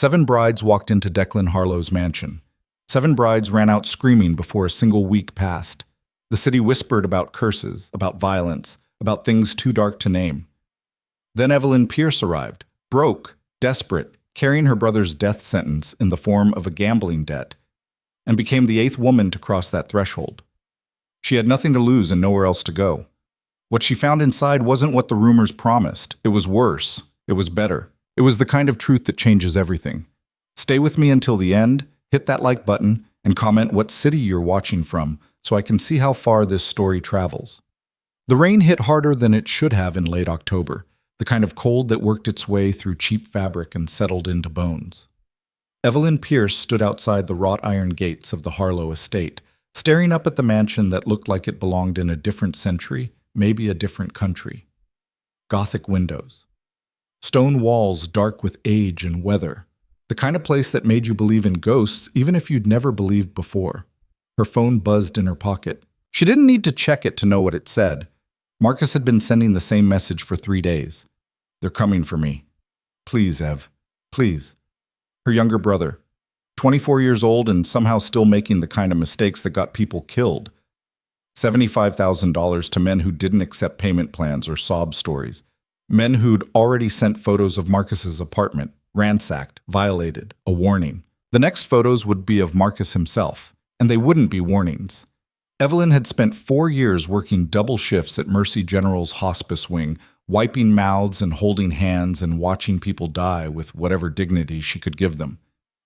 7 brides walked into Declan Harlow's mansion. 7 brides ran out screaming before a single week passed. The city whispered about curses, about violence, about things too dark to name. Then Evelyn Pierce arrived, broke, desperate, carrying her brother's death sentence in the form of a gambling debt, and became the 8th woman to cross that threshold. She had nothing to lose and nowhere else to go. What she found inside wasn't what the rumors promised. It was worse. It was better. It was the kind of truth that changes everything. Stay with me until the end, hit that like button, and comment what city you're watching from so I can see how far this story travels. The rain hit harder than it should have in late October, the kind of cold that worked its way through cheap fabric and settled into bones. Evelyn Pierce stood outside the wrought iron gates of the Harlow estate, staring up at the mansion that looked like it belonged in a different century, maybe a different country. Gothic windows. Stone walls dark with age and weather. The kind of place that made you believe in ghosts even if you'd never believed before. Her phone buzzed in her pocket. She didn't need to check it to know what it said. Marcus had been sending the same message for 3 days. They're coming for me. Please, Ev. Please. Her younger brother. 24 years old and somehow still making the kind of mistakes that got people killed. $75,000 to men who didn't accept payment plans or sob stories. Men who'd already sent photos of Marcus's apartment, ransacked, violated, a warning. The next photos would be of Marcus himself, and they wouldn't be warnings. Evelyn had spent 4 years working double shifts at Mercy General's hospice wing, wiping mouths and holding hands and watching people die with whatever dignity she could give them.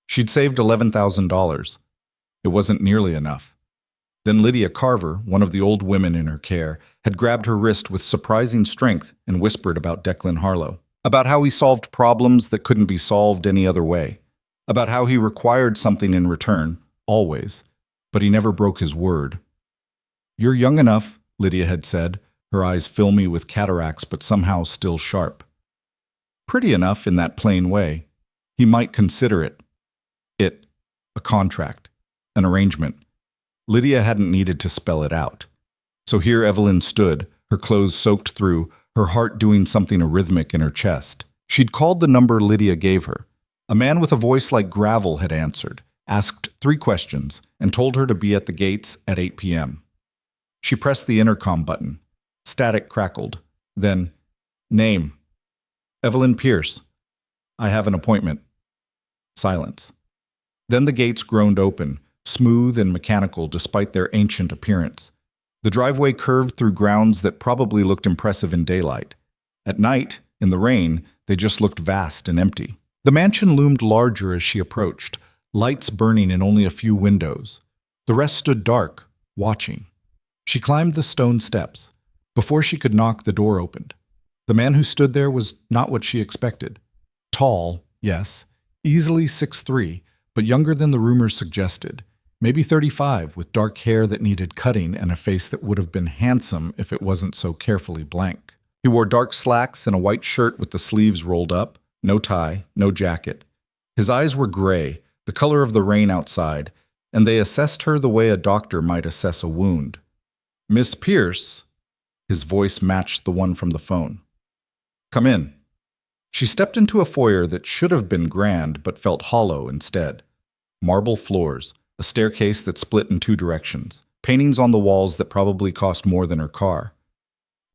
She'd saved $11,000. It wasn't nearly enough. Then Lydia Carver, one of the old women in her care, had grabbed her wrist with surprising strength and whispered about Declan Harlow, about how he solved problems that couldn't be solved any other way, about how he required something in return, always, but he never broke his word. "You're young enough," Lydia had said, her eyes filmy with cataracts but somehow still sharp. Pretty enough in that plain way. He might consider it. A contract. An arrangement. Lydia hadn't needed to spell it out. So here Evelyn stood, her clothes soaked through, her heart doing something arrhythmic in her chest. She'd called the number Lydia gave her. A man with a voice like gravel had answered, asked 3 questions, and told her to be at the gates at 8 p.m. She pressed the intercom button. Static crackled. Then, "Name." "Evelyn Pierce." "I have an appointment." Silence. Then the gates groaned open, smooth and mechanical despite their ancient appearance. The driveway curved through grounds that probably looked impressive in daylight. At night, in the rain, they just looked vast and empty. The mansion loomed larger as she approached, lights burning in only a few windows. The rest stood dark, watching. She climbed the stone steps. Before she could knock, the door opened. The man who stood there was not what she expected. Tall, yes, easily 6'3", but younger than the rumors suggested. Maybe 35, with dark hair that needed cutting and a face that would have been handsome if it wasn't so carefully blank. He wore dark slacks and a white shirt with the sleeves rolled up, no tie, no jacket. His eyes were gray, the color of the rain outside, and they assessed her the way a doctor might assess a wound. "Miss Pierce," his voice matched the one from the phone. "Come in." She stepped into a foyer that should have been grand but felt hollow instead. Marble floors, a staircase that split in 2 directions, paintings on the walls that probably cost more than her car.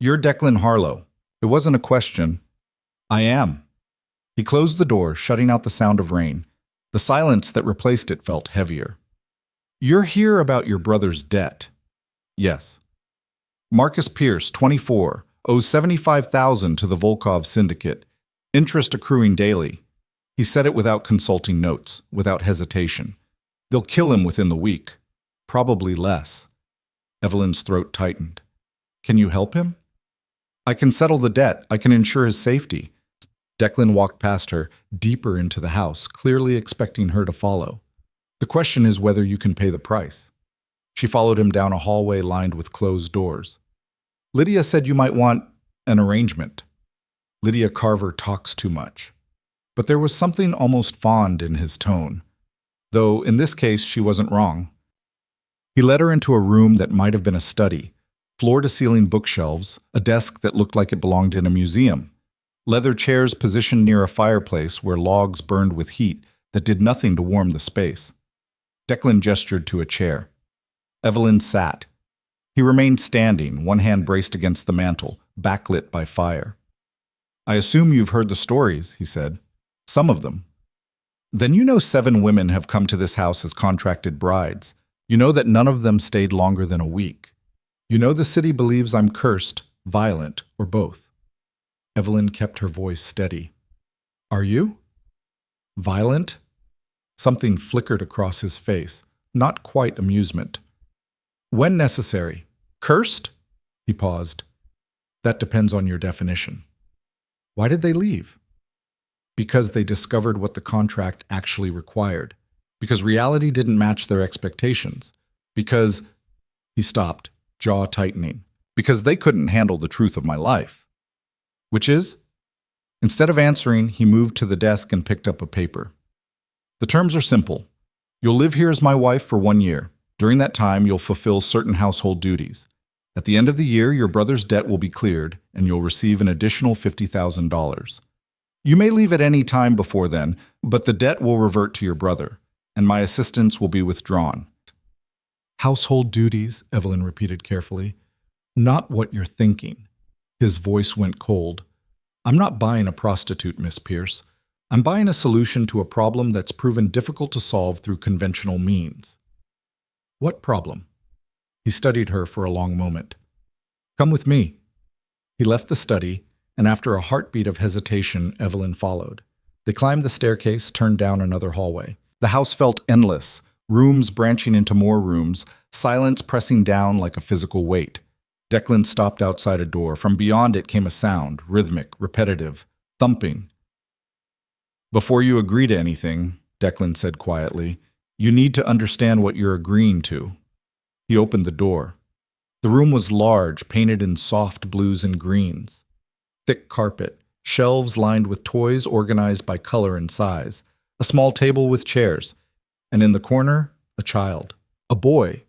"You're Declan Harlow." It wasn't a question. "I am." He closed the door, shutting out the sound of rain. The silence that replaced it felt heavier. "You're here about your brother's debt." "Yes." "Marcus Pierce, 24, owes $75,000 to the Volkov syndicate, interest accruing daily." He said it without consulting notes, without hesitation. "They'll kill him within the week. Probably less." Evelyn's throat tightened. "Can you help him?" "I can settle the debt. I can ensure his safety." Declan walked past her, deeper into the house, clearly expecting her to follow. "The question is whether you can pay the price." She followed him down a hallway lined with closed doors. "Lydia said you might want an arrangement." Lydia Carver talks too much. But there was something almost fond in his tone. Though in this case she wasn't wrong. He led her into a room that might have been a study. Floor-to-ceiling bookshelves, a desk that looked like it belonged in a museum. Leather chairs positioned near a fireplace where logs burned with heat, that did nothing to warm the space. Declan gestured to a chair. Evelyn sat. He remained standing, one hand braced against the mantel, backlit by fire. "I assume you've heard the stories," he said. "Some of them. Then you know 7 women have come to this house as contracted brides. You know that none of them stayed longer than a week. You know the city believes I'm cursed, violent, or both." Evelyn kept her voice steady. "Are you? Violent?" Something flickered across his face, not quite amusement. "When necessary. Cursed?" He paused. "That depends on your definition." "Why did they leave?" "Because they discovered what the contract actually required. Because reality didn't match their expectations. Because—" He stopped, jaw tightening. "Because they couldn't handle the truth of my life." "Which is?" Instead of answering, he moved to the desk and picked up a paper. "The terms are simple. You'll live here as my wife for 1 year. During that time, you'll fulfill certain household duties. At the end of the year, your brother's debt will be cleared, and you'll receive an additional $50,000. You may leave at any time before then, but the debt will revert to your brother, and my assistance will be withdrawn." "Household duties," Evelyn repeated carefully. "Not what you're thinking." His voice went cold. "I'm not buying a prostitute, Miss Pierce. I'm buying a solution to a problem that's proven difficult to solve through conventional means." "What problem?" He studied her for a long moment. "Come with me." He left the study, and after a heartbeat of hesitation, Evelyn followed. They climbed the staircase, turned down another hallway. The house felt endless, rooms branching into more rooms, silence pressing down like a physical weight. Declan stopped outside a door. From beyond it came a sound, rhythmic, repetitive, thumping. "Before you agree to anything," Declan said quietly, "you need to understand what you're agreeing to." He opened the door. The room was large, painted in soft blues and greens. Thick carpet, shelves lined with toys organized by color and size, a small table with chairs, and in the corner, a child. A boy,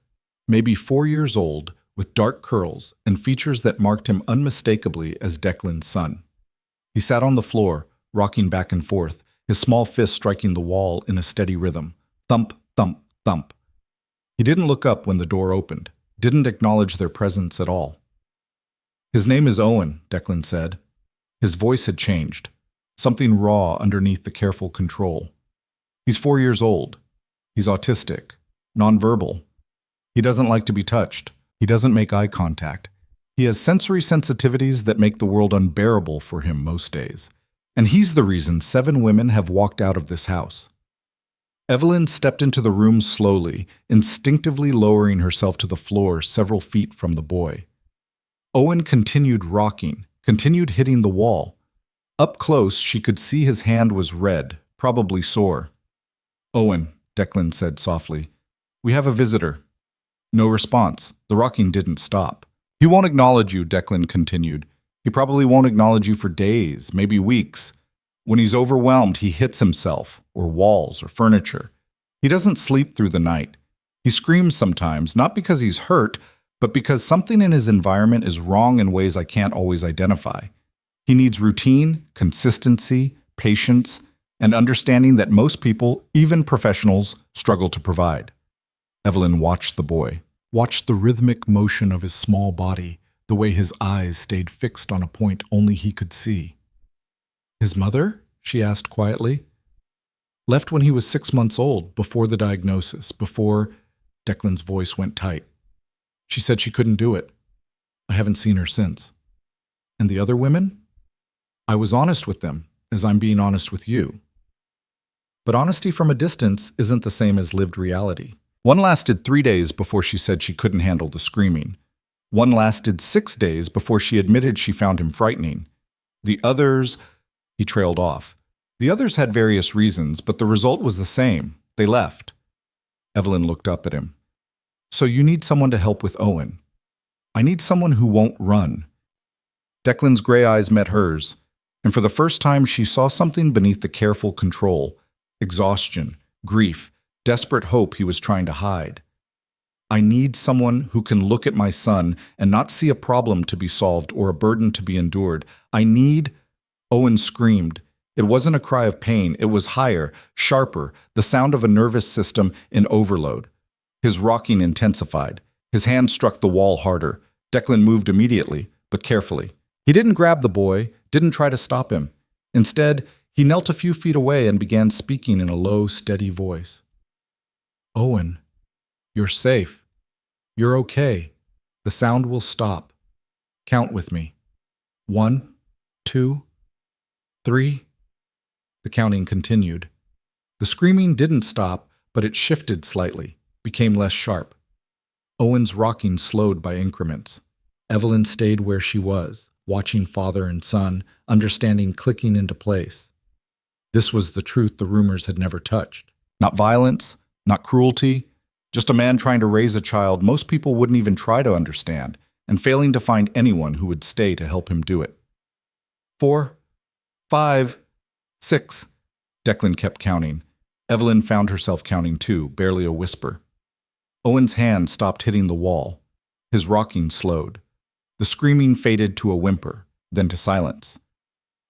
maybe 4 years old, with dark curls and features that marked him unmistakably as Declan's son. He sat on the floor, rocking back and forth, his small fist striking the wall in a steady rhythm. Thump, thump, thump. He didn't look up when the door opened, didn't acknowledge their presence at all. "His name is Owen," Declan said. His voice had changed, something raw underneath the careful control. "He's 4 years old. He's autistic, nonverbal. He doesn't like to be touched. He doesn't make eye contact. He has sensory sensitivities that make the world unbearable for him most days. And he's the reason 7 women have walked out of this house." Evelyn stepped into the room slowly, instinctively lowering herself to the floor several feet from the boy. Owen continued rocking, continued hitting the wall. Up close, she could see his hand was red, probably sore. "Owen," Declan said softly, "we have a visitor." No response. The rocking didn't stop. "He won't acknowledge you," Declan continued. "He probably won't acknowledge you for days, maybe weeks. When he's overwhelmed, he hits himself, or walls, or furniture. He doesn't sleep through the night. He screams sometimes, not because he's hurt, but because something in his environment is wrong in ways I can't always identify. He needs routine, consistency, patience, and understanding that most people, even professionals, struggle to provide." Evelyn watched the boy, watched the rhythmic motion of his small body, the way his eyes stayed fixed on a point only he could see. "His mother?" she asked quietly. "Left when he was 6 months old, before the diagnosis, before—" Declan's voice went tight. "She said she couldn't do it. I haven't seen her since." "And the other women?" "I was honest with them, as I'm being honest with you." But honesty from a distance isn't the same as lived reality. One lasted 3 days before she said she couldn't handle the screaming. One lasted 6 days before she admitted she found him frightening. The others— He trailed off. The others had various reasons, but the result was the same. They left. Evelyn looked up at him. "So you need someone to help with Owen." "I need someone who won't run." Declan's gray eyes met hers, and for the first time she saw something beneath the careful control. Exhaustion, grief, desperate hope he was trying to hide. "I need someone who can look at my son and not see a problem to be solved or a burden to be endured. I need—" Owen screamed. It wasn't a cry of pain, it was higher, sharper, the sound of a nervous system in overload. His rocking intensified. His hand struck the wall harder. Declan moved immediately, but carefully. He didn't grab the boy, didn't try to stop him. Instead, he knelt a few feet away and began speaking in a low, steady voice. "Owen, you're safe. You're okay. The sound will stop. Count with me. 1, 2, 3. The counting continued. The screaming didn't stop, but it shifted slightly, became less sharp. Owen's rocking slowed by increments. Evelyn stayed where she was, watching father and son, understanding clicking into place. This was the truth the rumors had never touched. Not violence, not cruelty, just a man trying to raise a child most people wouldn't even try to understand, and failing to find anyone who would stay to help him do it. 4, 5, 6. Declan kept counting. Evelyn found herself counting too, barely a whisper. Owen's hand stopped hitting the wall. His rocking slowed. The screaming faded to a whimper, then to silence.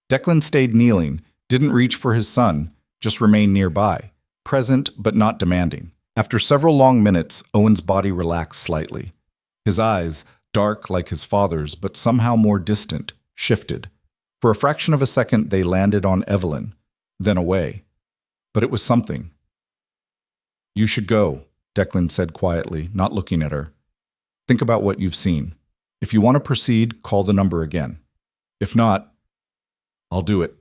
Declan stayed kneeling, didn't reach for his son, just remained nearby, present but not demanding. After several long minutes, Owen's body relaxed slightly. His eyes, dark like his father's but somehow more distant, shifted. For a fraction of a second they landed on Evelyn, then away. But it was something. "You should go," Declan said quietly, not looking at her. "Think about what you've seen. If you want to proceed, call the number again. If not, I'll do it."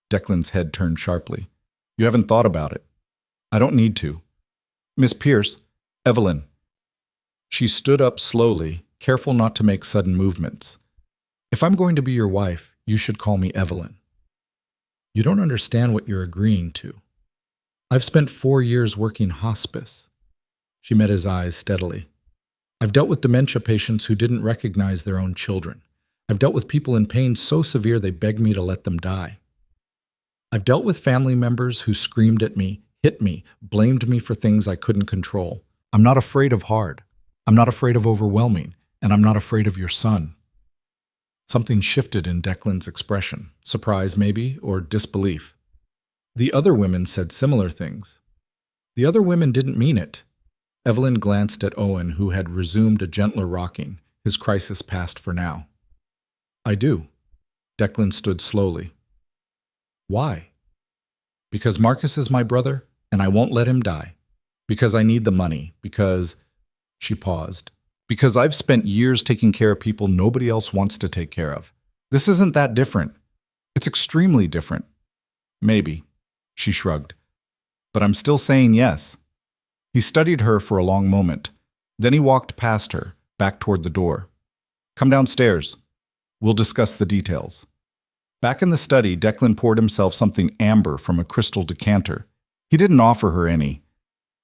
Declan's head turned sharply. "You haven't thought about it." "I don't need to." "Miss Pierce, Evelyn." She stood up slowly, careful not to make sudden movements. "If I'm going to be your wife, you should call me Evelyn." "You don't understand what you're agreeing to. I've spent 4 years working hospice." She met his eyes steadily. "I've dealt with dementia patients who didn't recognize their own children. I've dealt with people in pain so severe they begged me to let them die. I've dealt with family members who screamed at me, hit me, blamed me for things I couldn't control. I'm not afraid of hard. I'm not afraid of overwhelming, and I'm not afraid of your son." Something shifted in Declan's expression, surprise maybe, or disbelief. The other women said similar things. The other women didn't mean it. Evelyn glanced at Owen, who had resumed a gentler rocking, his crisis past for now. "I do." Declan stood slowly. "Why?" "Because Marcus is my brother, and I won't let him die. Because I need the money. Because—" She paused. "Because I've spent years taking care of people nobody else wants to take care of. This isn't that different. It's extremely different." "Maybe," she shrugged. "But I'm still saying yes." He studied her for a long moment. Then he walked past her, back toward the door. "Come downstairs. We'll discuss the details." Back in the study, Declan poured himself something amber from a crystal decanter. He didn't offer her any.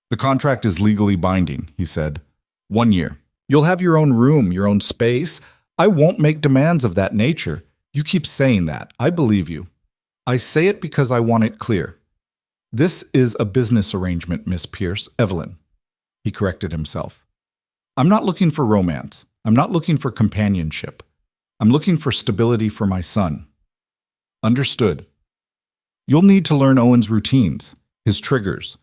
"The contract is legally binding," he said. 1 year. You'll have your own room, your own space. I won't make demands of that nature. You keep saying that. I believe you. I say it because I want it clear. This is a business arrangement, Miss Pierce, Evelyn." He corrected himself. "I'm not looking for romance. I'm not looking for companionship. I'm looking for stability for my son." "Understood. You'll need to learn Owen's routines, his triggers,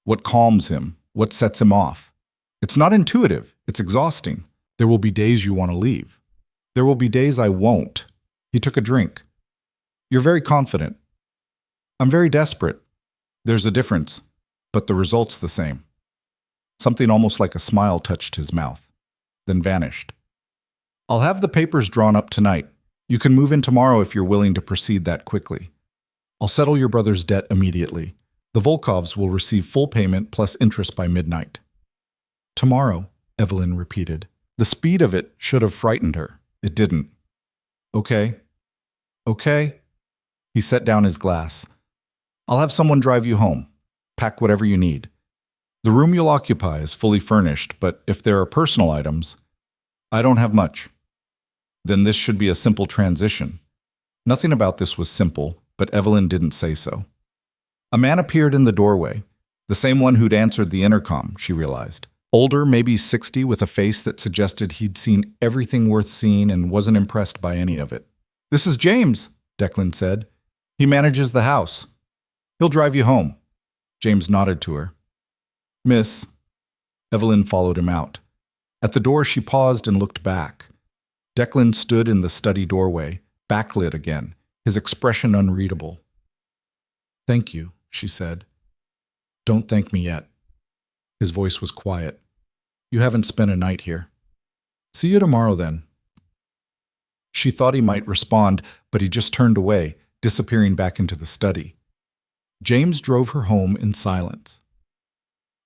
what calms him, what sets him off. It's not intuitive. It's exhausting. There will be days you want to leave. There will be days I won't." He took a drink. "You're very confident. I'm very desperate. There's a difference, but the result's the same." Something almost like a smile touched his mouth, then vanished. "I'll have the papers drawn up tonight. You can move in tomorrow if you're willing to proceed that quickly. I'll settle your brother's debt immediately. The Volkovs will receive full payment plus interest by midnight." "Tomorrow," Evelyn repeated. The speed of it should have frightened her. It didn't. "Okay. Okay." He set down his glass. "I'll have someone drive you home. Pack whatever you need. The room you'll occupy is fully furnished, but if there are personal items, I don't have much." Then this should be a simple transition. Nothing about this was simple, but Evelyn didn't say so. A man appeared in the doorway, the same one who'd answered the intercom, she realized. Older, maybe 60, with a face that suggested he'd seen everything worth seeing and wasn't impressed by any of it. "This is James," Declan said. He manages the house. He'll drive you home. James nodded to her. Miss. Evelyn followed him out. At the door, she paused and looked back. Declan stood in the study doorway, backlit again, his expression unreadable. Thank you, she said. Don't thank me yet. His voice was quiet. You haven't spent a night here. See you tomorrow, then. She thought he might respond, but he just turned away, disappearing back into the study. James drove her home in silence.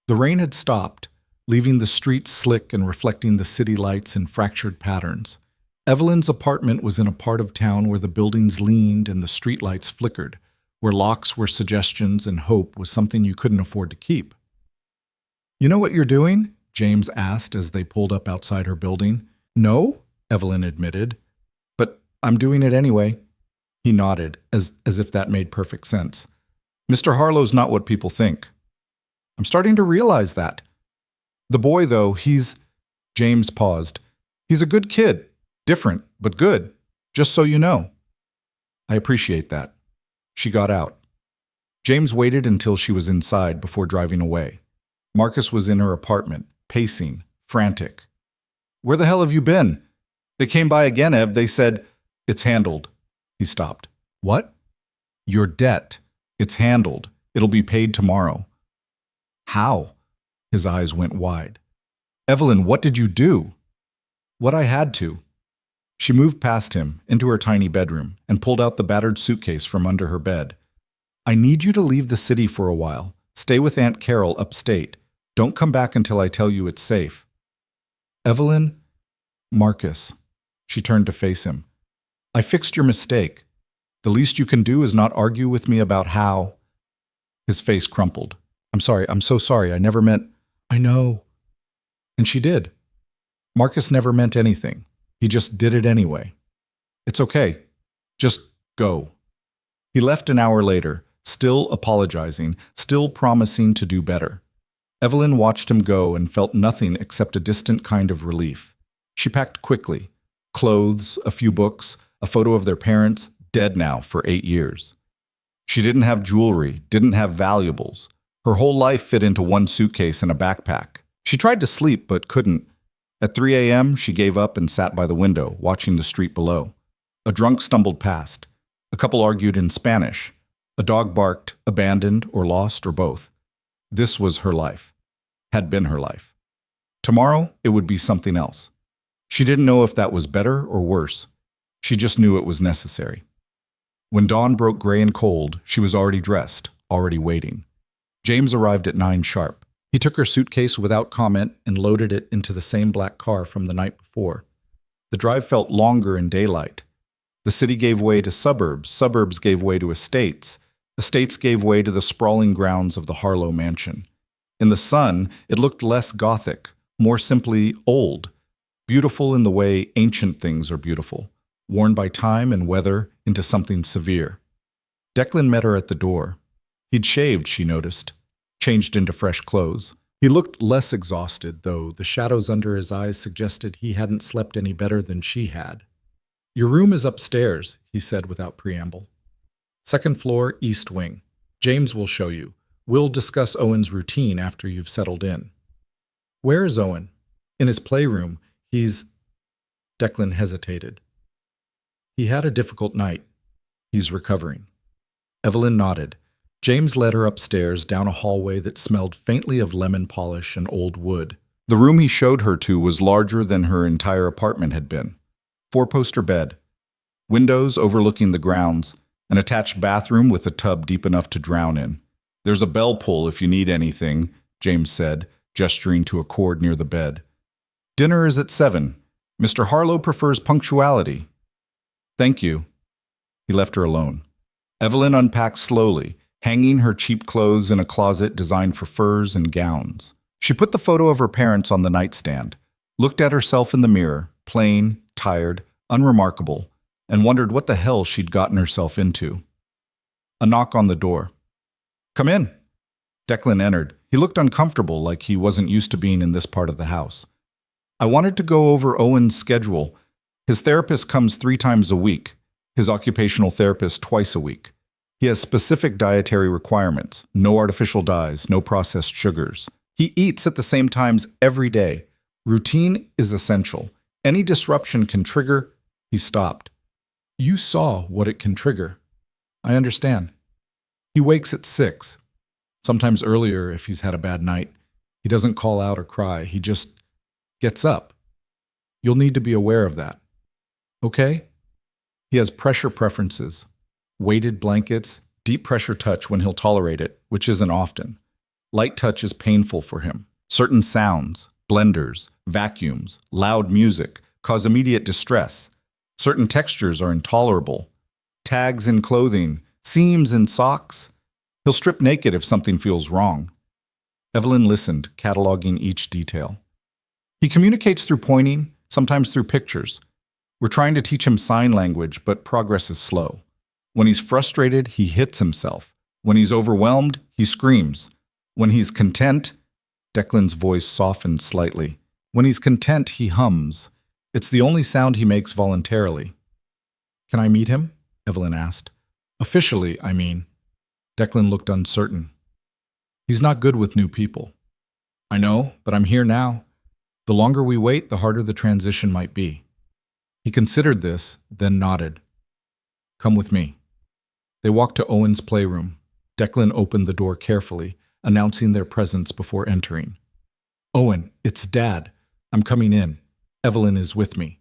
The rain had stopped, leaving the streets slick and reflecting the city lights in fractured patterns. Evelyn's apartment was in a part of town where the buildings leaned and the streetlights flickered, where locks were suggestions and hope was something you couldn't afford to keep. You know what you're doing? James asked as they pulled up outside her building. No, Evelyn admitted, but I'm doing it anyway. He nodded, as if that made perfect sense. Mr. Harlow's not what people think. I'm starting to realize that. The boy, though, James paused. He's a good kid. Different, but good. Just so you know. I appreciate that. She got out. James waited until she was inside before driving away. Marcus was in her apartment, pacing, frantic. Where the hell have you been? They came by again, Ev. They said, it's handled. He stopped. What? Your debt. It's handled. It'll be paid tomorrow. How? His eyes went wide. Evelyn, what did you do? What I had to. She moved past him, into her tiny bedroom, and pulled out the battered suitcase from under her bed. I need you to leave the city for a while. Stay with Aunt Carol upstate. Don't come back until I tell you it's safe. Evelyn? Marcus. She turned to face him. I fixed your mistake. The least you can do is not argue with me about how. His face crumpled. I'm sorry, I'm so sorry, I never meant. I know. And she did. Marcus never meant anything. He just did it anyway. It's okay. Just go. He left an hour later, still apologizing, still promising to do better. Evelyn watched him go and felt nothing except a distant kind of relief. She packed quickly. Clothes, a few books, a photo of their parents, dead now for 8 years. She didn't have jewelry, didn't have valuables. Her whole life fit into one suitcase and a backpack. She tried to sleep but couldn't. At 3 a.m., she gave up and sat by the window, watching the street below. A drunk stumbled past. A couple argued in Spanish. A dog barked, abandoned or lost or both. This was her life. Had been her life. Tomorrow, it would be something else. She didn't know if that was better or worse. She just knew it was necessary. When dawn broke gray and cold, she was already dressed, already waiting. James arrived at 9 sharp. He took her suitcase without comment and loaded it into the same black car from the night before. The drive felt longer in daylight. The city gave way to suburbs, suburbs gave way to estates, estates gave way to the sprawling grounds of the Harlow mansion. In the sun, it looked less gothic, more simply old, beautiful in the way ancient things are beautiful, worn by time and weather into something severe. Declan met her at the door. He'd shaved, she noticed. Changed into fresh clothes. He looked less exhausted, though the shadows under his eyes suggested he hadn't slept any better than she had. Your room is upstairs, he said without preamble. 2nd floor, east wing. James will show you. We'll discuss Owen's routine after you've settled in. Where is Owen? In his playroom. Declan hesitated. He had a difficult night. He's recovering. Evelyn nodded. James led her upstairs down a hallway that smelled faintly of lemon polish and old wood. The room he showed her to was larger than her entire apartment had been. 4-poster bed, windows overlooking the grounds, an attached bathroom with a tub deep enough to drown in. There's a bell pull if you need anything, James said, gesturing to a cord near the bed. Dinner is at 7. Mr. Harlow prefers punctuality. Thank you. He left her alone. Evelyn unpacked slowly, hanging her cheap clothes in a closet designed for furs and gowns. She put the photo of her parents on the nightstand, looked at herself in the mirror, plain, tired, unremarkable, and wondered what the hell she'd gotten herself into. A knock on the door. Come in. Declan entered. He looked uncomfortable, like he wasn't used to being in this part of the house. I wanted to go over Owen's schedule. His therapist comes 3 times a week, his occupational therapist twice a week. He has specific dietary requirements: no artificial dyes, no processed sugars. He eats at the same times every day. Routine is essential. Any disruption can trigger. He stopped. You saw what it can trigger. I understand. He wakes at 6, sometimes earlier if he's had a bad night. He doesn't call out or cry. He just gets up. You'll need to be aware of that. Okay? He has pressure preferences. Weighted blankets, deep pressure touch when he'll tolerate it, which isn't often. Light touch is painful for him. Certain sounds, blenders, vacuums, loud music cause immediate distress. Certain textures are intolerable. Tags in clothing, seams in socks. He'll strip naked if something feels wrong. Evelyn listened, cataloging each detail. He communicates through pointing, sometimes through pictures. We're trying to teach him sign language, but progress is slow. When he's frustrated, he hits himself. When he's overwhelmed, he screams. When he's content, Declan's voice softened slightly. When he's content, he hums. It's the only sound he makes voluntarily. Can I meet him? Evelyn asked. Officially, I mean. Declan looked uncertain. He's not good with new people. I know, but I'm here now. The longer we wait, the harder the transition might be. He considered this, then nodded. Come with me. They walked to Owen's playroom. Declan opened the door carefully, announcing their presence before entering. Owen, it's Dad. I'm coming in. Evelyn is with me.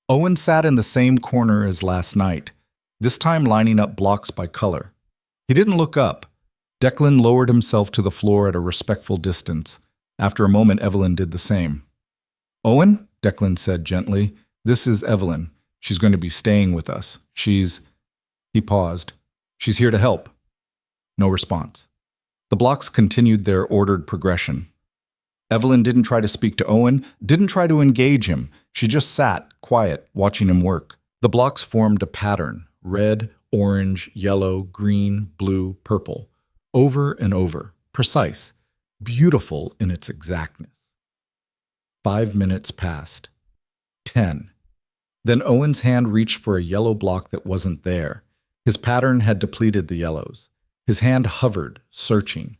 Owen sat in the same corner as last night, this time lining up blocks by color. He didn't look up. Declan lowered himself to the floor at a respectful distance. After a moment, Evelyn did the same. Owen, Declan said gently, this is Evelyn. She's going to be staying with us. He paused. She's here to help. No response. The blocks continued their ordered progression. Evelyn didn't try to speak to Owen, didn't try to engage him. She just sat, quiet, watching him work. The blocks formed a pattern: red, orange, yellow, green, blue, purple. Over and over. Precise. Beautiful in its exactness. 5 minutes passed. 10. Then Owen's hand reached for a yellow block that wasn't there. His pattern had depleted the yellows. His hand hovered, searching.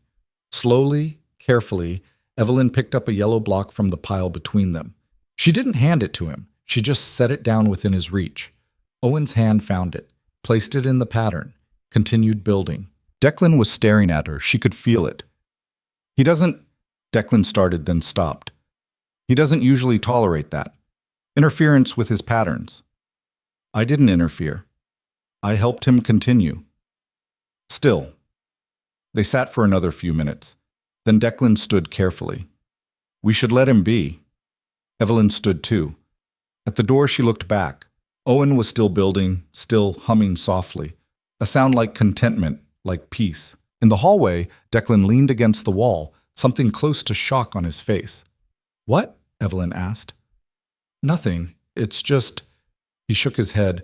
Slowly, carefully, Evelyn picked up a yellow block from the pile between them. She didn't hand it to him. She just set it down within his reach. Owen's hand found it, placed it in the pattern, continued building. Declan was staring at her. She could feel it. Declan started, then stopped. He doesn't usually tolerate that. Interference with his patterns. I didn't interfere. I helped him continue. Still. They sat for another few minutes. Then Declan stood carefully. We should let him be. Evelyn stood too. At the door she looked back. Owen was still building, still humming softly. A sound like contentment, like peace. In the hallway, Declan leaned against the wall, something close to shock on his face. What? Evelyn asked. Nothing. It's just... He shook his head.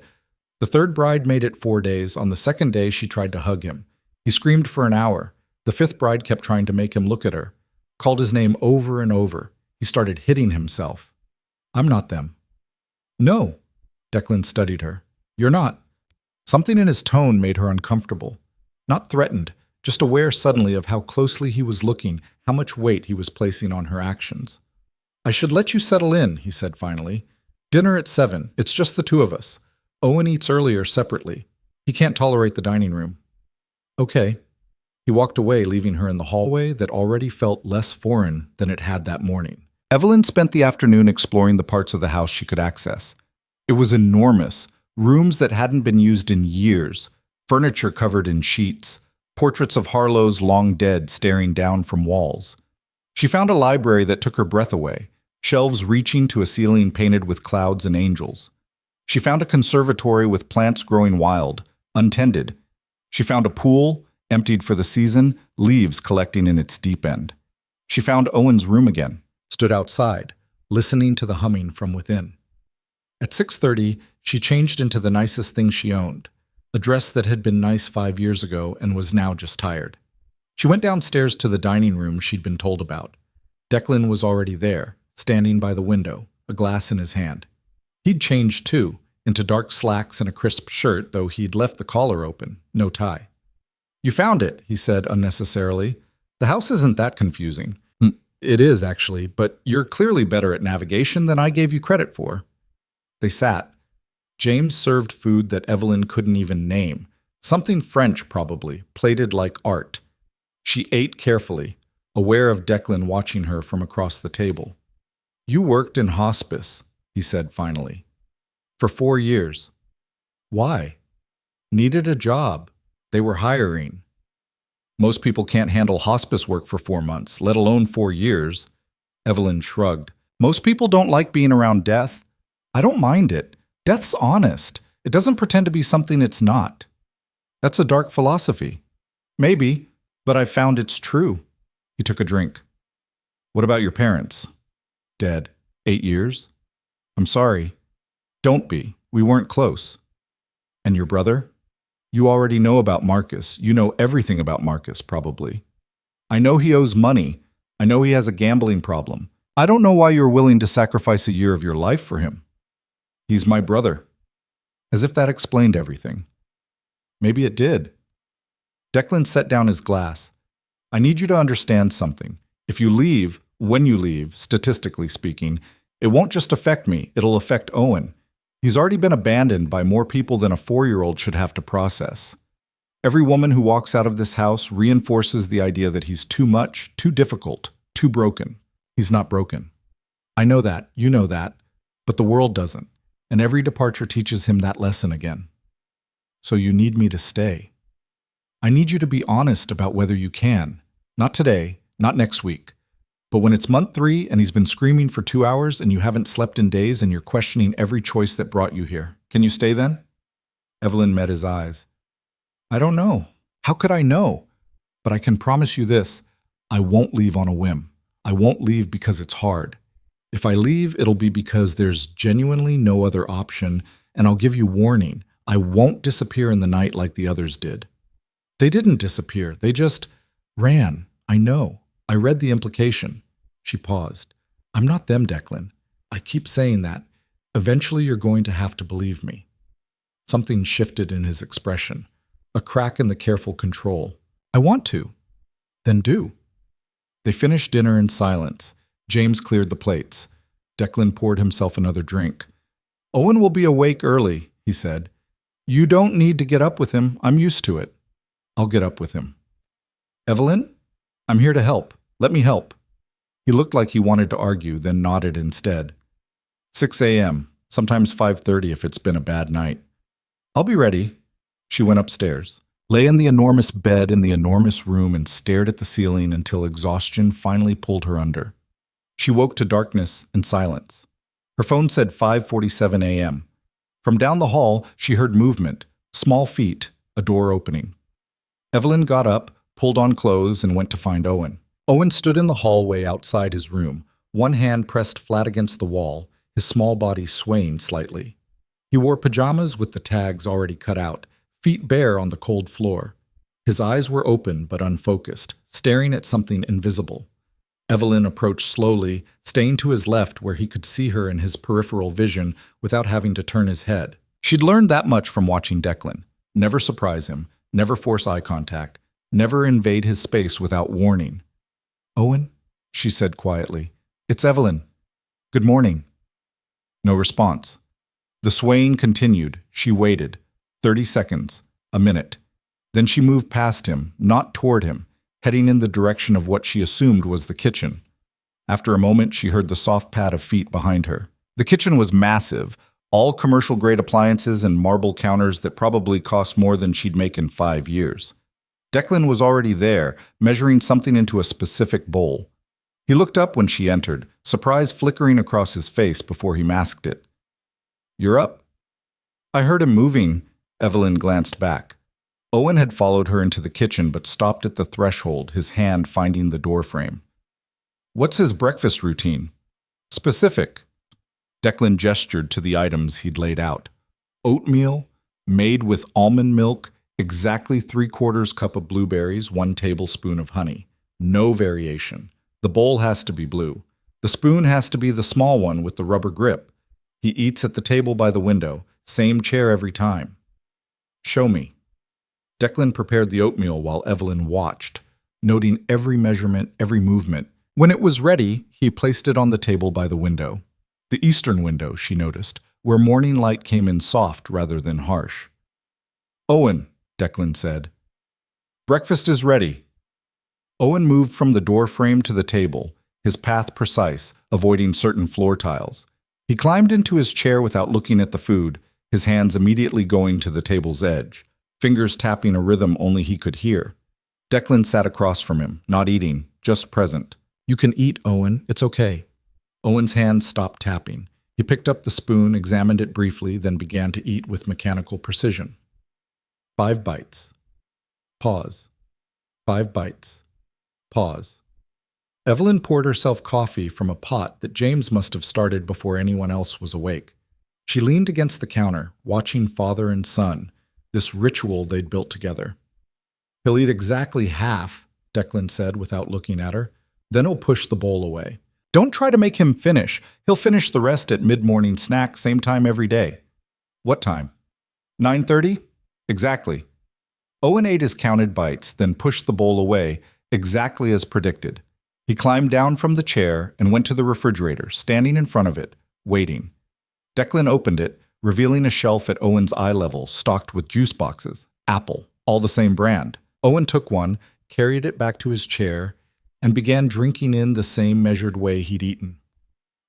The third bride made it 4 days. On the second day, she tried to hug him. He screamed for an hour. The fifth bride kept trying to make him look at her. Called his name over and over. He started hitting himself. I'm not them. No. Declan studied her. You're not. Something in his tone made her uncomfortable. Not threatened, just aware suddenly of how closely he was looking, how much weight he was placing on her actions. I should let you settle in, he said finally. Dinner at 7. It's just the two of us. Owen eats earlier separately. He can't tolerate the dining room. Okay. He walked away, leaving her in the hallway that already felt less foreign than it had that morning. Evelyn spent the afternoon exploring the parts of the house she could access. It was enormous, rooms that hadn't been used in years, furniture covered in sheets, portraits of Harlow's long dead staring down from walls. She found a library that took her breath away, shelves reaching to a ceiling painted with clouds and angels. She found a conservatory with plants growing wild, untended. She found a pool, emptied for the season, leaves collecting in its deep end. She found Owen's room again, stood outside, listening to the humming from within. At 6:30, she changed into the nicest thing she owned, a dress that had been nice 5 years ago and was now just tired. She went downstairs to the dining room she'd been told about. Declan was already there, standing by the window, a glass in his hand. He'd changed too, into dark slacks and a crisp shirt, though he'd left the collar open, no tie. You found it, he said unnecessarily. The house isn't that confusing. It is, actually, but you're clearly better at navigation than I gave you credit for. They sat. James served food that Evelyn couldn't even name. Something French, probably, plated like art. She ate carefully, aware of Declan watching her from across the table. You worked in hospice, he said finally. For 4 years. Why? Needed a job. They were hiring. Most people can't handle hospice work for 4 months, let alone 4 years. Evelyn shrugged. Most people don't like being around death. I don't mind it. Death's honest. It doesn't pretend to be something it's not. That's a dark philosophy. Maybe, but I've found it's true. He took a drink. What about your parents? Dead. 8 years? I'm sorry. Don't be. We weren't close. And your brother? You already know about Marcus. You know everything about Marcus, probably. I know he owes money. I know he has a gambling problem. I don't know why you're willing to sacrifice a year of your life for him. He's my brother. As if that explained everything. Maybe it did. Declan set down his glass. I need you to understand something. If you leave, when you leave, statistically speaking, it won't just affect me, it'll affect Owen. He's already been abandoned by more people than a 4-year-old should have to process. Every woman who walks out of this house reinforces the idea that he's too much, too difficult, too broken. He's not broken. I know that, you know that, but the world doesn't, and every departure teaches him that lesson again. So you need me to stay. I need you to be honest about whether you can. Not today, not next week. But when it's month 3 and he's been screaming for 2 hours and you haven't slept in days and you're questioning every choice that brought you here, can you stay then? Evelyn met his eyes. I don't know. How could I know? But I can promise you this. I won't leave on a whim. I won't leave because it's hard. If I leave, it'll be because there's genuinely no other option, and I'll give you warning. I won't disappear in the night like the others did. They didn't disappear. They just ran. I know. I read the implication. She paused. I'm not them, Declan. I keep saying that. Eventually you're going to have to believe me. Something shifted in his expression. A crack in the careful control. I want to. Then do. They finished dinner in silence. James cleared the plates. Declan poured himself another drink. Owen will be awake early, he said. You don't need to get up with him. I'm used to it. I'll get up with him. Evelyn? I'm here to help. Let me help. He looked like he wanted to argue, then nodded instead. 6 a.m., sometimes 5:30 if it's been a bad night. I'll be ready. She went upstairs, lay in the enormous bed in the enormous room and stared at the ceiling until exhaustion finally pulled her under. She woke to darkness and silence. Her phone said 5:47 a.m. From down the hall, she heard movement, small feet, a door opening. Evelyn got up, pulled on clothes, and went to find Owen. Owen stood in the hallway outside his room, one hand pressed flat against the wall, his small body swaying slightly. He wore pajamas with the tags already cut out, feet bare on the cold floor. His eyes were open but unfocused, staring at something invisible. Evelyn approached slowly, staying to his left where he could see her in his peripheral vision without having to turn his head. She'd learned that much from watching Declan. Never surprise him, never force eye contact, never invade his space without warning. Owen, she said quietly. It's Evelyn. Good morning. No response. The swaying continued. She waited. 30 seconds. A minute. Then she moved past him, not toward him, heading in the direction of what she assumed was the kitchen. After a moment, she heard the soft pad of feet behind her. The kitchen was massive, all commercial-grade appliances and marble counters that probably cost more than she'd make in 5 years. Declan was already there, measuring something into a specific bowl. He looked up when she entered, surprise flickering across his face before he masked it. You're up? I heard him moving. Evelyn glanced back. Owen had followed her into the kitchen but stopped at the threshold, his hand finding the doorframe. What's his breakfast routine? Specific. Declan gestured to the items he'd laid out. Oatmeal, made with almond milk, exactly 3/4 cup of blueberries, 1 tablespoon of honey. No variation. The bowl has to be blue. The spoon has to be the small one with the rubber grip. He eats at the table by the window, same chair every time. Show me. Declan prepared the oatmeal while Evelyn watched, noting every measurement, every movement. When it was ready, he placed it on the table by the window. The eastern window, she noticed, where morning light came in soft rather than harsh. "Owen," Declan said. "Breakfast is ready." Owen moved from the door frame to the table, his path precise, avoiding certain floor tiles. He climbed into his chair without looking at the food, his hands immediately going to the table's edge, fingers tapping a rhythm only he could hear. Declan sat across from him, not eating, just present. "You can eat, Owen. It's okay." Owen's hands stopped tapping. He picked up the spoon, examined it briefly, then began to eat with mechanical precision. 5 bites. Pause. 5 bites. Pause. Evelyn poured herself coffee from a pot that James must have started before anyone else was awake. She leaned against the counter, watching father and son, this ritual they'd built together. "He'll eat exactly half," Declan said without looking at her. "Then he'll push the bowl away. Don't try to make him finish. He'll finish the rest at mid-morning snack, same time every day." "What time?" 9:30? Exactly." Owen ate his counted bites, then pushed the bowl away, exactly as predicted. He climbed down from the chair and went to the refrigerator, standing in front of it, waiting. Declan opened it, revealing a shelf at Owen's eye level, stocked with juice boxes. Apple, all the same brand. Owen took one, carried it back to his chair, and began drinking in the same measured way he'd eaten.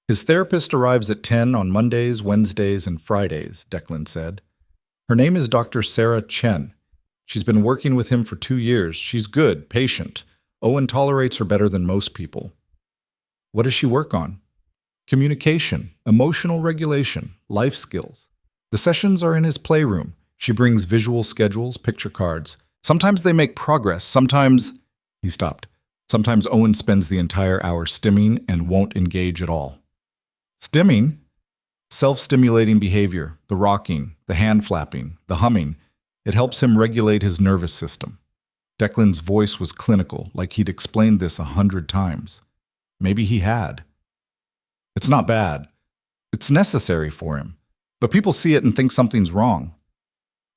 "His therapist arrives at 10 on Mondays, Wednesdays, and Fridays," Declan said. "Her name is Dr. Sarah Chen. She's been working with him for 2 years. She's good, patient. Owen tolerates her better than most people." "What does she work on?" "Communication, emotional regulation, life skills. The sessions are in his playroom. She brings visual schedules, picture cards. Sometimes they make progress, sometimes—" He stopped. "Sometimes Owen spends the entire hour stimming and won't engage at all." "Stimming?" "Self-stimulating behavior, the rocking, the hand flapping, the humming. It helps him regulate his nervous system." Declan's voice was clinical, like he'd explained this 100 times. Maybe he had. "It's not bad. It's necessary for him. But people see it and think something's wrong."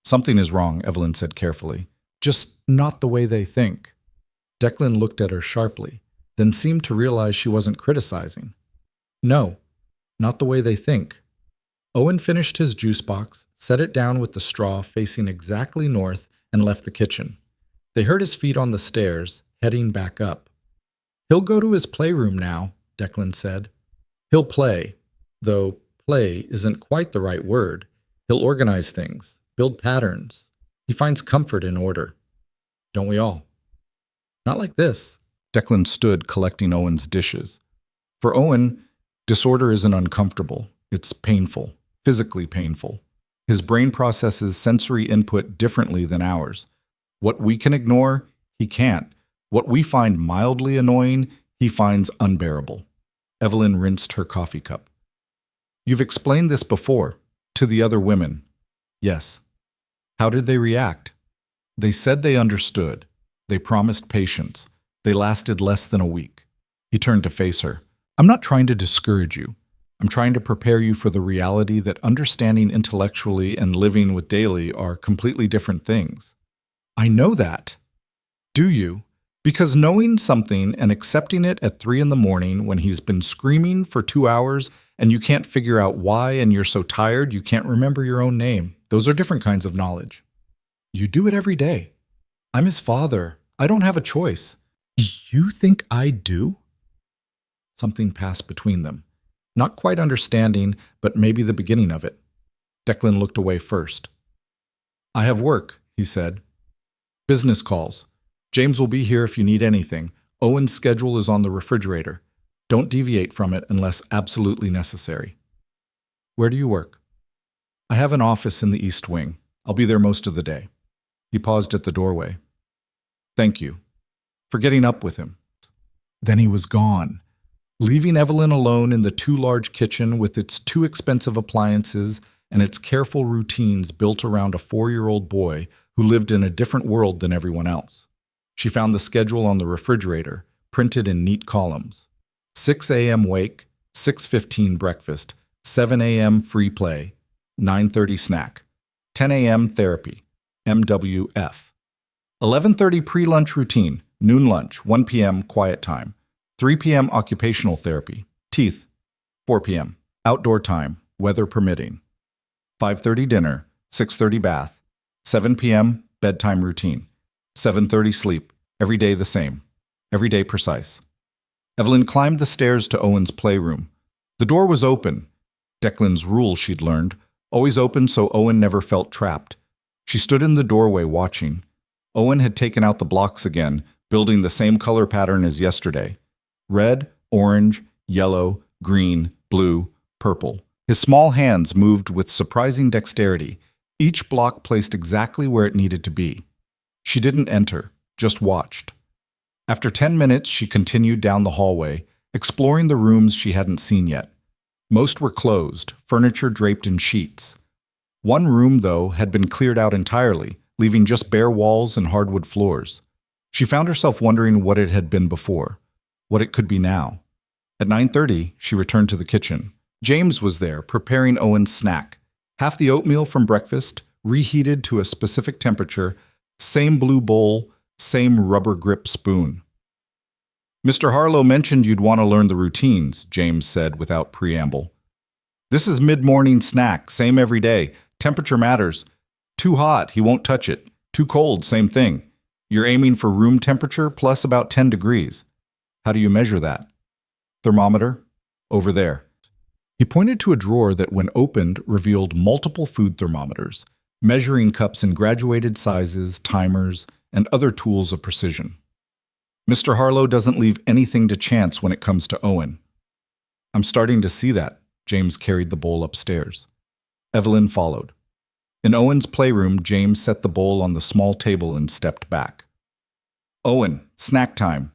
"Something is wrong," Evelyn said carefully. "Just not the way they think." Declan looked at her sharply, then seemed to realize she wasn't criticizing. "No, not the way they think." Owen finished his juice box, set it down with the straw facing exactly north, and left the kitchen. They heard his feet on the stairs, heading back up. "He'll go to his playroom now," Declan said. "He'll play, though play isn't quite the right word. He'll organize things, build patterns. He finds comfort in order. Don't we all?" "Not like this." Declan stood collecting Owen's dishes. For Owen, disorder isn't uncomfortable. It's painful, physically painful. His brain processes sensory input differently than ours. What we can ignore, he can't. What we find mildly annoying, he finds unbearable. Evelyn rinsed her coffee cup. "You've explained this before, to the other women." "Yes." "How did they react?" "They said they understood. They promised patience. They lasted less than a week." He turned to face her. "I'm not trying to discourage you. I'm trying to prepare you for the reality that understanding intellectually and living with daily are completely different things." "I know that." "Do you?" Because knowing something and accepting it at 3 in the morning when he's been screaming for 2 hours and you can't figure out why and you're so tired you can't remember your own name, those are different kinds of knowledge. You do it every day. I'm his father. I don't have a choice. You think I do? Something passed between them. Not quite understanding, but maybe the beginning of it. Declan looked away first. "I have work," he said. "Business calls. James will be here if you need anything. Owen's schedule is on the refrigerator. Don't deviate from it unless absolutely necessary." "Where do you work?" "I have an office in the East Wing. I'll be there most of the day." He paused at the doorway. "Thank you for getting up with him." Then he was gone, leaving Evelyn alone in the too large kitchen with its too expensive appliances and its careful routines built around a 4-year-old boy who lived in a different world than everyone else. She found the schedule on the refrigerator, printed in neat columns. 6 a.m. wake, 6:15 breakfast, 7 a.m. free play, 9:30 snack, 10 a.m. therapy, MWF, 11:30 pre-lunch routine, noon lunch, 1 p.m. quiet time, 3 p.m. occupational therapy, teeth, 4 p.m. outdoor time, weather permitting, 5:30 dinner, 6:30 bath, 7 p.m. bedtime routine, 7:30 sleep, every day the same, every day precise. Evelyn climbed the stairs to Owen's playroom. The door was open. Declan's rule, she'd learned, always open so Owen never felt trapped. She stood in the doorway watching. Owen had taken out the blocks again, building the same color pattern as yesterday. Red, orange, yellow, green, blue, purple. His small hands moved with surprising dexterity, each block placed exactly where it needed to be. She didn't enter, just watched. After 10 minutes, she continued down the hallway, exploring the rooms she hadn't seen yet. Most were closed, furniture draped in sheets. One room, though, had been cleared out entirely, leaving just bare walls and hardwood floors. She found herself wondering what it had been before, what it could be now. At 9:30, she returned to the kitchen. James was there, preparing Owen's snack. Half the oatmeal from breakfast, reheated to a specific temperature, same blue bowl, same rubber grip spoon. "Mr. Harlow mentioned you'd want to learn the routines," James said without preamble. "This is mid-morning snack, same every day. Temperature matters. Too hot, he won't touch it. Too cold, same thing. You're aiming for room temperature plus about 10 degrees. How do you measure that?" "Thermometer? Over there." He pointed to a drawer that, when opened, revealed multiple food thermometers, measuring cups in graduated sizes, timers, and other tools of precision. "Mr. Harlow doesn't leave anything to chance when it comes to Owen." "I'm starting to see that." James carried the bowl upstairs. Evelyn followed. In Owen's playroom, James set the bowl on the small table and stepped back. "Owen, snack time."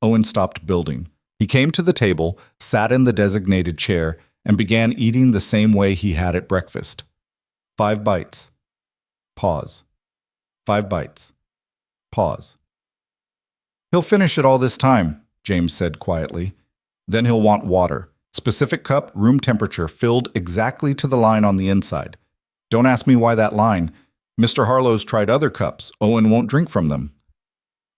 Owen stopped building. He came to the table, sat in the designated chair, and began eating the same way he had at breakfast. 5 bites. Pause. 5 bites. Pause. "He'll finish it all this time," James said quietly. "Then he'll want water. Specific cup, room temperature, filled exactly to the line on the inside. Don't ask me why that line. Mr. Harlow's tried other cups. Owen won't drink from them."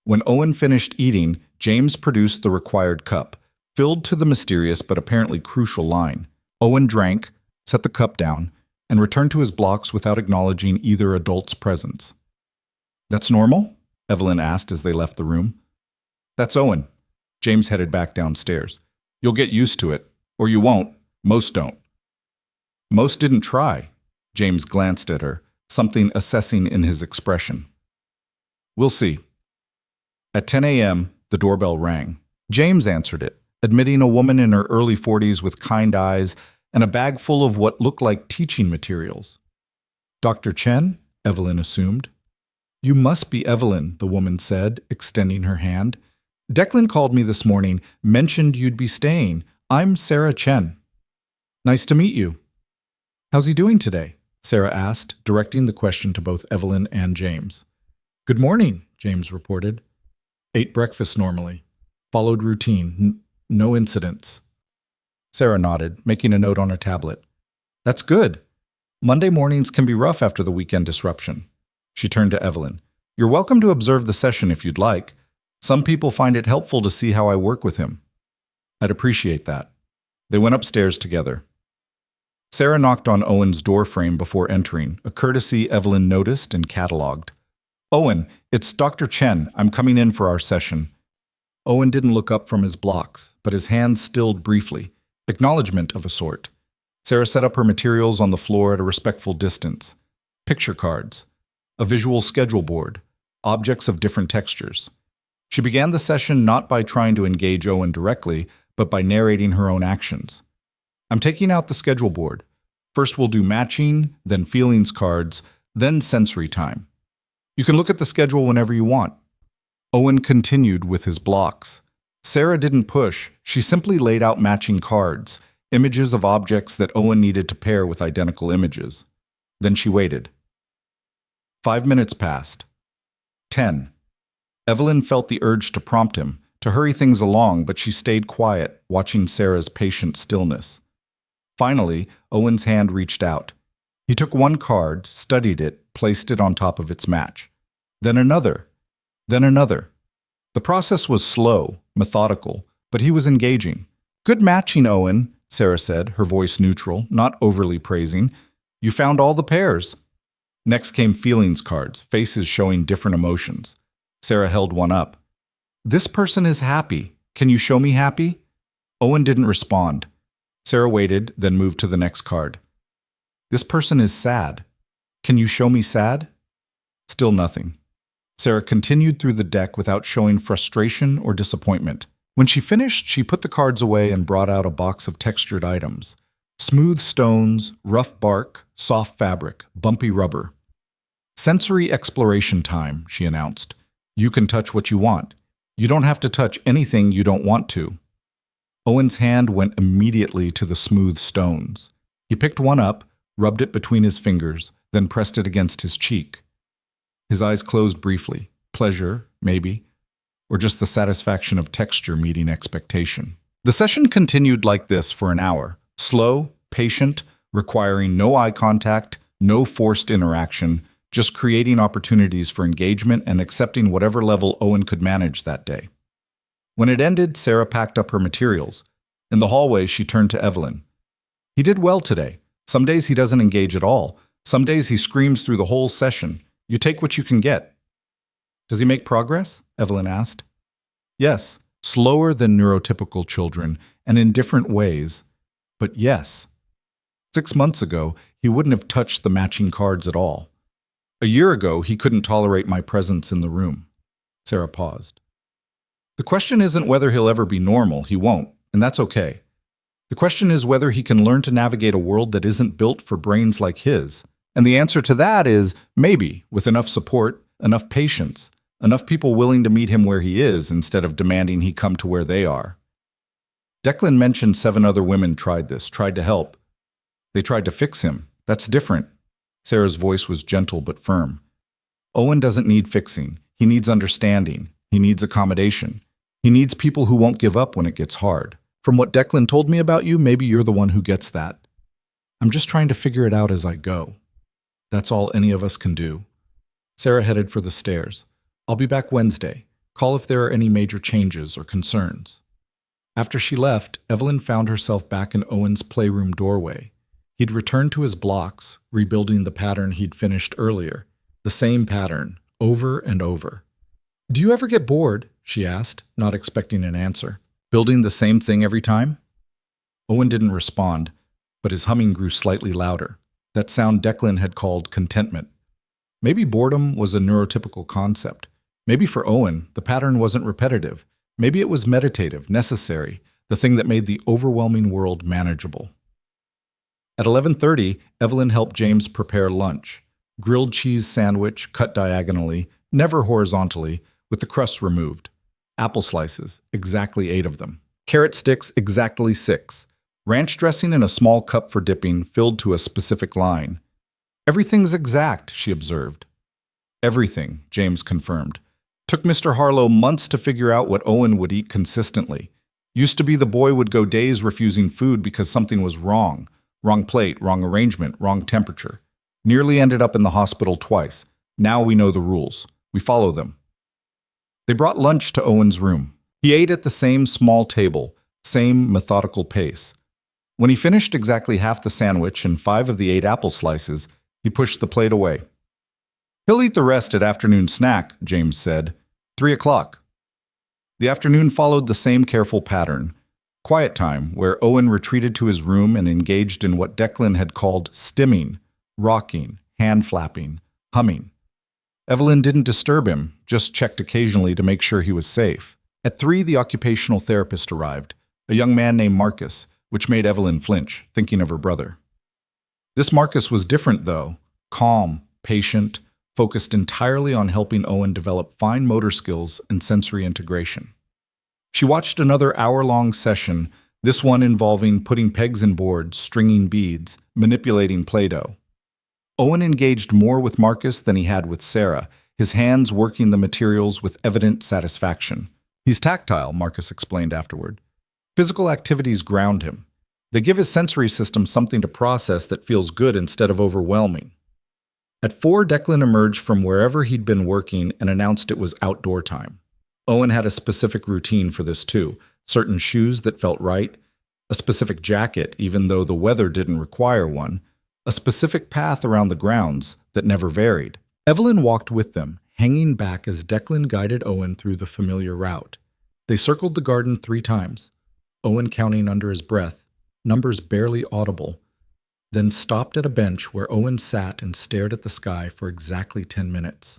When Owen finished eating, James produced the required cup, filled to the mysterious but apparently crucial line. Owen drank, set the cup down, and returned to his blocks without acknowledging either adult's presence. "That's normal?" Evelyn asked as they left the room. "That's Owen." James headed back downstairs. "You'll get used to it. Or you won't. Most don't." "Most didn't try." James glanced at her, something assessing in his expression. "We'll see." At 10 a.m., the doorbell rang. James answered it, admitting a woman in her early 40s with kind eyes and a bag full of what looked like teaching materials. "Dr. Chen?" Evelyn assumed. "You must be Evelyn," the woman said, extending her hand. "Declan called me this morning, mentioned you'd be staying. I'm Sarah Chen." "Nice to meet you." "How's he doing today?" Sarah asked, directing the question to both Evelyn and James. "Good morning," James reported. "Ate breakfast normally. Followed routine. No incidents." Sarah nodded, making a note on her tablet. "That's good. Monday mornings can be rough after the weekend disruption." She turned to Evelyn. "You're welcome to observe the session if you'd like. Some people find it helpful to see how I work with him." "I'd appreciate that." They went upstairs together. Sarah knocked on Owen's doorframe before entering, a courtesy Evelyn noticed and catalogued. "Owen, it's Dr. Chen. I'm coming in for our session." Owen didn't look up from his blocks, but his hands stilled briefly, acknowledgement of a sort. Sarah set up her materials on the floor at a respectful distance. Picture cards, a visual schedule board, objects of different textures. She began the session not by trying to engage Owen directly, but by narrating her own actions. "I'm taking out the schedule board. First we'll do matching, then feelings cards, then sensory time. You can look at the schedule whenever you want." Owen continued with his blocks. Sarah didn't push. She simply laid out matching cards, images of objects that Owen needed to pair with identical images. Then she waited. 5 minutes passed. 10. Evelyn felt the urge to prompt him, to hurry things along, but she stayed quiet, watching Sarah's patient stillness. Finally, Owen's hand reached out. He took one card, studied it, placed it on top of its match. Then another, Then another. The process was slow, methodical, but he was engaging. Good matching, Owen, Sarah said, her voice neutral, not overly praising. You found all the pairs. Next came feelings cards, faces showing different emotions. Sarah held one up. This person is happy. Can you show me happy? Owen didn't respond. Sarah waited, then moved to the next card. This person is sad. Can you show me sad? Still nothing. Sarah continued through the deck without showing frustration or disappointment. When she finished, she put the cards away and brought out a box of textured items. Smooth stones, rough bark, soft fabric, bumpy rubber. Sensory exploration time, she announced. You can touch what you want. You don't have to touch anything you don't want to. Owen's hand went immediately to the smooth stones. He picked one up, rubbed it between his fingers, then pressed it against his cheek. His eyes closed briefly. Pleasure, maybe, or just the satisfaction of texture meeting expectation. The session continued like this for an hour, slow, patient, requiring no eye contact, no forced interaction, just creating opportunities for engagement and accepting whatever level Owen could manage that day. When it ended, Sarah packed up her materials. In the hallway, she turned to Evelyn. He did well today. Some days he doesn't engage at all. Some days he screams through the whole session. You take what you can get. Does he make progress? Evelyn asked. Yes, slower than neurotypical children and in different ways, but yes. 6 months ago, he wouldn't have touched the matching cards at all. A year ago, he couldn't tolerate my presence in the room. Sarah paused. The question isn't whether he'll ever be normal. He won't, and that's okay. The question is whether he can learn to navigate a world that isn't built for brains like his. And the answer to that is maybe, with enough support, enough patience, enough people willing to meet him where he is instead of demanding he come to where they are. Declan mentioned 7 other women tried this, tried to help. They tried to fix him. That's different. Sarah's voice was gentle but firm. Owen doesn't need fixing. He needs understanding. He needs accommodation. He needs people who won't give up when it gets hard. From what Declan told me about you, maybe you're the one who gets that. I'm just trying to figure it out as I go. That's all any of us can do. Sarah headed for the stairs. I'll be back Wednesday. Call if there are any major changes or concerns. After she left, Evelyn found herself back in Owen's playroom doorway. He'd returned to his blocks, rebuilding the pattern he'd finished earlier. The same pattern, over and over. Do you ever get bored? She asked, not expecting an answer. Building the same thing every time? Owen didn't respond, but his humming grew slightly louder. That sound Declan had called contentment. Maybe boredom was a neurotypical concept. Maybe for Owen, the pattern wasn't repetitive. Maybe it was meditative, necessary, the thing that made the overwhelming world manageable. At 11:30, Evelyn helped James prepare lunch. Grilled cheese sandwich, cut diagonally, never horizontally, with the crust removed. Apple slices, exactly 8 of them. Carrot sticks, exactly 6. Ranch dressing in a small cup for dipping, filled to a specific line. Everything's exact, she observed. Everything, James confirmed. Took Mr. Harlow months to figure out what Owen would eat consistently. Used to be the boy would go days refusing food because something was wrong. Wrong plate, wrong arrangement, wrong temperature. Nearly ended up in the hospital twice. Now we know the rules. We follow them. They brought lunch to Owen's room. He ate at the same small table, same methodical pace. When he finished exactly half the sandwich and 5 of the 8 apple slices, he pushed the plate away. He'll eat the rest at afternoon snack, James said. 3 o'clock. The afternoon followed the same careful pattern. Quiet time, where Owen retreated to his room and engaged in what Declan had called stimming, rocking, hand flapping, humming. Evelyn didn't disturb him, just checked occasionally to make sure he was safe. At 3, the occupational therapist arrived, a young man named Marcus, which made Evelyn flinch, thinking of her brother. This Marcus was different, though. Calm, patient, focused entirely on helping Owen develop fine motor skills and sensory integration. She watched another hour-long session, this one involving putting pegs in boards, stringing beads, manipulating Play-Doh. Owen engaged more with Marcus than he had with Sarah, his hands working the materials with evident satisfaction. He's tactile, Marcus explained afterward. Physical activities ground him. They give his sensory system something to process that feels good instead of overwhelming. At 4, Declan emerged from wherever he'd been working and announced it was outdoor time. Owen had a specific routine for this too, certain shoes that felt right, a specific jacket even though the weather didn't require one, a specific path around the grounds that never varied. Evelyn walked with them, hanging back as Declan guided Owen through the familiar route. They circled the garden 3 times, Owen counting under his breath, numbers barely audible, then stopped at a bench where Owen sat and stared at the sky for exactly 10 minutes.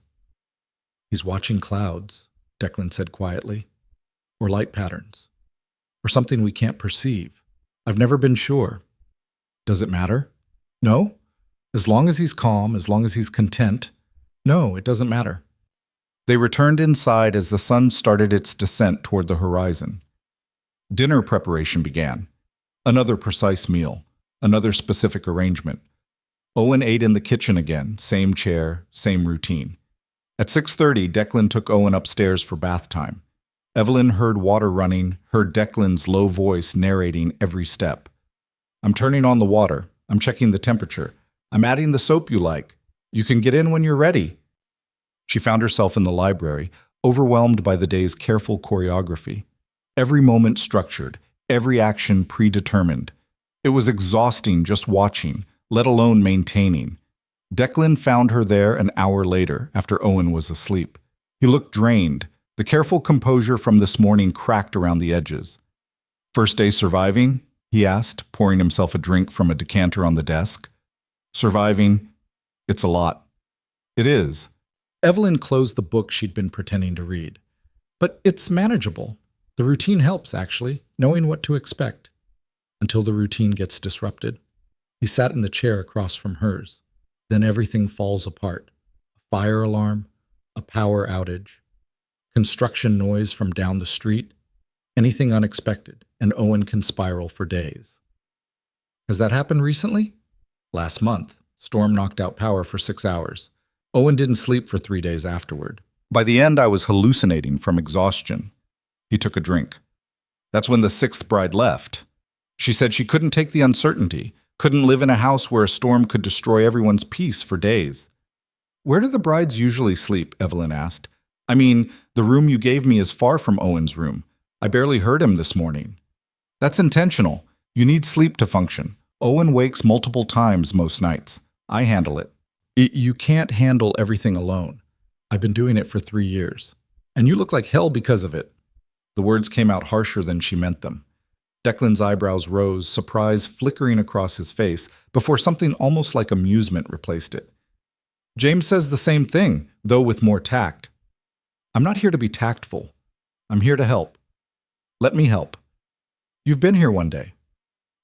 "He's watching clouds," Declan said quietly, "or light patterns, or something we can't perceive. I've never been sure. Does it matter? No? As long as he's calm, as long as he's content, no, it doesn't matter." They returned inside as the sun started its descent toward the horizon. Dinner preparation began. Another precise meal, another specific arrangement. Owen ate in the kitchen again, same chair, same routine. At 6:30, Declan took Owen upstairs for bath time. Evelyn heard water running, heard Declan's low voice narrating every step. "I'm turning on the water. I'm checking the temperature. I'm adding the soap you like. You can get in when you're ready." She found herself in the library, overwhelmed by the day's careful choreography. Every moment structured, every action predetermined. It was exhausting just watching, let alone maintaining. Declan found her there an hour later, after Owen was asleep. He looked drained. The careful composure from this morning cracked around the edges. "First day surviving?" he asked, pouring himself a drink from a decanter on the desk. "Surviving? It's a lot." "It is." Evelyn closed the book she'd been pretending to read. "But it's manageable. The routine helps, actually, knowing what to expect. Until the routine gets disrupted." He sat in the chair across from hers. Then everything falls apart. A fire alarm, a power outage, construction noise from down the street, anything unexpected, and Owen can spiral for days. Has that happened recently? Last month, storm knocked out power for 6 hours. Owen didn't sleep for 3 days afterward. By the end, I was hallucinating from exhaustion. He took a drink. That's when the 6th bride left. She said she couldn't take the uncertainty, couldn't live in a house where a storm could destroy everyone's peace for days. "Where do the brides usually sleep?" Evelyn asked. "I mean, the room you gave me is far from Owen's room. I barely heard him this morning." "That's intentional. You need sleep to function. Owen wakes multiple times most nights. I handle it." You can't handle everything alone. I've been doing it for 3 years. And you look like hell because of it." The words came out harsher than she meant them. Declan's eyebrows rose, surprise flickering across his face, before something almost like amusement replaced it. "James says the same thing, though with more tact." "I'm not here to be tactful. I'm here to help. Let me help. You've been here one day."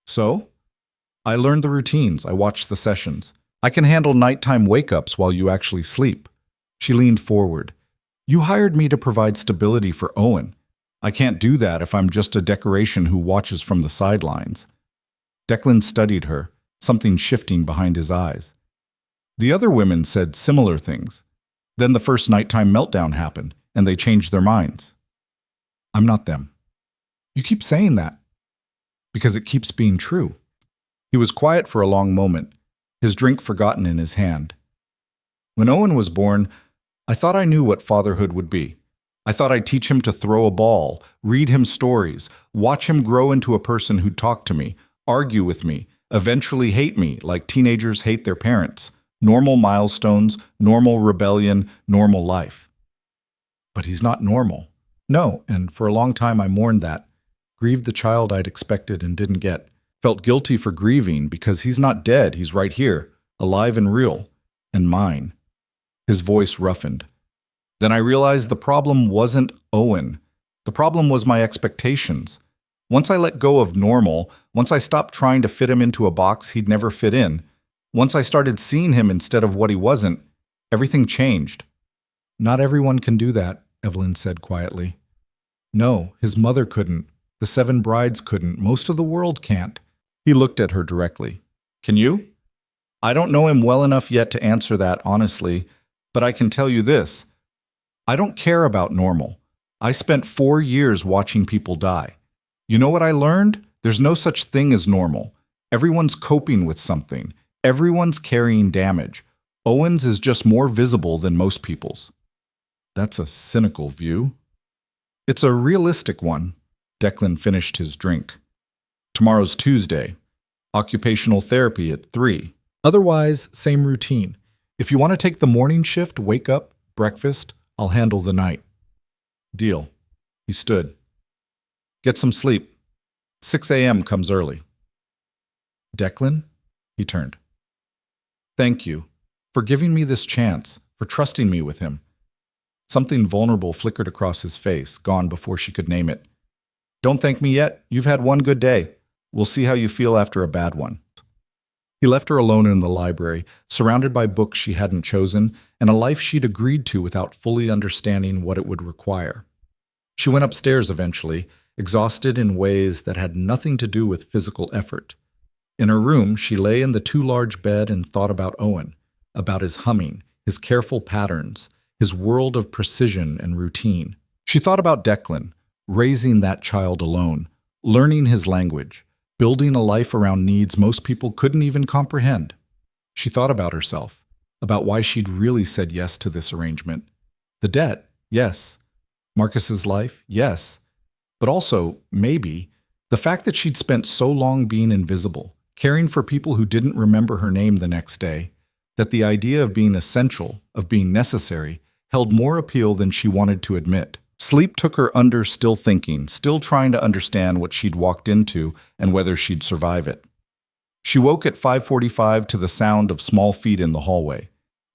"So?" "I learned the routines. I watched the sessions. I can handle nighttime wake-ups while you actually sleep." She leaned forward. "You hired me to provide stability for Owen. I can't do that if I'm just a decoration who watches from the sidelines." Declan studied her, something shifting behind his eyes. "The other women said similar things. Then the first nighttime meltdown happened, and they changed their minds." "I'm not them." "You keep saying that." "Because it keeps being true." He was quiet for a long moment, his drink forgotten in his hand. "When Owen was born, I thought I knew what fatherhood would be. I thought I'd teach him to throw a ball, read him stories, watch him grow into a person who'd talk to me, argue with me, eventually hate me like teenagers hate their parents. Normal milestones, normal rebellion, normal life." But he's not normal. No, and for a long time I mourned that. Grieved the child I'd expected and didn't get. Felt guilty for grieving because he's not dead, he's right here, alive and real, and mine. His voice roughened. Then I realized the problem wasn't Owen. The problem was my expectations. Once I let go of normal, once I stopped trying to fit him into a box he'd never fit in, once I started seeing him instead of what he wasn't, everything changed. "Not everyone can do that," Evelyn said quietly. "No, his mother couldn't. The 7 brides couldn't. Most of the world can't." He looked at her directly. "Can you?" "I don't know him well enough yet to answer that honestly, but I can tell you this. I don't care about normal. I spent 4 years watching people die. You know what I learned? There's no such thing as normal. Everyone's coping with something. Everyone's carrying damage. Owen's is just more visible than most people's. That's a cynical view. It's a realistic one. Declan finished his drink. Tomorrow's Tuesday. Occupational therapy at 3. Otherwise, same routine. If you want to take the morning shift, wake up, breakfast, I'll handle the night. Deal. He stood. Get some sleep. 6 a.m. comes early. Declan? He turned. Thank you for giving me this chance, for trusting me with him. Something vulnerable flickered across his face, gone before she could name it. Don't thank me yet. You've had one good day. We'll see how you feel after a bad one. He left her alone in the library, surrounded by books she hadn't chosen and a life she'd agreed to without fully understanding what it would require. She went upstairs eventually, exhausted in ways that had nothing to do with physical effort. In her room, she lay in the too large bed and thought about Owen, about his humming, his careful patterns, his world of precision and routine. She thought about Declan, raising that child alone, learning his language, building a life around needs most people couldn't even comprehend. She thought about herself, about why she'd really said yes to this arrangement. The debt, yes. Marcus's life, yes. But also, maybe, the fact that she'd spent so long being invisible, caring for people who didn't remember her name the next day, that the idea of being essential, of being necessary, held more appeal than she wanted to admit. Sleep took her under, still thinking, still trying to understand what she'd walked into and whether she'd survive it. She woke at 5:45 to the sound of small feet in the hallway.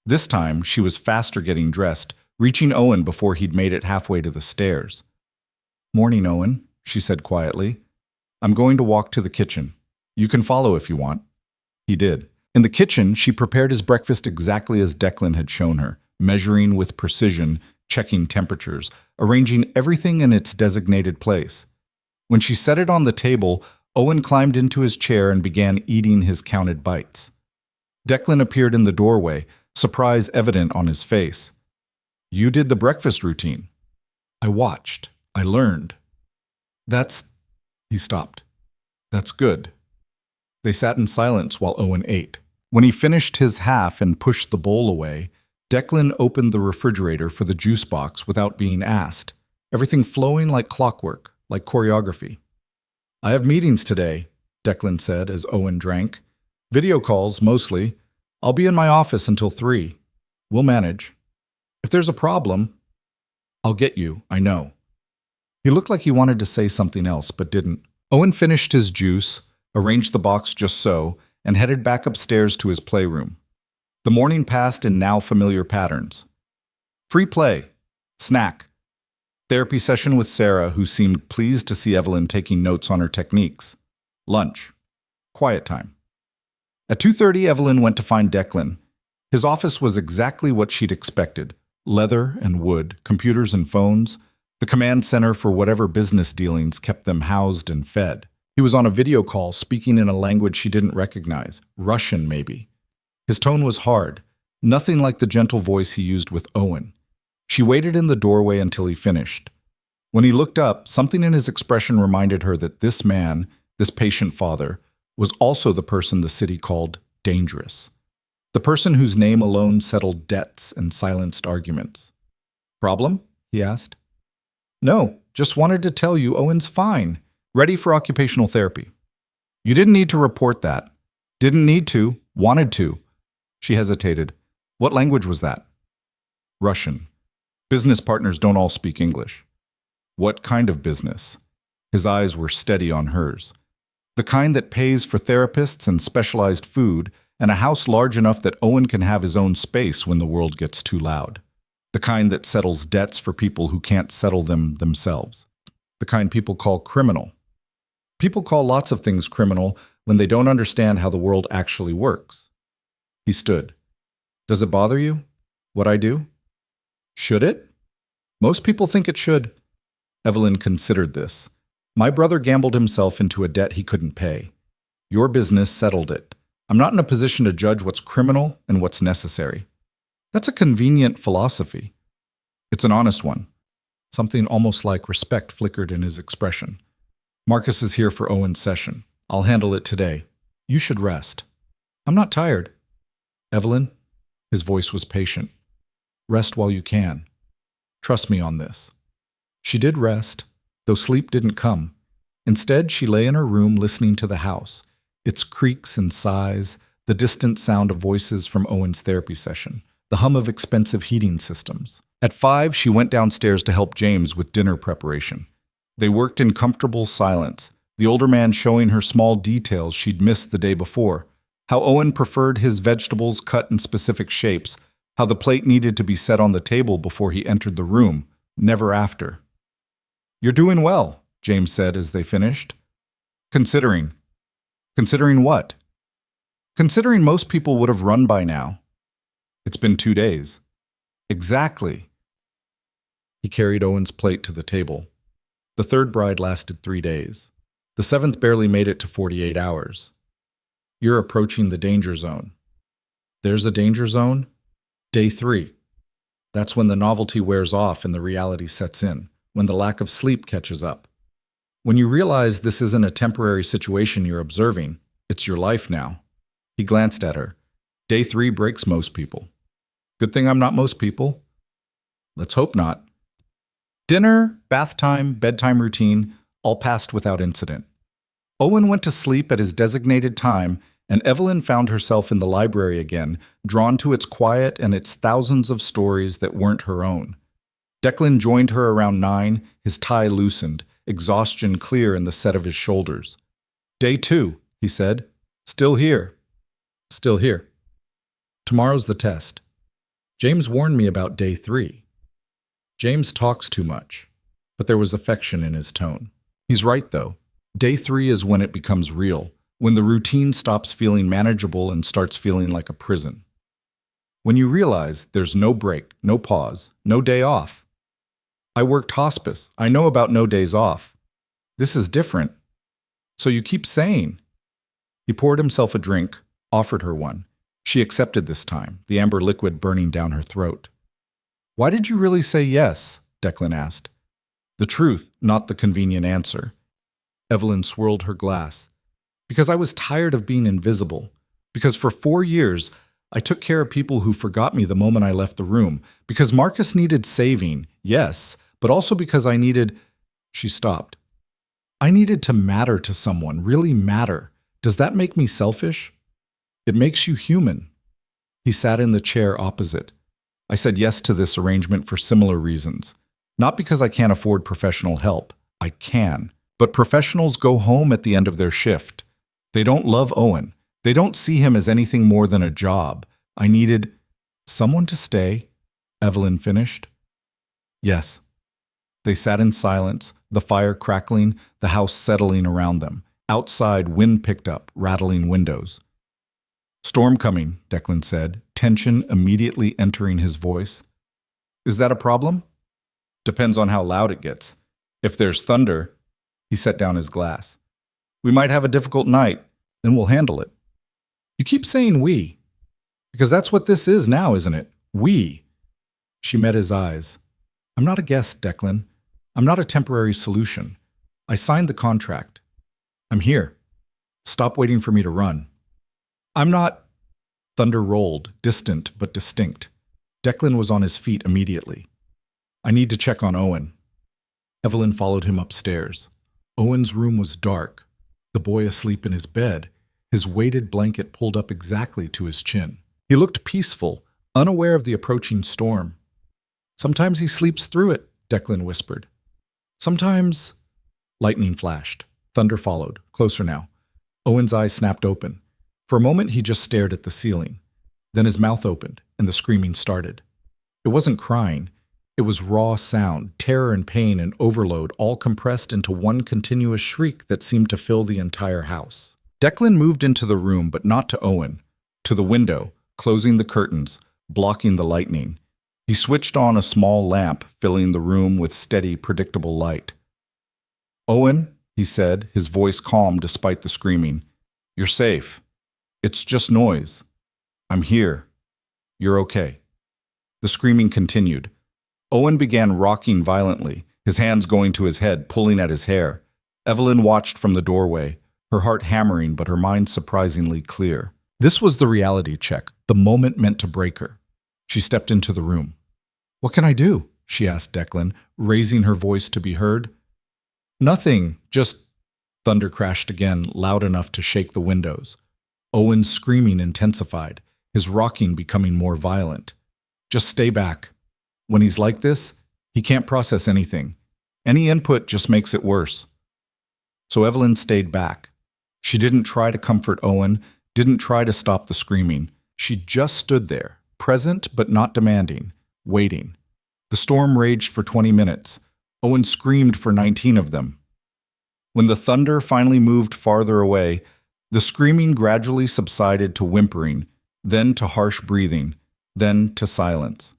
This time, she was faster getting dressed, reaching Owen before he'd made it halfway to the stairs. Morning, Owen, she said quietly. I'm going to walk to the kitchen. You can follow if you want. He did. In the kitchen, she prepared his breakfast exactly as Declan had shown her, measuring with precision, checking temperatures, arranging everything in its designated place. When she set it on the table, Owen climbed into his chair and began eating his counted bites. Declan appeared in the doorway, surprise evident on his face. You did the breakfast routine. I watched. I learned. He stopped. That's good. They sat in silence while Owen ate. When he finished his half and pushed the bowl away, Declan opened the refrigerator for the juice box without being asked, everything flowing like clockwork, like choreography. I have meetings today, Declan said as Owen drank. Video calls, mostly. I'll be in my office until 3. We'll manage. If there's a problem, I'll get you, I know. He looked like he wanted to say something else, but didn't. Owen finished his juice, arranged the box just so, and headed back upstairs to his playroom. The morning passed in now familiar patterns. Free play. Snack. Therapy session with Sarah, who seemed pleased to see Evelyn taking notes on her techniques. Lunch. Quiet time. At 2:30, Evelyn went to find Declan. His office was exactly what she'd expected. Leather and wood, computers and phones. The command center for whatever business dealings kept them housed and fed. He was on a video call, speaking in a language she didn't recognize. Russian, maybe. His tone was hard, nothing like the gentle voice he used with Owen. She waited in the doorway until he finished. When he looked up, something in his expression reminded her that this man, this patient father, was also the person the city called dangerous. The person whose name alone settled debts and silenced arguments. Problem? He asked. No, just wanted to tell you Owen's fine, ready for occupational therapy. You didn't need to report that. Didn't need to, wanted to. She hesitated. What language was that? Russian. Business partners don't all speak English. What kind of business? His eyes were steady on hers. The kind that pays for therapists and specialized food, and a house large enough that Owen can have his own space when the world gets too loud. The kind that settles debts for people who can't settle them themselves. The kind people call criminal. People call lots of things criminal when they don't understand how the world actually works. He stood. Does it bother you, what I do? Should it? Most people think it should. Evelyn considered this. My brother gambled himself into a debt he couldn't pay. Your business settled it. I'm not in a position to judge what's criminal and what's necessary. That's a convenient philosophy. It's an honest one. Something almost like respect flickered in his expression. Marcus is here for Owen's session. I'll handle it today. You should rest. I'm not tired. Evelyn? His voice was patient. Rest while you can. Trust me on this. She did rest, though sleep didn't come. Instead, she lay in her room listening to the house, its creaks and sighs, the distant sound of voices from Owen's therapy session, the hum of expensive heating systems. At 5, she went downstairs to help James with dinner preparation. They worked in comfortable silence, the older man showing her small details she'd missed the day before, how Owen preferred his vegetables cut in specific shapes, how the plate needed to be set on the table before he entered the room, never after. "You're doing well," James said as they finished. Considering. Considering what? Considering most people would have run by now. It's been 2 days. Exactly. He carried Owen's plate to the table. The third bride lasted 3 days. The seventh barely made it to 48 hours. You're approaching the danger zone. There's a danger zone? Day 3. That's when the novelty wears off and the reality sets in, when the lack of sleep catches up. When you realize this isn't a temporary situation you're observing, it's your life now. He glanced at her. Day 3 breaks most people. Good thing I'm not most people. Let's hope not. Dinner, bath time, bedtime routine, all passed without incident. Owen went to sleep at his designated time, and Evelyn found herself in the library again, drawn to its quiet and its thousands of stories that weren't her own. Declan joined her around 9, his tie loosened, exhaustion clear in the set of his shoulders. Day 2, he said. Still here. Still here. Tomorrow's the test. James warned me about day 3. James talks too much, but there was affection in his tone. He's right, though. Day 3 is when it becomes real, when the routine stops feeling manageable and starts feeling like a prison. When you realize there's no break, no pause, no day off. I worked hospice. I know about no days off. This is different. So you keep saying. He poured himself a drink, offered her one. She accepted this time, the amber liquid burning down her throat. Why did you really say yes? Declan asked. The truth, not the convenient answer. Evelyn swirled her glass. Because I was tired of being invisible. Because for 4 years, I took care of people who forgot me the moment I left the room. Because Marcus needed saving, yes, but also because I needed... She stopped. I needed to matter to someone, really matter. Does that make me selfish? It makes you human. He sat in the chair opposite. I said yes to this arrangement for similar reasons. Not because I can't afford professional help. I can. But professionals go home at the end of their shift. They don't love Owen. They don't see him as anything more than a job. I needed someone to stay, Evelyn finished. Yes. They sat in silence, the fire crackling, the house settling around them. Outside, wind picked up, rattling windows. Storm coming, Declan said, tension immediately entering his voice. Is that a problem? Depends on how loud it gets. If there's thunder, he set down his glass. We might have a difficult night, then we'll handle it. You keep saying we. Because that's what this is now, isn't it? We. She met his eyes. I'm not a guest, Declan. I'm not a temporary solution. I signed the contract. I'm here. Stop waiting for me to run. I'm not... Thunder rolled, distant but distinct. Declan was on his feet immediately. I need to check on Owen. Evelyn followed him upstairs. Owen's room was dark, the boy asleep in his bed, his weighted blanket pulled up exactly to his chin. He looked peaceful, unaware of the approaching storm. Sometimes he sleeps through it, Declan whispered. Sometimes... Lightning flashed. Thunder followed, closer now. Owen's eyes snapped open. For a moment, he just stared at the ceiling. Then his mouth opened, and the screaming started. It wasn't crying. It was raw sound, terror and pain and overload, all compressed into one continuous shriek that seemed to fill the entire house. Declan moved into the room, but not to Owen. To the window, closing the curtains, blocking the lightning. He switched on a small lamp, filling the room with steady, predictable light. Owen, he said, his voice calm despite the screaming. You're safe. It's just noise. I'm here. You're okay. The screaming continued. Owen began rocking violently, his hands going to his head, pulling at his hair. Evelyn watched from the doorway, her heart hammering but her mind surprisingly clear. This was the reality check, the moment meant to break her. She stepped into the room. "What can I do?" she asked Declan, raising her voice to be heard. "Nothing, just—" Thunder crashed again, loud enough to shake the windows. Owen's screaming intensified, his rocking becoming more violent. "Just stay back. When he's like this, he can't process anything. Any input just makes it worse." So Evelyn stayed back. She didn't try to comfort Owen, didn't try to stop the screaming. She just stood there, present but not demanding, waiting. The storm raged for 20 minutes. Owen screamed for 19 of them. When the thunder finally moved farther away, the screaming gradually subsided to whimpering, then to harsh breathing, then to silence.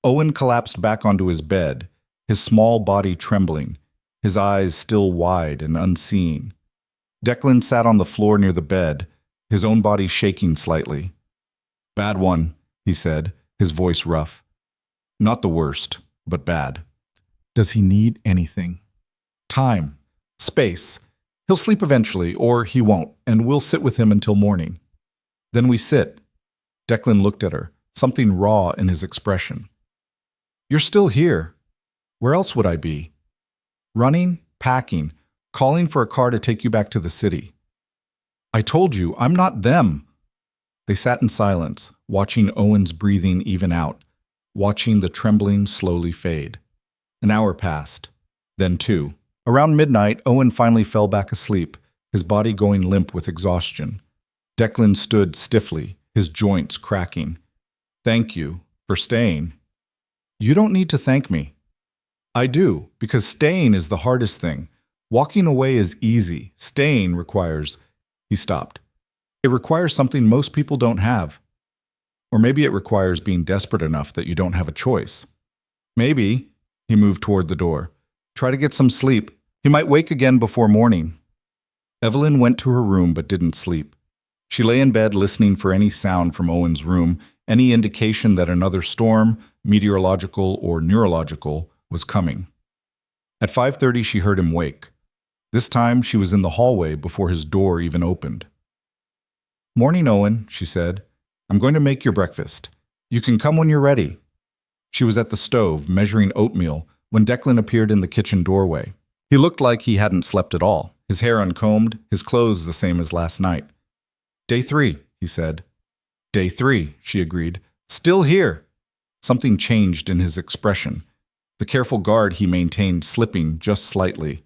Owen collapsed back onto his bed, his small body trembling, his eyes still wide and unseeing. Declan sat on the floor near the bed, his own body shaking slightly. "Bad one," he said, his voice rough. "Not the worst, but bad." "Does he need anything?" "Time. Space. He'll sleep eventually, or he won't, and we'll sit with him until morning." "Then we sit." Declan looked at her, something raw in his expression. "You're still here. Where else would I be? Running, packing, calling for a car to take you back to the city." "I told you, I'm not them." They sat in silence, watching Owen's breathing even out, watching the trembling slowly fade. An hour passed, then 2. Around midnight, Owen finally fell back asleep, his body going limp with exhaustion. Declan stood stiffly, his joints cracking. "Thank you for staying." "You don't need to thank me." "I do, because staying is the hardest thing. Walking away is easy. Staying requires—" He stopped. "It requires something most people don't have. Or maybe it requires being desperate enough that you don't have a choice. Maybe," he moved toward the door, "try to get some sleep. He might wake again before morning." Evelyn went to her room but didn't sleep. She lay in bed listening for any sound from Owen's room, any indication that another storm, meteorological or neurological, was coming. At 5:30 she heard him wake. This time she was in the hallway before his door even opened. "Morning, Owen," she said. "I'm going to make your breakfast. You can come when you're ready." She was at the stove, measuring oatmeal, when Declan appeared in the kitchen doorway. He looked like he hadn't slept at all, his hair uncombed, his clothes the same as last night. "Day 3, he said. "Day 3, she agreed. "Still here." Something changed in his expression, the careful guard he maintained slipping just slightly.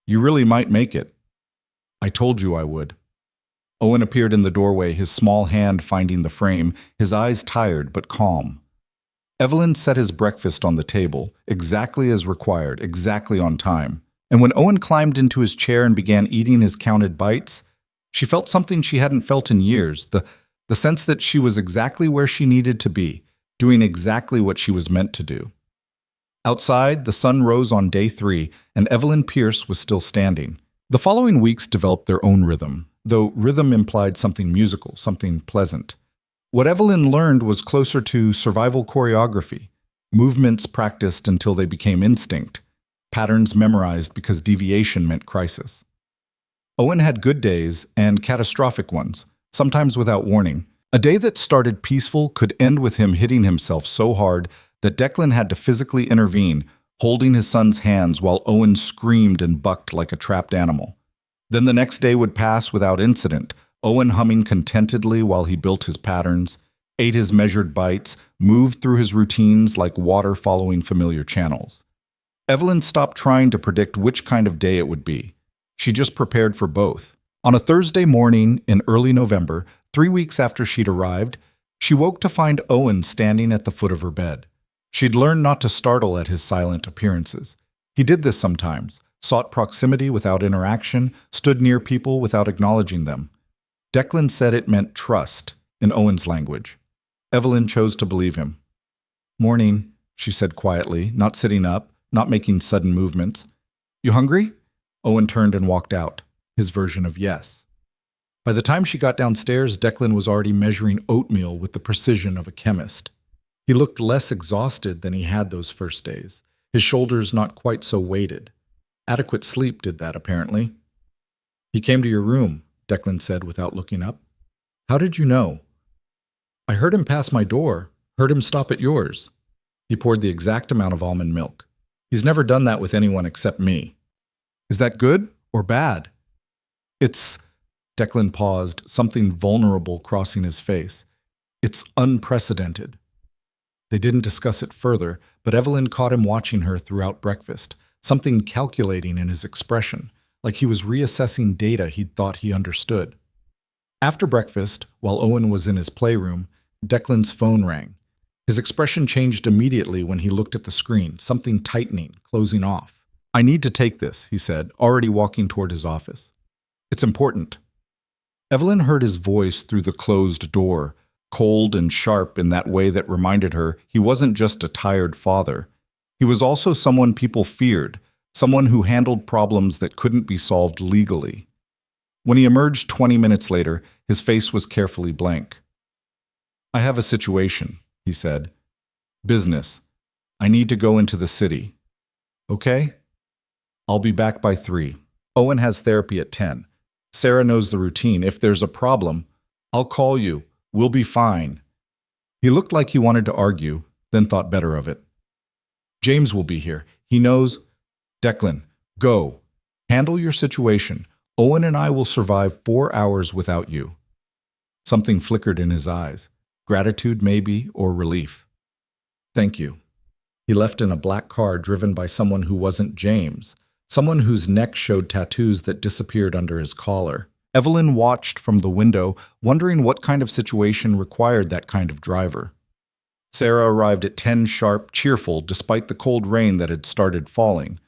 "You really might make it." "I told you I would." Owen appeared in the doorway, his small hand finding the frame, his eyes tired but calm. Evelyn set his breakfast on the table, exactly as required, exactly on time. And when Owen climbed into his chair and began eating his counted bites, she felt something she hadn't felt in years, the sense that she was exactly where she needed to be, doing exactly what she was meant to do. Outside, the sun rose on day 3, and Evelyn Pierce was still standing. The following weeks developed their own rhythm, though rhythm implied something musical, something pleasant. What Evelyn learned was closer to survival choreography, movements practiced until they became instinct, patterns memorized because deviation meant crisis. Owen had good days and catastrophic ones, sometimes without warning. A day that started peaceful could end with him hitting himself so hard that Declan had to physically intervene, holding his son's hands while Owen screamed and bucked like a trapped animal. Then the next day would pass without incident, Owen humming contentedly while he built his patterns, ate his measured bites, moved through his routines like water following familiar channels. Evelyn stopped trying to predict which kind of day it would be. She just prepared for both. On a Thursday morning in early November, 3 weeks after she'd arrived, she woke to find Owen standing at the foot of her bed. She'd learned not to startle at his silent appearances. He did this sometimes, sought proximity without interaction, stood near people without acknowledging them. Declan said it meant trust, in Owen's language. Evelyn chose to believe him. "Morning," she said quietly, not sitting up, not making sudden movements. "You hungry?" Owen turned and walked out, his version of yes. By the time she got downstairs, Declan was already measuring oatmeal with the precision of a chemist. He looked less exhausted than he had those first days, his shoulders not quite so weighted. Adequate sleep did that, apparently. "He came to your room," Declan said without looking up. "How did you know?" "I heard him pass my door. Heard him stop at yours. He poured the exact amount of almond milk. He's never done that with anyone except me. Is that good or bad? It's... Declan paused, something vulnerable crossing his face. It's unprecedented. They didn't discuss it further, but Evelyn caught him watching her throughout breakfast, something calculating in his expression, like he was reassessing data he'd thought he understood. After breakfast, while Owen was in his playroom, Declan's phone rang. His expression changed immediately when he looked at the screen, something tightening, closing off. I need to take this, he said, already walking toward his office. It's important. Evelyn heard his voice through the closed door, cold and sharp in that way that reminded her he wasn't just a tired father. He was also someone people feared, someone who handled problems that couldn't be solved legally. When he emerged 20 minutes later, his face was carefully blank. I have a situation, he said. Business. I need to go into the city. Okay? I'll be back by 3. Owen has therapy at 10. Sarah knows the routine. If there's a problem, I'll call you. We'll be fine. He looked like he wanted to argue, then thought better of it. James will be here. He knows. Declan, go. Handle your situation. Owen and I will survive 4 hours without you. Something flickered in his eyes. Gratitude, maybe, or relief. Thank you. He left in a black car driven by someone who wasn't James, someone whose neck showed tattoos that disappeared under his collar. Evelyn watched from the window, wondering what kind of situation required that kind of driver. Sarah arrived at 10 sharp, cheerful, despite the cold rain that had started falling.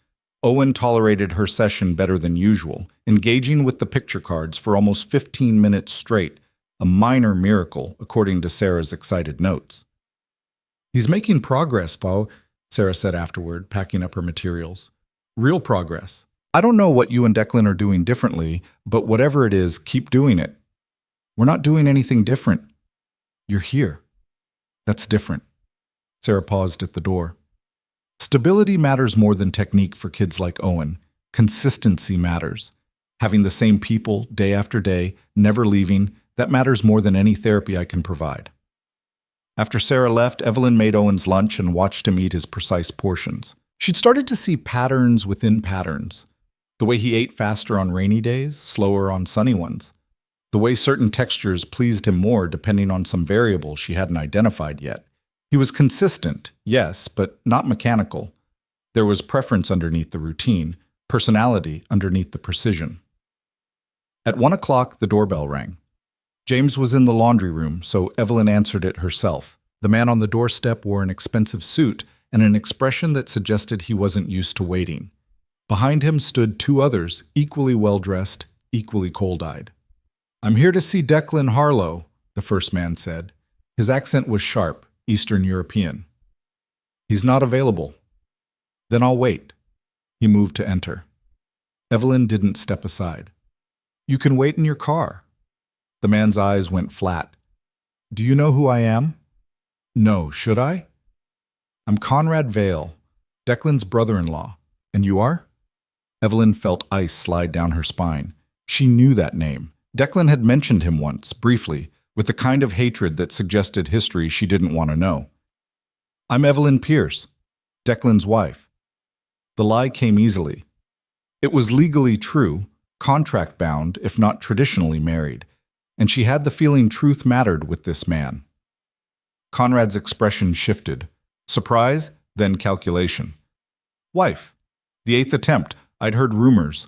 Owen tolerated her session better than usual, engaging with the picture cards for almost 15 minutes straight, a minor miracle, according to Sarah's excited notes. He's making progress, Bo, Sarah said afterward, packing up her materials. Real progress. I don't know what you and Declan are doing differently, but whatever it is, keep doing it. We're not doing anything different. You're here. That's different. Sarah paused at the door. Stability matters more than technique for kids like Owen. Consistency matters. Having the same people day after day, never leaving, that matters more than any therapy I can provide. After Sarah left, Evelyn made Owen's lunch and watched him eat his precise portions. She'd started to see patterns within patterns. The way he ate faster on rainy days, slower on sunny ones. The way certain textures pleased him more depending on some variable she hadn't identified yet. He was consistent, yes, but not mechanical. There was preference underneath the routine, personality underneath the precision. At 1 o'clock, the doorbell rang. James was in the laundry room, so Evelyn answered it herself. The man on the doorstep wore an expensive suit and an expression that suggested he wasn't used to waiting. Behind him stood 2 others, equally well-dressed, equally cold-eyed. I'm here to see Declan Harlow, the first man said. His accent was sharp, Eastern European. He's not available. Then I'll wait. He moved to enter. Evelyn didn't step aside. You can wait in your car. The man's eyes went flat. Do you know who I am? No, should I? I'm Conrad Vale, Declan's brother-in-law. And you are? Evelyn felt ice slide down her spine. She knew that name. Declan had mentioned him once, briefly, with the kind of hatred that suggested history she didn't want to know. I'm Evelyn Pierce, Declan's wife. The lie came easily. It was legally true, contract-bound, if not traditionally married, and she had the feeling truth mattered with this man. Conrad's expression shifted. Surprise, then calculation. Wife. The 8th attempt. I'd heard rumors.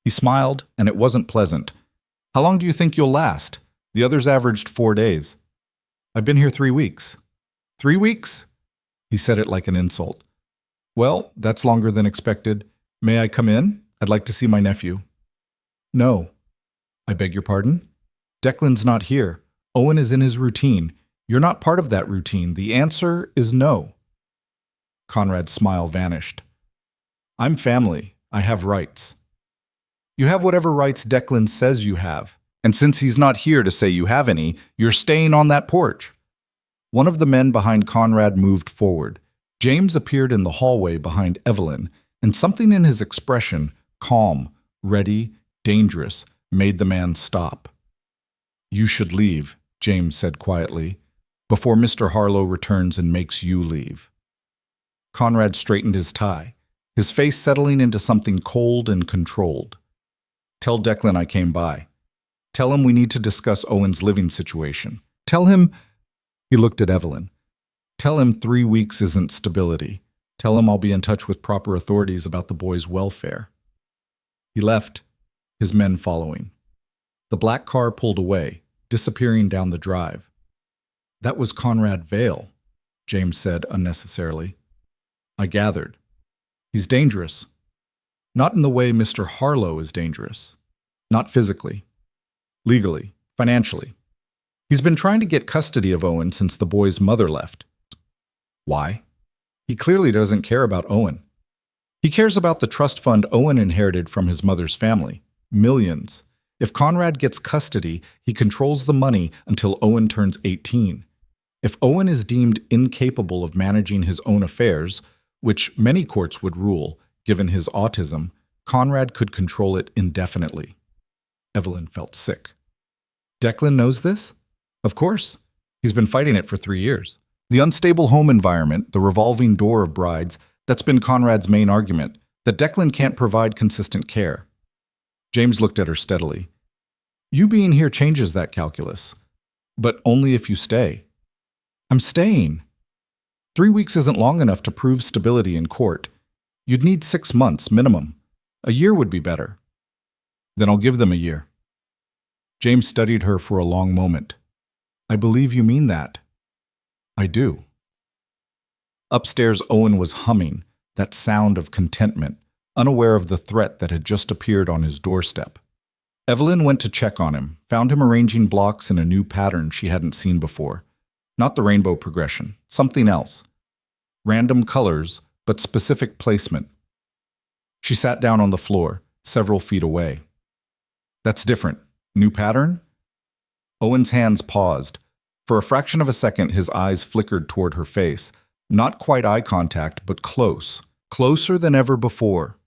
He smiled, and it wasn't pleasant. How long do you think you'll last? The others averaged 4 days. I've been here 3 weeks. 3 weeks? He said it like an insult. Well, that's longer than expected. May I come in? I'd like to see my nephew. No. I beg your pardon? Declan's not here. Owen is in his routine. You're not part of that routine. The answer is no. Conrad's smile vanished. I'm family. I have rights. You have whatever rights Declan says you have. And since he's not here to say you have any, you're staying on that porch. One of the men behind Conrad moved forward. James appeared in the hallway behind Evelyn, and something in his expression, calm, ready, dangerous, made the man stop. You should leave, James said quietly. before Mr. Harlow returns and makes you leave. Conrad straightened his tie, his face settling into something cold and controlled. Tell Declan I came by. Tell him we need to discuss Owen's living situation. Tell him... He looked at Evelyn. Tell him 3 weeks isn't stability. Tell him I'll be in touch with proper authorities about the boy's welfare. He left, his men following. The black car pulled away, disappearing down the drive. That was Conrad Vale, James said unnecessarily. I gathered. He's dangerous. Not in the way Mr. Harlow is dangerous. Not physically. Legally. Financially. He's been trying to get custody of Owen since the boy's mother left. Why? He clearly doesn't care about Owen. He cares about the trust fund Owen inherited from his mother's family. Millions. If Conrad gets custody, he controls the money until Owen turns 18. If Owen is deemed incapable of managing his own affairs, which many courts would rule, given his autism, Conrad could control it indefinitely. Evelyn felt sick. Declan knows this? Of course. He's been fighting it for 3 years. The unstable home environment, the revolving door of brides, that's been Conrad's main argument, that Declan can't provide consistent care. James looked at her steadily. You being here changes that calculus. But only if you stay. I'm staying. 3 weeks isn't long enough to prove stability in court. You'd need 6 months minimum. A year would be better. Then I'll give them a year. James studied her for a long moment. I believe you mean that. I do. Upstairs, Owen was humming, that sound of contentment, unaware of the threat that had just appeared on his doorstep. Evelyn went to check on him, found him arranging blocks in a new pattern she hadn't seen before. Not the rainbow progression, something else. Random colors, but specific placement. She sat down on the floor, several feet away. That's different. New pattern? Owen's hands paused. For a fraction of a second, his eyes flickered toward her face. Not quite eye contact, but close. Closer than ever before.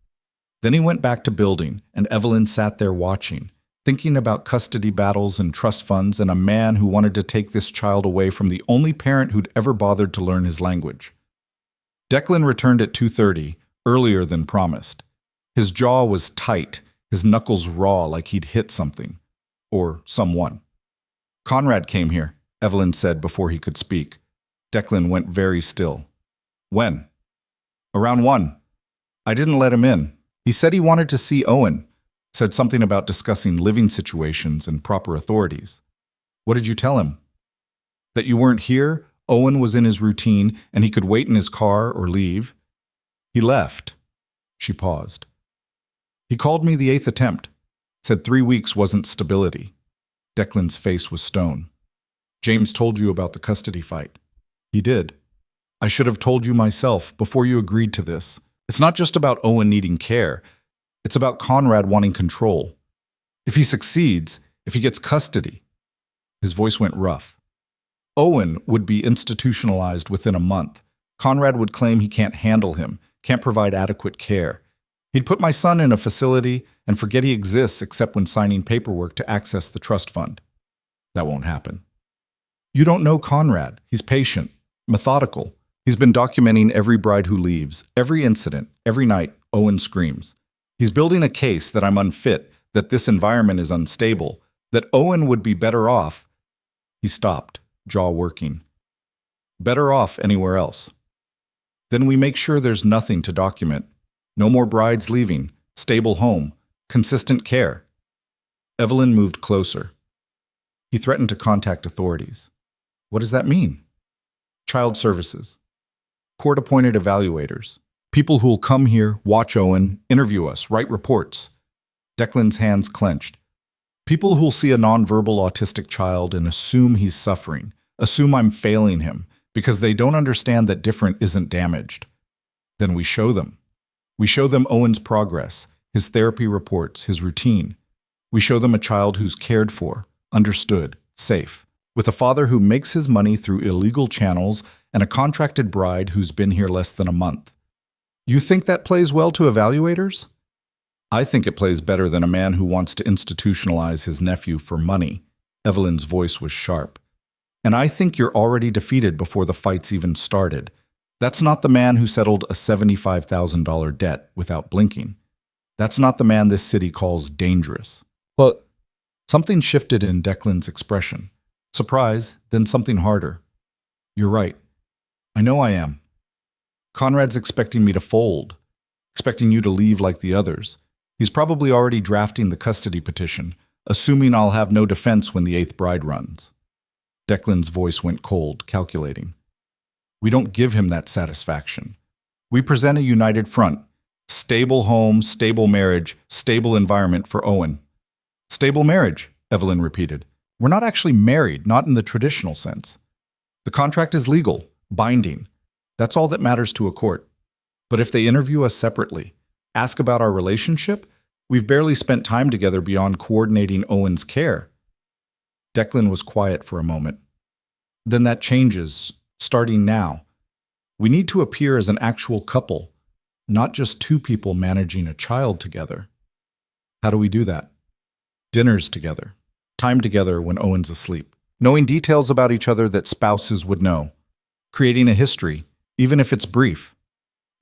Then he went back to building, and Evelyn sat there watching, thinking about custody battles and trust funds and a man who wanted to take this child away from the only parent who'd ever bothered to learn his language. Declan returned at 2:30, earlier than promised. His jaw was tight, his knuckles raw like he'd hit something. Or someone. Conrad came here, Evelyn said before he could speak. Declan went very still. When? Around 1. I didn't let him in. He said he wanted to see Owen. Said something about discussing living situations and proper authorities. What did you tell him? That you weren't here, Owen was in his routine, and he could wait in his car or leave. He left. She paused. He called me the 8th attempt. Said 3 weeks wasn't stability. Declan's face was stone. James told you about the custody fight. He did. I should have told you myself before you agreed to this. It's not just about Owen needing care. It's about Conrad wanting control. If he succeeds, if he gets custody. His voice went rough. Owen would be institutionalized within a month. Conrad would claim he can't handle him, can't provide adequate care. He'd put my son in a facility and forget he exists except when signing paperwork to access the trust fund. That won't happen. You don't know Conrad. He's patient, methodical. He's been documenting every bride who leaves, every incident, every night Owen screams. He's building a case that I'm unfit, that this environment is unstable, that Owen would be better off. He stopped, jaw working. Better off anywhere else. Then we make sure there's nothing to document. No more brides leaving, stable home, consistent care. Evelyn moved closer. He threatened to contact authorities. What does that mean? Child services. Court-appointed evaluators. People who'll come here, watch Owen, interview us, write reports. Declan's hands clenched. People who'll see a nonverbal autistic child and assume he's suffering, assume I'm failing him, because they don't understand that different isn't damaged. Then we show them. We show them Owen's progress, his therapy reports, his routine. We show them a child who's cared for, understood, safe, with a father who makes his money through illegal channels and a contracted bride who's been here less than a month. You think that plays well to evaluators? I think it plays better than a man who wants to institutionalize his nephew for money. Evelyn's voice was sharp. And I think you're already defeated before the fights even started. That's not the man who settled a $75,000 debt without blinking. That's not the man this city calls dangerous. But something shifted in Declan's expression. Surprise, then something harder. You're right. I know I am. Conrad's expecting me to fold, expecting you to leave like the others. He's probably already drafting the custody petition, assuming I'll have no defense when the eighth bride runs. Declan's voice went cold, calculating. We don't give him that satisfaction. We present a united front. Stable home, stable marriage, stable environment for Owen. Stable marriage, Evelyn repeated. We're not actually married, not in the traditional sense. The contract is legal, binding. That's all that matters to a court. But if they interview us separately, ask about our relationship, we've barely spent time together beyond coordinating Owen's care. Declan was quiet for a moment. Then that changes, starting now. We need to appear as an actual couple, not just two people managing a child together. How do we do that? Dinners together, time together when Owen's asleep, knowing details about each other that spouses would know, creating a history, even if it's brief.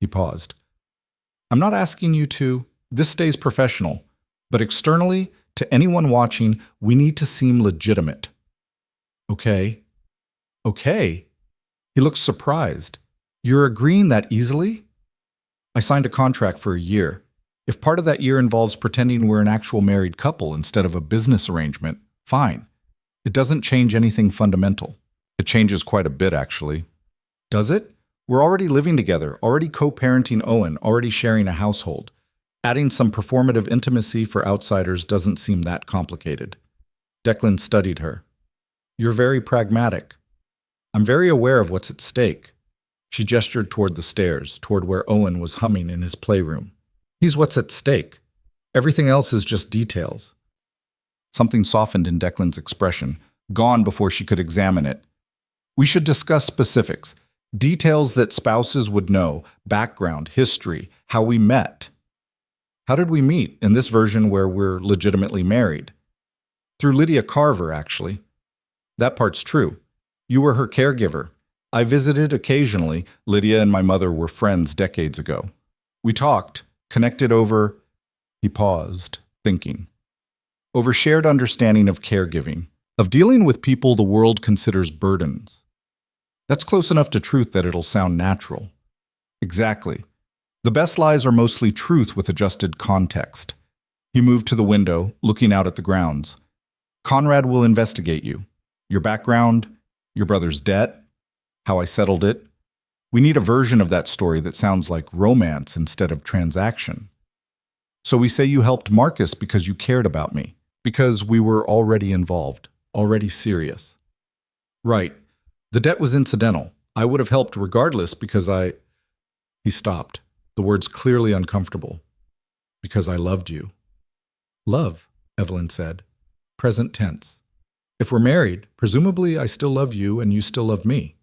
He paused. I'm not asking you to. This stays professional, but externally, to anyone watching, we need to seem legitimate. Okay. Okay. He looked surprised. You're agreeing that easily? I signed a contract for a year. If part of that year involves pretending we're an actual married couple instead of a business arrangement, fine. It doesn't change anything fundamental. It changes quite a bit, actually. Does it? We're already living together, already co-parenting Owen, already sharing a household. Adding some performative intimacy for outsiders doesn't seem that complicated. Declan studied her. You're very pragmatic. I'm very aware of what's at stake. She gestured toward the stairs, toward where Owen was humming in his playroom. He's what's at stake. Everything else is just details. Something softened in Declan's expression, gone before she could examine it. We should discuss specifics, details that spouses would know, background, history, how we met. How did we meet in this version where we're legitimately married? Through Lydia Carver, actually. That part's true. You were her caregiver. I visited occasionally. Lydia and my mother were friends decades ago. We talked, connected over... He paused, thinking. Over shared understanding of caregiving, of dealing with people the world considers burdens. That's close enough to truth that it'll sound natural. Exactly. The best lies are mostly truth with adjusted context. He moved to the window, looking out at the grounds. Conrad will investigate you. Your background, your brother's debt, how I settled it. We need a version of that story that sounds like romance instead of transaction. So we say you helped Marcus because you cared about me, because we were already involved, already serious. Right. The debt was incidental. I would have helped regardless because I... He stopped, the words clearly uncomfortable. Because I loved you. Love, Evelyn said. Present tense. If we're married, presumably I still love you and you still love me.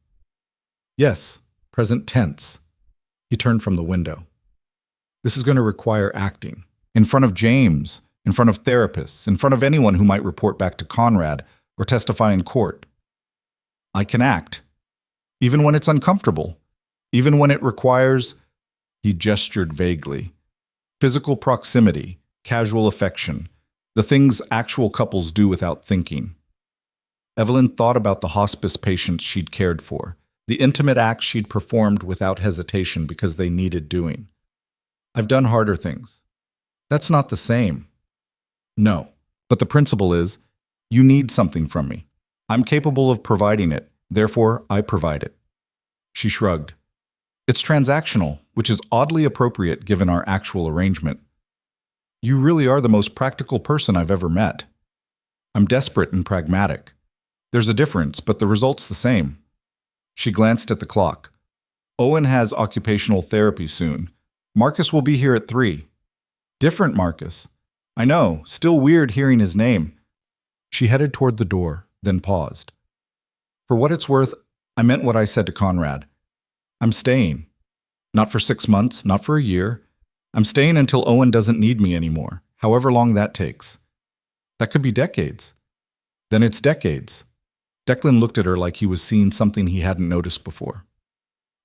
Yes, present tense. He turned from the window. This is going to require acting. In front of James, in front of therapists, in front of anyone who might report back to Conrad or testify in court. I can act. Even when it's uncomfortable. Even when it requires, he gestured vaguely, physical proximity, casual affection, the things actual couples do without thinking. Evelyn thought about the hospice patients she'd cared for, the intimate acts she'd performed without hesitation because they needed doing. I've done harder things. That's not the same. No, but the principle is, you need something from me. I'm capable of providing it, therefore I provide it. She shrugged. It's transactional, which is oddly appropriate given our actual arrangement. You really are the most practical person I've ever met. I'm desperate and pragmatic. There's a difference, but the result's the same. She glanced at the clock. Owen has occupational therapy soon. Marcus will be here at 3. Different Marcus. I know, still weird hearing his name. She headed toward the door, then paused. For what it's worth, I meant what I said to Conrad. I'm staying. Not for 6 months, not for a year. I'm staying until Owen doesn't need me anymore, however long that takes. That could be decades. Then it's decades. Declan looked at her like he was seeing something he hadn't noticed before.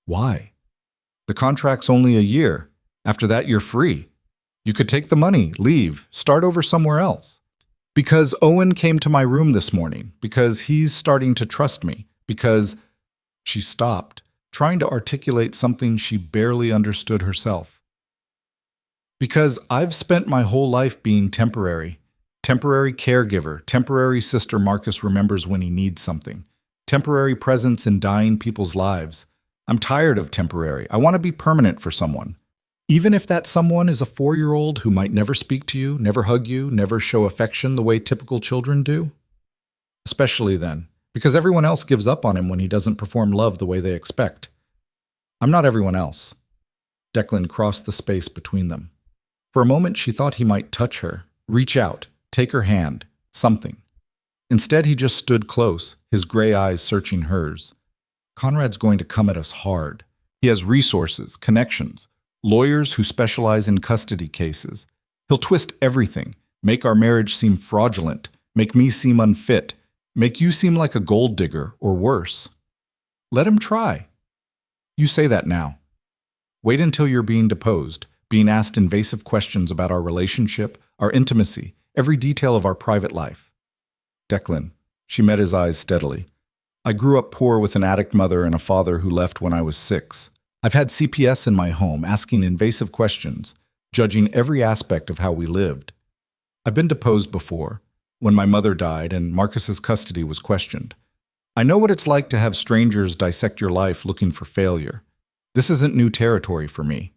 Why? The contract's only a year. After that, you're free. You could take the money, leave, start over somewhere else. Because Owen came to my room this morning. Because he's starting to trust me. Because... She stopped, trying to articulate something she barely understood herself. Because I've spent my whole life being temporary. Temporary caregiver, temporary sister Marcus remembers when he needs something. Temporary presence in dying people's lives. I'm tired of temporary. I want to be permanent for someone. Even if that someone is a 4-year-old who might never speak to you, never hug you, never show affection the way typical children do. Especially then, because everyone else gives up on him when he doesn't perform love the way they expect. I'm not everyone else. Declan crossed the space between them. For a moment she thought he might touch her, reach out, take her hand, something. Instead he just stood close, his gray eyes searching hers. Conrad's going to come at us hard. He has resources, connections, lawyers who specialize in custody cases. He'll twist everything, make our marriage seem fraudulent, make me seem unfit, make you seem like a gold digger or worse. Let him try. You say that now. Wait until you're being deposed, being asked invasive questions about our relationship, our intimacy, every detail of our private life. Declan, she met his eyes steadily. I grew up poor with an addict mother and a father who left when I was 6. I've had CPS in my home asking invasive questions, judging every aspect of how we lived. I've been deposed before, when my mother died and Marcus's custody was questioned. I know what it's like to have strangers dissect your life looking for failure. This isn't new territory for me.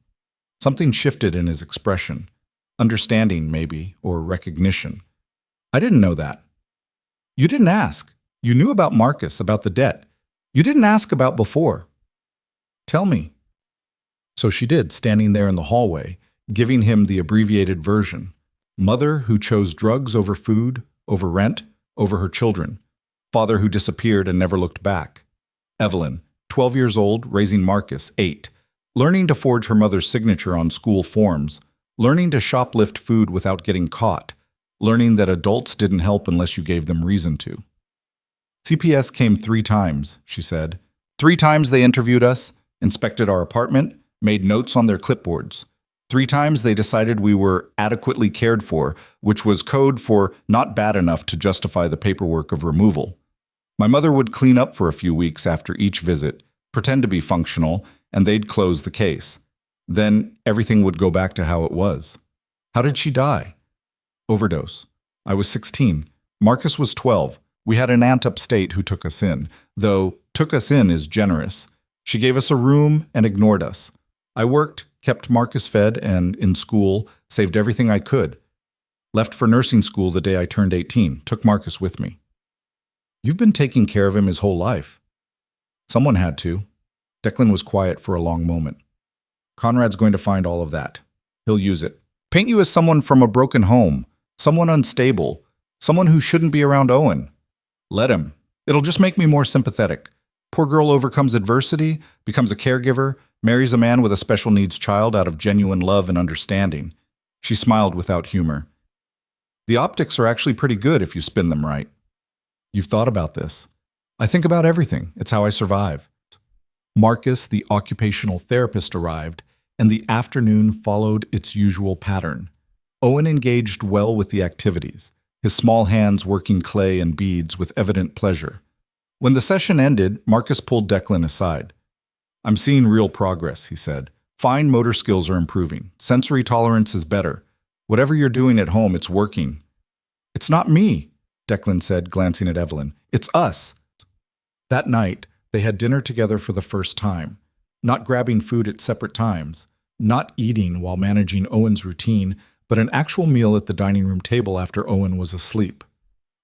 Something shifted in his expression. Understanding, maybe, or recognition. I didn't know that. You didn't ask. You knew about Marcus, about the debt. You didn't ask about before. Tell me. So she did, standing there in the hallway, giving him the abbreviated version. Mother who chose drugs over food, over rent, over her children. Father who disappeared and never looked back. Evelyn, 12 years old, raising Marcus, 8. Learning to forge her mother's signature on school forms. Learning to shoplift food without getting caught. Learning that adults didn't help unless you gave them reason to. CPS came 3 times, she said. 3 times they interviewed us, inspected our apartment, made notes on their clipboards. 3 times they decided we were adequately cared for, which was code for not bad enough to justify the paperwork of removal. My mother would clean up for a few weeks after each visit, pretend to be functional, and they'd close the case. Then everything would go back to how it was. How did she die? Overdose. I was 16. Marcus was 12. We had an aunt upstate who took us in, though took us in is generous. She gave us a room and ignored us. I worked, kept Marcus fed, and in school, saved everything I could. Left for nursing school the day I turned 18, took Marcus with me. You've been taking care of him his whole life. Someone had to. Declan was quiet for a long moment. Conrad's going to find all of that. He'll use it. Paint you as someone from a broken home, someone unstable, someone who shouldn't be around Owen. Let him. It'll just make me more sympathetic. Poor girl overcomes adversity, becomes a caregiver, marries a man with a special needs child out of genuine love and understanding. She smiled without humor. The optics are actually pretty good if you spin them right. You've thought about this. I think about everything. It's how I survive. Marcus, the occupational therapist, arrived, and the afternoon followed its usual pattern. Owen engaged well with the activities, his small hands working clay and beads with evident pleasure. When the session ended, Marcus pulled Declan aside. I'm seeing real progress, he said. Fine motor skills are improving. Sensory tolerance is better. Whatever you're doing at home, it's working. It's not me, Declan said, glancing at Evelyn. It's us. That night, they had dinner together for the first time, not grabbing food at separate times, not eating while managing Owen's routine, but an actual meal at the dining room table after Owen was asleep.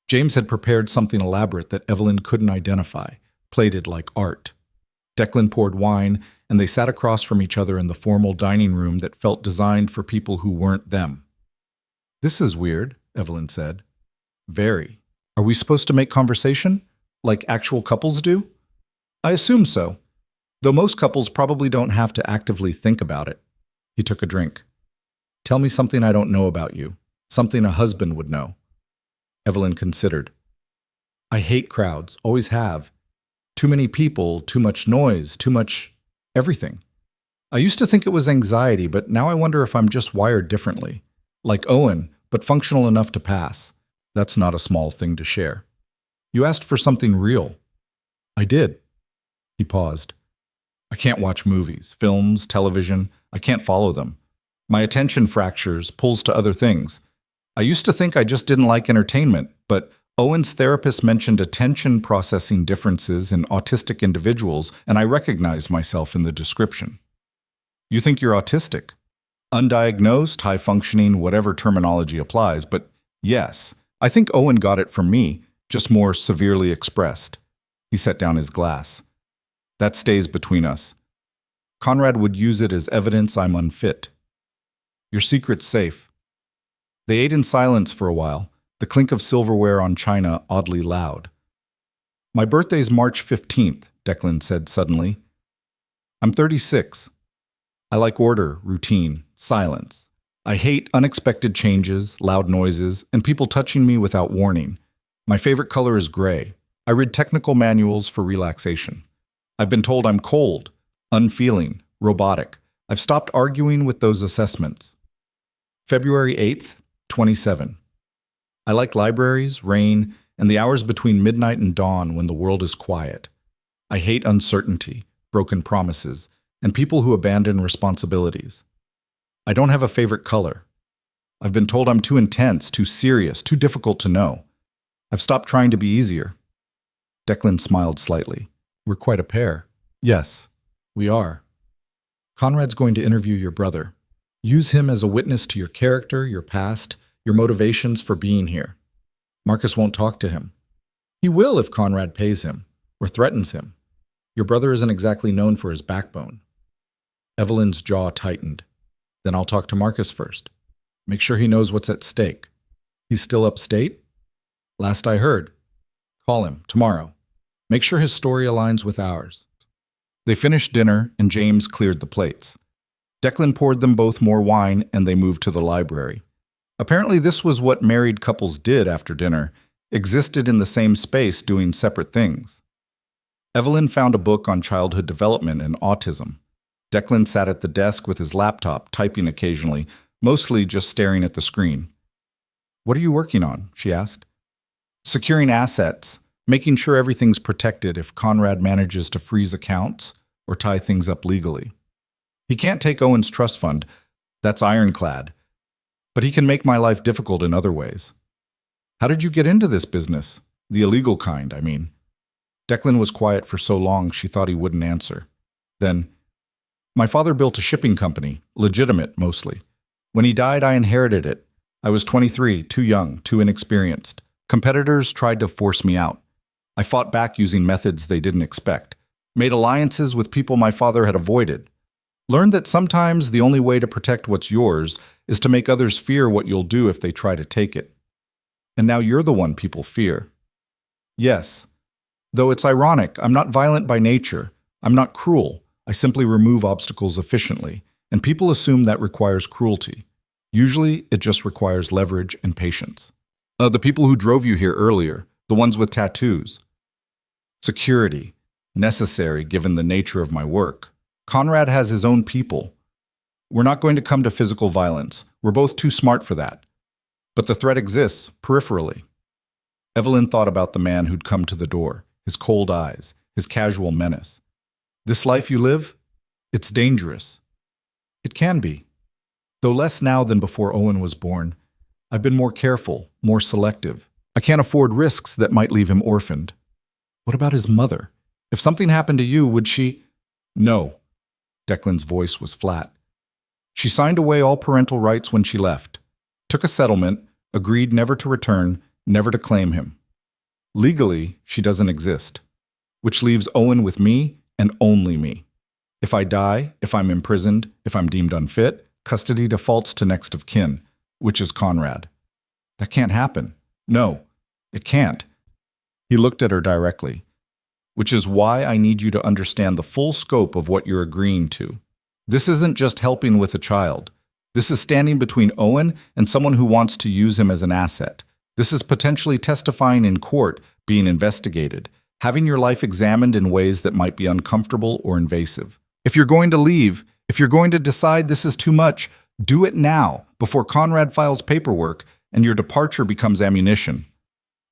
James had prepared something elaborate that Evelyn couldn't identify, plated like art. Declan poured wine, and they sat across from each other in the formal dining room that felt designed for people who weren't them. This is weird, Evelyn said. Very. Are we supposed to make conversation? Like actual couples do? I assume so, though most couples probably don't have to actively think about it. He took a drink. Tell me something I don't know about you, something a husband would know. Evelyn considered. I hate crowds, always have. Too many people, too much noise, too much everything. I used to think it was anxiety, but now I wonder if I'm just wired differently. Like Owen, but functional enough to pass. That's not a small thing to share. You asked for something real. I did. He paused. I can't watch movies, films, television. I can't follow them. My attention fractures, pulls to other things. I used to think I just didn't like entertainment, but Owen's therapist mentioned attention processing differences in autistic individuals, and I recognized myself in the description. You think you're autistic? Undiagnosed, high functioning, whatever terminology applies, but yes, I think Owen got it from me, just more severely expressed. He set down his glass. That stays between us. Conrad would use it as evidence I'm unfit. Your secret's safe. They ate in silence for a while, the clink of silverware on china oddly loud. My birthday's March 15th, Declan said suddenly. I'm 36. I like order, routine, silence. I hate unexpected changes, loud noises, and people touching me without warning. My favorite color is gray. I read technical manuals for relaxation. I've been told I'm cold, unfeeling, robotic. I've stopped arguing with those assessments. February 8th, 27. I like libraries, rain, and the hours between midnight and dawn when the world is quiet. I hate uncertainty, broken promises, and people who abandon responsibilities. I don't have a favorite color. I've been told I'm too intense, too serious, too difficult to know. I've stopped trying to be easier. Declan smiled slightly. We're quite a pair. Yes, we are. Conrad's going to interview your brother. Use him as a witness to your character, your past, your motivations for being here. Marcus won't talk to him. He will if Conrad pays him, or threatens him. Your brother isn't exactly known for his backbone. Evelyn's jaw tightened. Then I'll talk to Marcus first. Make sure he knows what's at stake. He's still upstate? Last I heard. Call him, tomorrow. Make sure his story aligns with ours. They finished dinner, and James cleared the plates. Declan poured them both more wine, and they moved to the library. Apparently this was what married couples did after dinner, existed in the same space doing separate things. Evelyn found a book on childhood development and autism. Declan sat at the desk with his laptop, typing occasionally, mostly just staring at the screen. What are you working on? She asked. Securing assets, making sure everything's protected if Conrad manages to freeze accounts or tie things up legally. He can't take Owen's trust fund. That's ironclad. But he can make my life difficult in other ways. How did you get into this business? The illegal kind, I mean. Declan was quiet for so long she thought he wouldn't answer. Then, my father built a shipping company, legitimate mostly. When he died, I inherited it. I was 23, too young, too inexperienced. Competitors tried to force me out. I fought back using methods they didn't expect. Made alliances with people my father had avoided. Learned that sometimes the only way to protect what's yours is to make others fear what you'll do if they try to take it. And now you're the one people fear. Yes. Though it's ironic, I'm not violent by nature. I'm not cruel. I simply remove obstacles efficiently, and people assume that requires cruelty. Usually, it just requires leverage and patience. The people who drove you here earlier, the ones with tattoos. Security. Necessary given the nature of my work. Conrad has his own people. We're not going to come to physical violence. We're both too smart for that. But the threat exists, peripherally. Evelyn thought about the man who'd come to the door, his cold eyes, his casual menace. This life you live, it's dangerous. It can be. Though less now than before Owen was born, I've been more careful, more selective. I can't afford risks that might leave him orphaned. What about his mother? If something happened to you, would she? No. Declan's voice was flat. She signed away all parental rights when she left, took a settlement, agreed never to return, never to claim him. Legally, she doesn't exist, which leaves Owen with me and only me. If I die, if I'm imprisoned, if I'm deemed unfit, custody defaults to next of kin, which is Conrad. That can't happen. No, it can't. He looked at her directly. Which is why I need you to understand the full scope of what you're agreeing to. This isn't just helping with a child. This is standing between Owen and someone who wants to use him as an asset. This is potentially testifying in court, being investigated, having your life examined in ways that might be uncomfortable or invasive. If you're going to leave, if you're going to decide this is too much, do it now, before Conrad files paperwork and your departure becomes ammunition.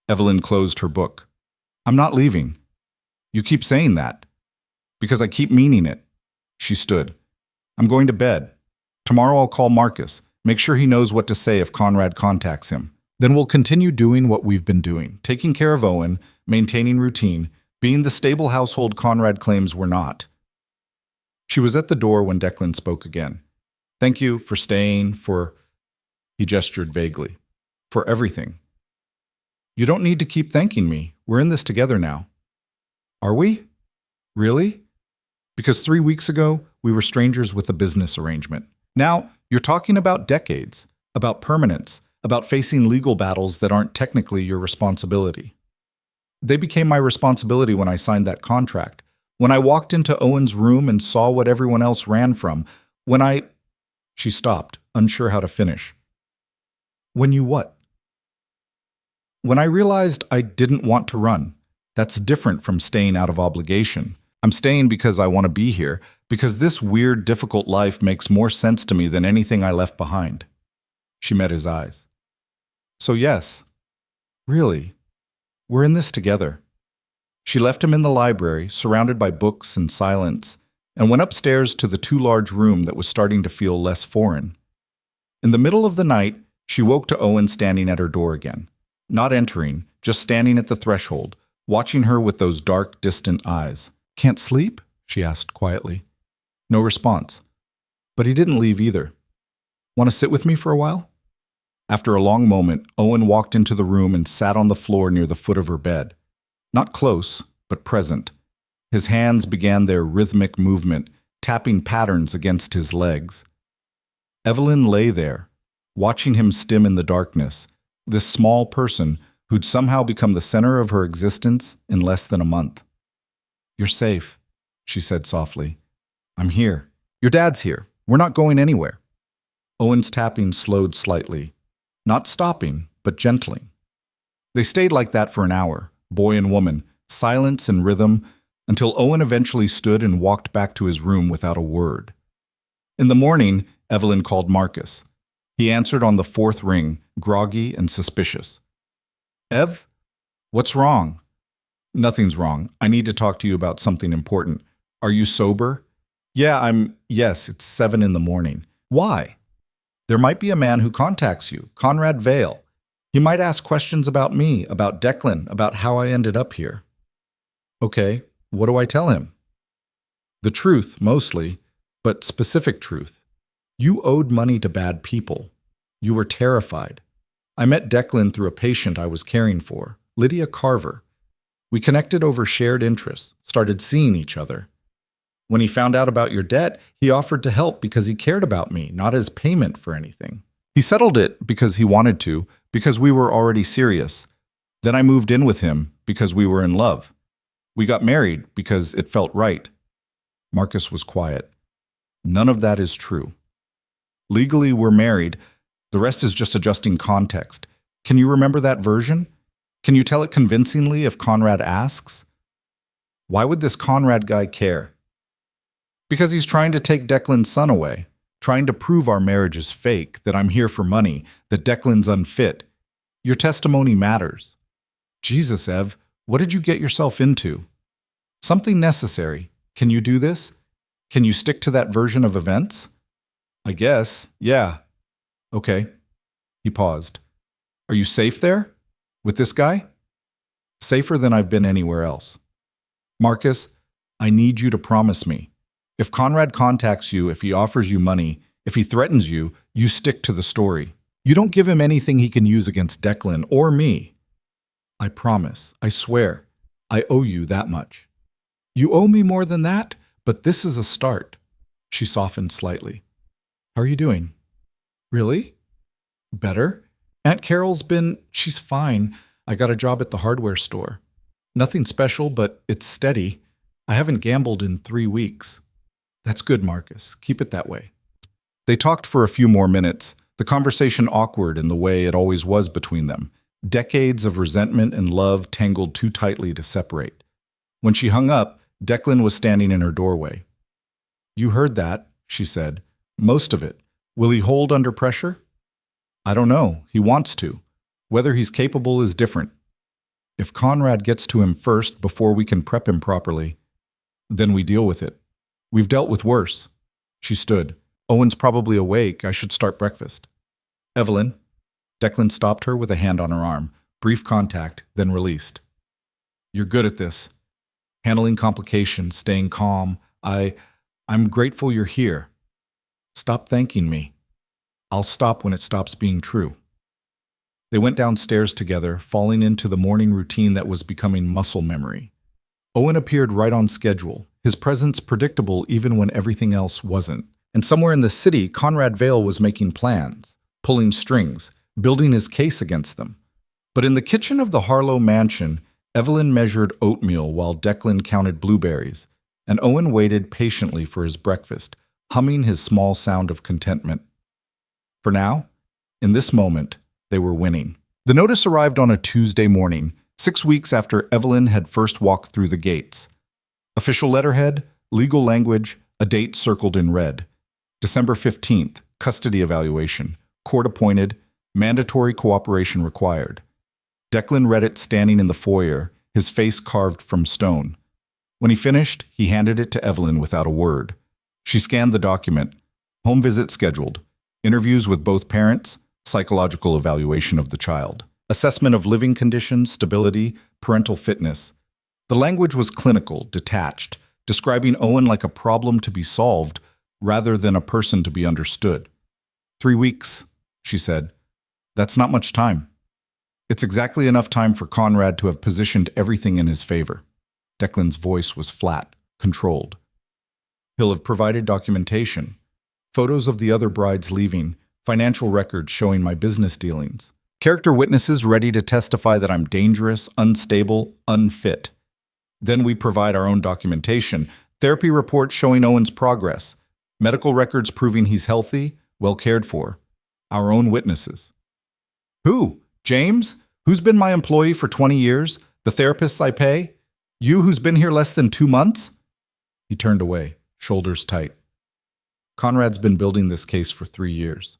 Evelyn closed her book. I'm not leaving. You keep saying that. Because I keep meaning it. She stood. I'm going to bed. Tomorrow I'll call Marcus. Make sure he knows what to say if Conrad contacts him. Then we'll continue doing what we've been doing, taking care of Owen, maintaining routine, being the stable household Conrad claims we're not. She was at the door when Declan spoke again. Thank you for staying, he gestured vaguely, for everything. You don't need to keep thanking me. We're in this together now. Are we? Really? Because 3 weeks ago, we were strangers with a business arrangement. Now, you're talking about decades, about permanence, about facing legal battles that aren't technically your responsibility. They became my responsibility when I signed that contract, when I walked into Owen's room and saw what everyone else ran from, She stopped, unsure how to finish. When you what? When I realized I didn't want to run. That's different from staying out of obligation. I'm staying because I want to be here, because this weird, difficult life makes more sense to me than anything I left behind. She met his eyes. So yes, really, we're in this together. She left him in the library, surrounded by books and silence, and went upstairs to the too-large room that was starting to feel less foreign. In the middle of the night, she woke to Owen standing at her door again. Not entering, just standing at the threshold, watching her with those dark, distant eyes. Can't sleep? She asked quietly. No response. But he didn't leave either. Want to sit with me for a while? After a long moment, Owen walked into the room and sat on the floor near the foot of her bed. Not close, but present. His hands began their rhythmic movement, tapping patterns against his legs. Evelyn lay there, watching him stim in the darkness, this small person who'd somehow become the center of her existence in less than a month. You're safe, she said softly. I'm here. Your dad's here. We're not going anywhere. Owen's tapping slowed slightly, not stopping, but gentling. They stayed like that for an hour, boy and woman, silence and rhythm, until Owen eventually stood and walked back to his room without a word. In the morning, Evelyn called Marcus. He answered on the fourth ring, groggy and suspicious. Ev? What's wrong? Nothing's wrong. I need to talk to you about something important. Are you sober? Yes, it's 7 a.m. Why? There might be a man who contacts you, Conrad Vale. He might ask questions about me, about Declan, about how I ended up here. Okay, what do I tell him? The truth, mostly, but specific truth. You owed money to bad people. You were terrified. I met Declan through a patient I was caring for, Lydia Carver. We connected over shared interests, started seeing each other. When he found out about your debt, he offered to help because he cared about me, not as payment for anything. He settled it because he wanted to, because we were already serious. Then I moved in with him because we were in love. We got married because it felt right. Marcus was quiet. None of that is true. Legally, we're married. The rest is just adjusting context. Can you remember that version? Can you tell it convincingly if Conrad asks? Why would this Conrad guy care? Because he's trying to take Declan's son away, trying to prove our marriage is fake, that I'm here for money, that Declan's unfit. Your testimony matters. Jesus, Ev, what did you get yourself into? Something necessary. Can you do this? Can you stick to that version of events? I guess, yeah. Okay. He paused. Are you safe there? With this guy? Safer than I've been anywhere else. Marcus, I need you to promise me. If Conrad contacts you, if he offers you money, if he threatens you, you stick to the story. You don't give him anything he can use against Declan or me. I promise. I swear. I owe you that much. You owe me more than that, but this is a start. She softened slightly. How are you doing? Really? Better? Aunt Carol's she's fine. I got a job at the hardware store. Nothing special, but it's steady. I haven't gambled in 3 weeks. That's good, Marcus. Keep it that way. They talked for a few more minutes, the conversation awkward in the way it always was between them. Decades of resentment and love tangled too tightly to separate. When she hung up, Declan was standing in her doorway. "You heard that," she said. "Most of it. Will he hold under pressure?" "I don't know. He wants to. Whether he's capable is different. If Conrad gets to him first before we can prep him properly, then we deal with it. We've dealt with worse." She stood. "Owen's probably awake. I should start breakfast." "Evelyn." Declan stopped her with a hand on her arm. Brief contact, then released. "You're good at this. Handling complications, staying calm. I'm grateful you're here. Stop thanking me. I'll stop when it stops being true." They went downstairs together, falling into the morning routine that was becoming muscle memory. Owen appeared right on schedule, his presence predictable even when everything else wasn't. And somewhere in the city, Conrad Vale was making plans, pulling strings, building his case against them. But in the kitchen of the Harlow mansion, Evelyn measured oatmeal while Declan counted blueberries, and Owen waited patiently for his breakfast, humming his small sound of contentment. For now, in this moment, they were winning. The notice arrived on a Tuesday morning, 6 weeks after Evelyn had first walked through the gates. Official letterhead, legal language, a date circled in red. December 15th, custody evaluation, court appointed, mandatory cooperation required. Declan read it standing in the foyer, his face carved from stone. When he finished, he handed it to Evelyn without a word. She scanned the document. Home visit scheduled. Interviews with both parents. Psychological evaluation of the child. Assessment of living conditions, stability, parental fitness. The language was clinical, detached, describing Owen like a problem to be solved rather than a person to be understood. 3 weeks, she said. That's not much time. It's exactly enough time for Conrad to have positioned everything in his favor. Declan's voice was flat, controlled. He'll have provided documentation, photos of the other brides leaving, financial records showing my business dealings, character witnesses ready to testify that I'm dangerous, unstable, unfit. Then we provide our own documentation, therapy reports showing Owen's progress, medical records proving he's healthy, well cared for, our own witnesses. Who? James? Who's been my employee for 20 years? The therapists I pay? You who's been here less than 2 months? He turned away, shoulders tight. Conrad's been building this case for 3 years.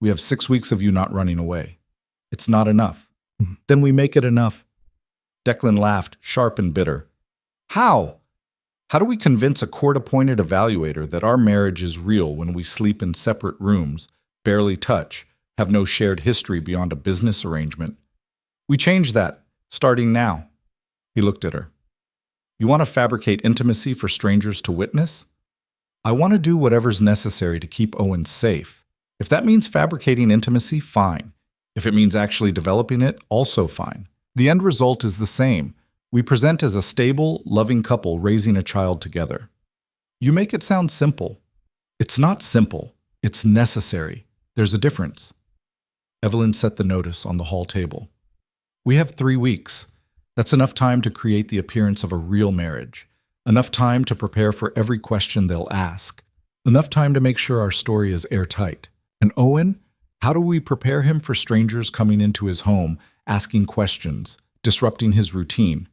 We have 6 weeks of you not running away. It's not enough. Then we make it enough. Declan laughed, sharp and bitter. How? How do we convince a court-appointed evaluator that our marriage is real when we sleep in separate rooms, barely touch, have no shared history beyond a business arrangement? We change that, starting now. He looked at her. You want to fabricate intimacy for strangers to witness? I want to do whatever's necessary to keep Owen safe. If that means fabricating intimacy, fine. If it means actually developing it, also fine. The end result is the same. We present as a stable, loving couple raising a child together. You make it sound simple. It's not simple. It's necessary. There's a difference. Evelyn set the notice on the hall table. We have 3 weeks. That's enough time to create the appearance of a real marriage. Enough time to prepare for every question they'll ask. Enough time to make sure our story is airtight. And Owen, how do we prepare him for strangers coming into his home, asking questions, disrupting his routine?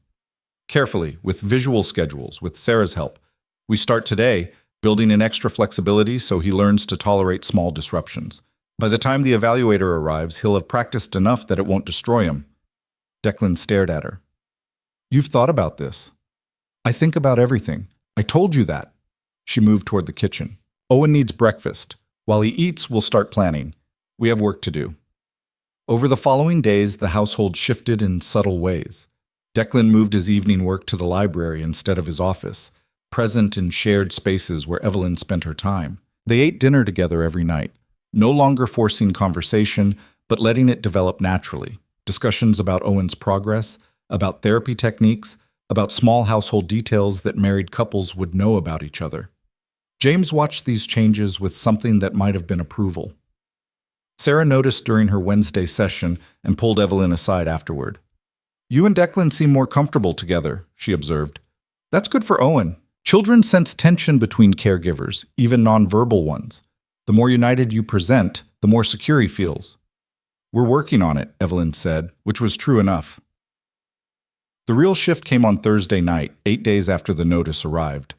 Carefully, with visual schedules, with Sarah's help. We start today, building in extra flexibility so he learns to tolerate small disruptions. By the time the evaluator arrives, he'll have practiced enough that it won't destroy him. Declan stared at her. You've thought about this. I think about everything. I told you that. She moved toward the kitchen. Owen needs breakfast. While he eats, we'll start planning. We have work to do. Over the following days, the household shifted in subtle ways. Declan moved his evening work to the library instead of his office, present in shared spaces where Evelyn spent her time. They ate dinner together every night, no longer forcing conversation, but letting it develop naturally. Discussions about Owen's progress, about therapy techniques, about small household details that married couples would know about each other. James watched these changes with something that might have been approval. Sarah noticed during her Wednesday session and pulled Evelyn aside afterward. You and Declan seem more comfortable together, she observed. That's good for Owen. Children sense tension between caregivers, even nonverbal ones. The more united you present, the more secure he feels. We're working on it, Evelyn said, which was true enough. The real shift came on Thursday night, 8 days after the notice arrived.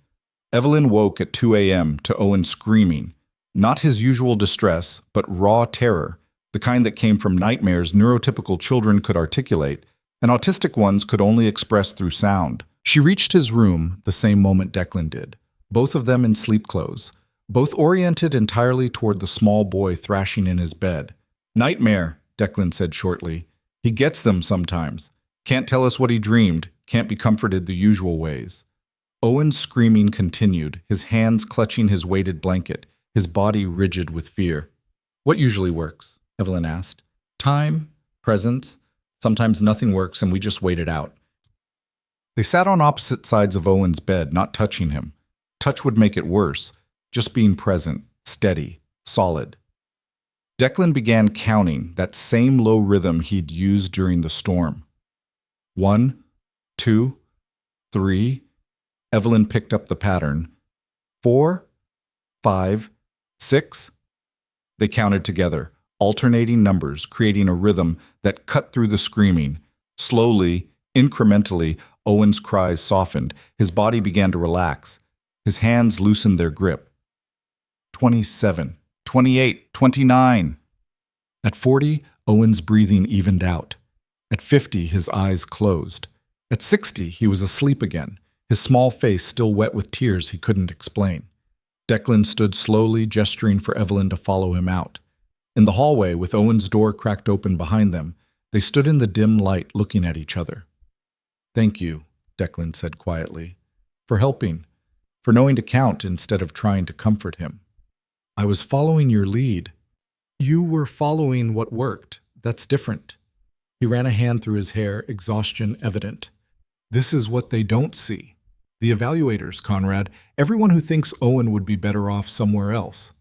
Evelyn woke at 2 a.m. to Owen screaming, not his usual distress, but raw terror, the kind that came from nightmares neurotypical children could articulate, and autistic ones could only express through sound. She reached his room the same moment Declan did, both of them in sleep clothes, both oriented entirely toward the small boy thrashing in his bed. Nightmare, Declan said shortly. He gets them sometimes. Can't tell us what he dreamed, can't be comforted the usual ways. Owen's screaming continued, his hands clutching his weighted blanket, his body rigid with fear. What usually works? Evelyn asked. Time, presence. Sometimes nothing works and we just wait it out. They sat on opposite sides of Owen's bed, not touching him. Touch would make it worse, just being present, steady, solid. Declan began counting that same low rhythm he'd used during the storm. 1, 2, 3. Evelyn picked up the pattern. 4, 5, 6. They counted together, alternating numbers, creating a rhythm that cut through the screaming. Slowly, incrementally, Owen's cries softened. His body began to relax. His hands loosened their grip. 27, 28, 29. At 40, Owen's breathing evened out. At 50, his eyes closed. At 60, he was asleep again, his small face still wet with tears he couldn't explain. Declan stood slowly, gesturing for Evelyn to follow him out. In the hallway, with Owen's door cracked open behind them, they stood in the dim light looking at each other. Thank you, Declan said quietly, for helping, for knowing to count instead of trying to comfort him. I was following your lead. You were following what worked. That's different. He ran a hand through his hair, exhaustion evident. This is what they don't see. The evaluators, Conrad, everyone who thinks Owen would be better off somewhere else.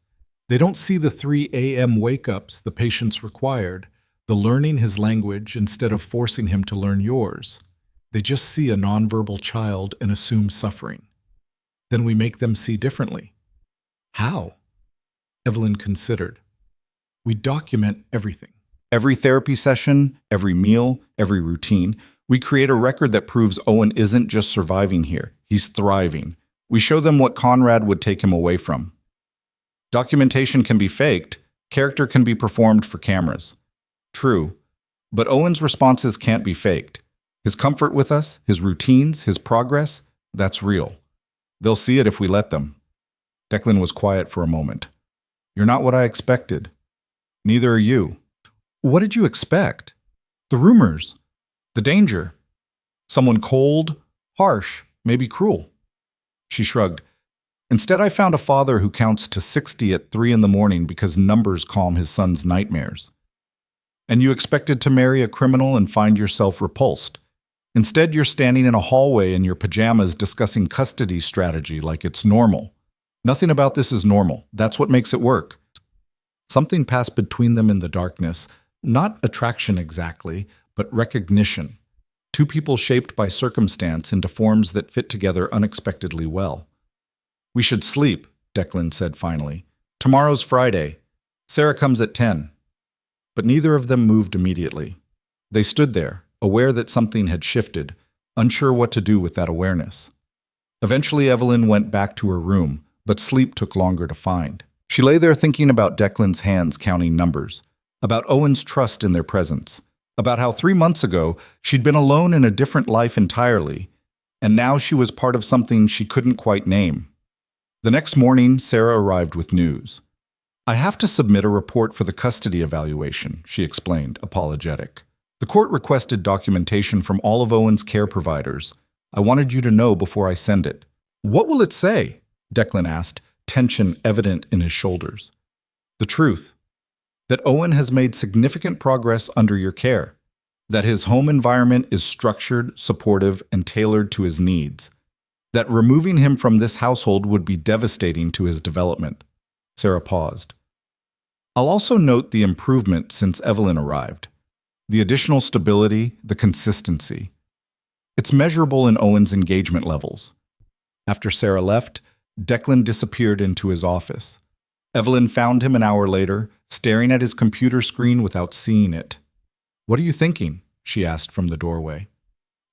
They don't see the 3 a.m. wake-ups the patient's required, the learning his language instead of forcing him to learn yours. They just see a nonverbal child and assume suffering. Then we make them see differently. How? Evelyn considered. We document everything. Every therapy session, every meal, every routine. We create a record that proves Owen isn't just surviving here. He's thriving. We show them what Conrad would take him away from. Documentation can be faked. Character can be performed for cameras. True. But Owen's responses can't be faked. His comfort with us, his routines, his progress, that's real. They'll see it if we let them. Declan was quiet for a moment. You're not what I expected. Neither are you. What did you expect? The rumors. The danger. Someone cold, harsh, maybe cruel. She shrugged. Instead, I found a father who counts to 60 at 3 in the morning because numbers calm his son's nightmares. And you expected to marry a criminal and find yourself repulsed. Instead, you're standing in a hallway in your pajamas discussing custody strategy like it's normal. Nothing about this is normal. That's what makes it work. Something passed between them in the darkness, not attraction exactly, but recognition. Two people shaped by circumstance into forms that fit together unexpectedly well. We should sleep, Declan said finally. Tomorrow's Friday. Sarah comes at 10. But neither of them moved immediately. They stood there, aware that something had shifted, unsure what to do with that awareness. Eventually, Evelyn went back to her room, but sleep took longer to find. She lay there thinking about Declan's hands counting numbers, about Owen's trust in their presence, about how 3 months ago she'd been alone in a different life entirely, and now she was part of something she couldn't quite name. The next morning, Sarah arrived with news. I have to submit a report for the custody evaluation, she explained, apologetic. The court requested documentation from all of Owen's care providers. I wanted you to know before I send it. What will it say? Declan asked, tension evident in his shoulders. The truth. That Owen has made significant progress under your care. That his home environment is structured, supportive, and tailored to his needs. That removing him from this household would be devastating to his development. Sarah paused. I'll also note the improvement since Evelyn arrived. The additional stability, the consistency. It's measurable in Owen's engagement levels. After Sarah left, Declan disappeared into his office. Evelyn found him an hour later, staring at his computer screen without seeing it. "What are you thinking?" she asked from the doorway.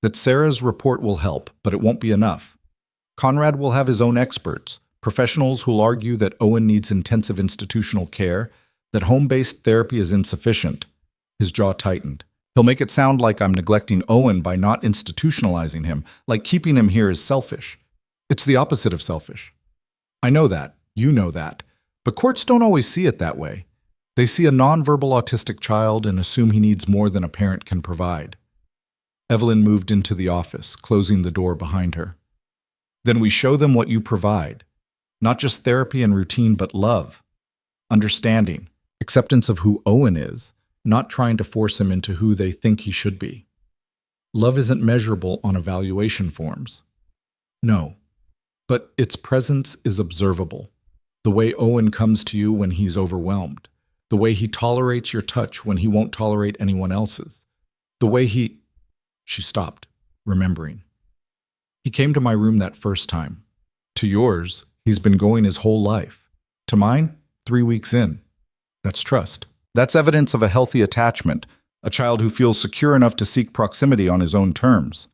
"That Sarah's report will help, but it won't be enough. Conrad will have his own experts, professionals who'll argue that Owen needs intensive institutional care, that home-based therapy is insufficient." His jaw tightened. "He'll make it sound like I'm neglecting Owen by not institutionalizing him, like keeping him here is selfish. It's the opposite of selfish. I know that. You know that. But courts don't always see it that way. They see a nonverbal autistic child and assume he needs more than a parent can provide." Evelyn moved into the office, closing the door behind her. "Then we show them what you provide. Not just therapy and routine, but love, understanding, acceptance of who Owen is, not trying to force him into who they think he should be. Love isn't measurable on evaluation forms. No, but its presence is observable. The way Owen comes to you when he's overwhelmed. The way he tolerates your touch when he won't tolerate anyone else's. The way he—" She stopped, remembering. "He came to my room that first time. To yours, he's been going his whole life. To mine, 3 weeks in. That's trust. That's evidence of a healthy attachment, a child who feels secure enough to seek proximity on his own terms."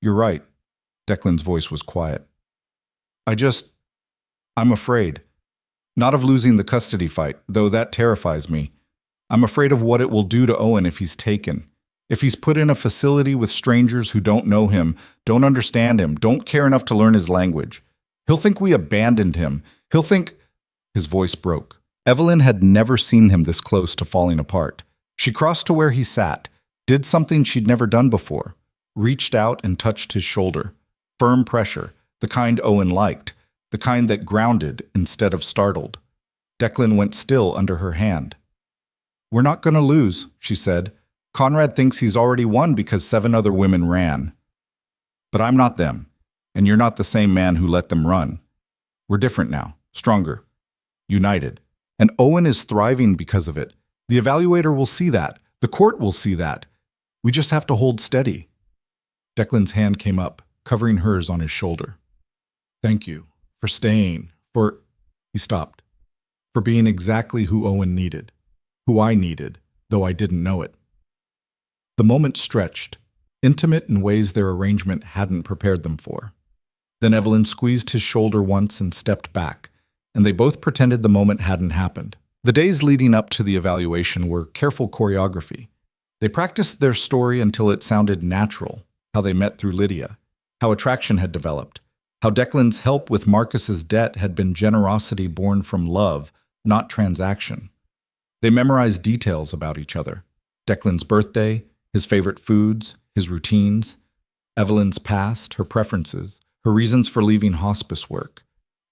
"You're right." Declan's voice was quiet. I'm afraid. Not of losing the custody fight, though that terrifies me. I'm afraid of what it will do to Owen if he's taken. If he's put in a facility with strangers who don't know him, don't understand him, don't care enough to learn his language. He'll think we abandoned him. He'll think—" His voice broke. Evelyn had never seen him this close to falling apart. She crossed to where he sat, did something she'd never done before, reached out and touched his shoulder. Firm pressure, the kind Owen liked, the kind that grounded instead of startled. Declan went still under her hand. "We're not going to lose," she said. "Conrad thinks he's already won because 7 other women ran. But I'm not them, and you're not the same man who let them run. We're different now, stronger, united. And Owen is thriving because of it. The evaluator will see that. The court will see that. We just have to hold steady." Declan's hand came up, covering hers on his shoulder. "Thank you for staying, for—" He stopped. "For being exactly who Owen needed, who I needed, though I didn't know it." The moment stretched, intimate in ways their arrangement hadn't prepared them for. Then Evelyn squeezed his shoulder once and stepped back, and they both pretended the moment hadn't happened. The days leading up to the evaluation were careful choreography. They practiced their story until it sounded natural, how they met through Lydia, how attraction had developed, how Declan's help with Marcus's debt had been generosity born from love, not transaction. They memorized details about each other. Declan's birthday, his favorite foods, his routines, Evelyn's past, her preferences, her reasons for leaving hospice work.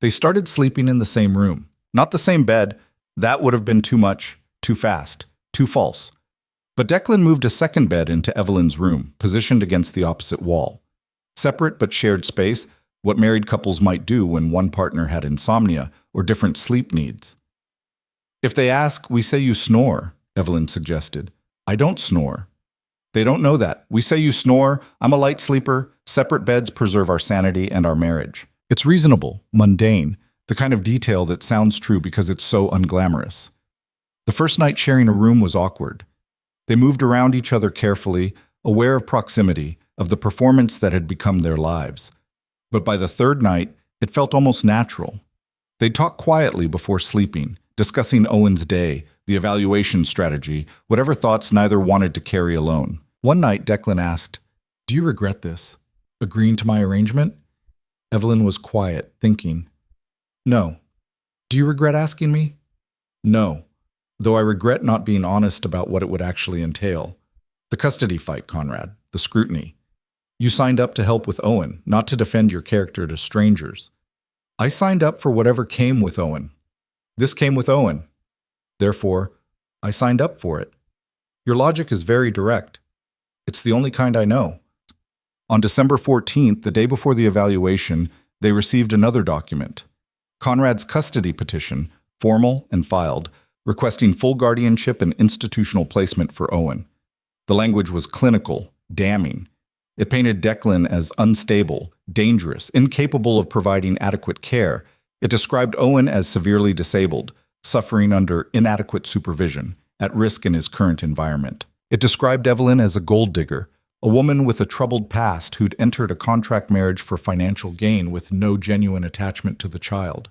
They started sleeping in the same room. Not the same bed. That would have been too much, too fast, too false. But Declan moved a second bed into Evelyn's room, positioned against the opposite wall. Separate but shared space, what married couples might do when one partner had insomnia or different sleep needs. "If they ask, we say you snore," Evelyn suggested. "I don't snore." "They don't know that. We say you snore. I'm a light sleeper. Separate beds preserve our sanity and our marriage." It's reasonable, mundane, the kind of detail that sounds true because it's so unglamorous. The first night sharing a room was awkward. They moved around each other carefully, aware of proximity, of the performance that had become their lives. But by the third night, it felt almost natural. They'd talk quietly before sleeping, discussing Owen's day, the evaluation strategy, whatever thoughts neither wanted to carry alone. One night, Declan asked, "Do you regret this? Agreeing to my arrangement?" Evelyn was quiet, thinking. "No." "Do you regret asking me?" "No. Though I regret not being honest about what it would actually entail. The custody fight, Conrad, the scrutiny. You signed up to help with Owen, not to defend your character to strangers. I signed up for whatever came with Owen. This came with Owen. Therefore, I signed up for it. Your logic is very direct. It's the only kind I know." On December 14th, the day before the evaluation, they received another document. Conrad's custody petition, formal and filed, requesting full guardianship and institutional placement for Owen. The language was clinical, damning. It painted Declan as unstable, dangerous, incapable of providing adequate care, It described Owen as severely disabled, suffering under inadequate supervision, at risk in his current environment. It described Evelyn as a gold digger, a woman with a troubled past who'd entered a contract marriage for financial gain with no genuine attachment to the child.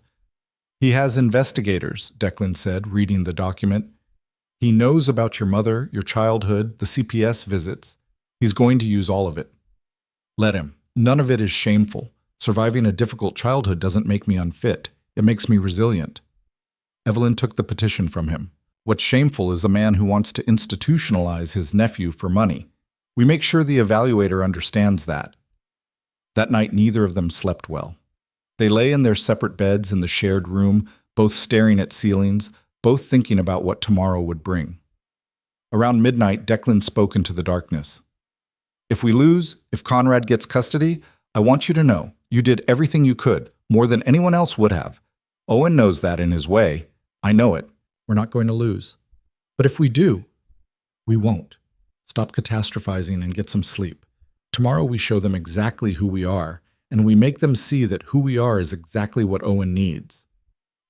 He has investigators, Declan said, reading the document. He knows about your mother, your childhood, the CPS visits. He's going to use all of it. Let him. None of it is shameful. Surviving a difficult childhood doesn't make me unfit. It makes me resilient. Evelyn took the petition from him. What's shameful is a man who wants to institutionalize his nephew for money. We make sure the evaluator understands that. That night, neither of them slept well. They lay in their separate beds in the shared room, both staring at ceilings, both thinking about what tomorrow would bring. Around midnight, Declan spoke into the darkness. If we lose, if Conrad gets custody, I want you to know you did everything you could, more than anyone else would have. Owen knows that in his way. I know it. We're not going to lose. But if we do, we won't. Stop catastrophizing and get some sleep. Tomorrow we show them exactly who we are, and we make them see that who we are is exactly what Owen needs.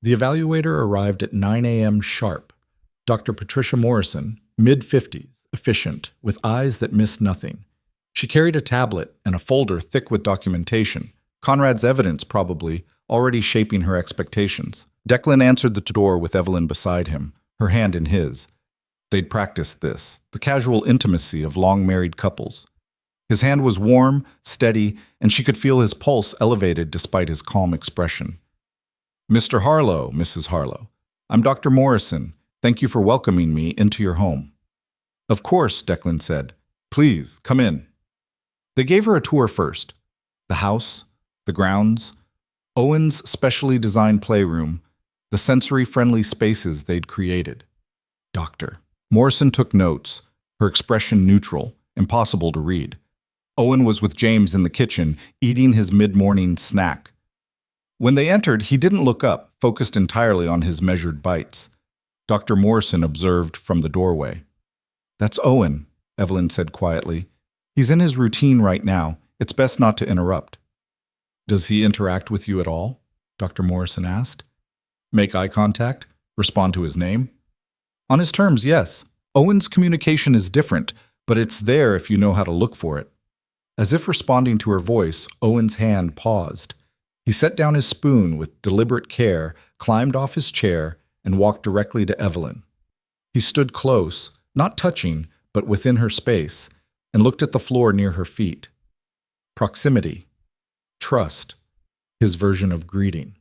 The evaluator arrived at 9 a.m. sharp. Dr. Patricia Morrison, mid-50s, efficient, with eyes that missed nothing. She carried a tablet and a folder thick with documentation, Conrad's evidence probably, already shaping her expectations. Declan answered the door with Evelyn beside him, her hand in his. They'd practiced this, the casual intimacy of long-married couples. His hand was warm, steady, and she could feel his pulse elevated despite his calm expression. Mr. Harlow, Mrs. Harlow, I'm Dr. Morrison. Thank you for welcoming me into your home. Of course, Declan said. Please, come in. They gave her a tour first. The house, the grounds, Owen's specially designed playroom, the sensory-friendly spaces they'd created. Doctor. Morrison took notes, her expression neutral, impossible to read. Owen was with James in the kitchen, eating his mid-morning snack. When they entered, he didn't look up, focused entirely on his measured bites. Dr. Morrison observed from the doorway. That's Owen, Evelyn said quietly. He's in his routine right now. It's best not to interrupt. Does he interact with you at all? Dr. Morrison asked. Make eye contact? Respond to his name? On his terms, yes. Owen's communication is different, but it's there if you know how to look for it. As if responding to her voice, Owen's hand paused. He set down his spoon with deliberate care, climbed off his chair, and walked directly to Evelyn. He stood close, not touching, but within her space, and looked at the floor near her feet. Proximity. Trust. His version of greeting.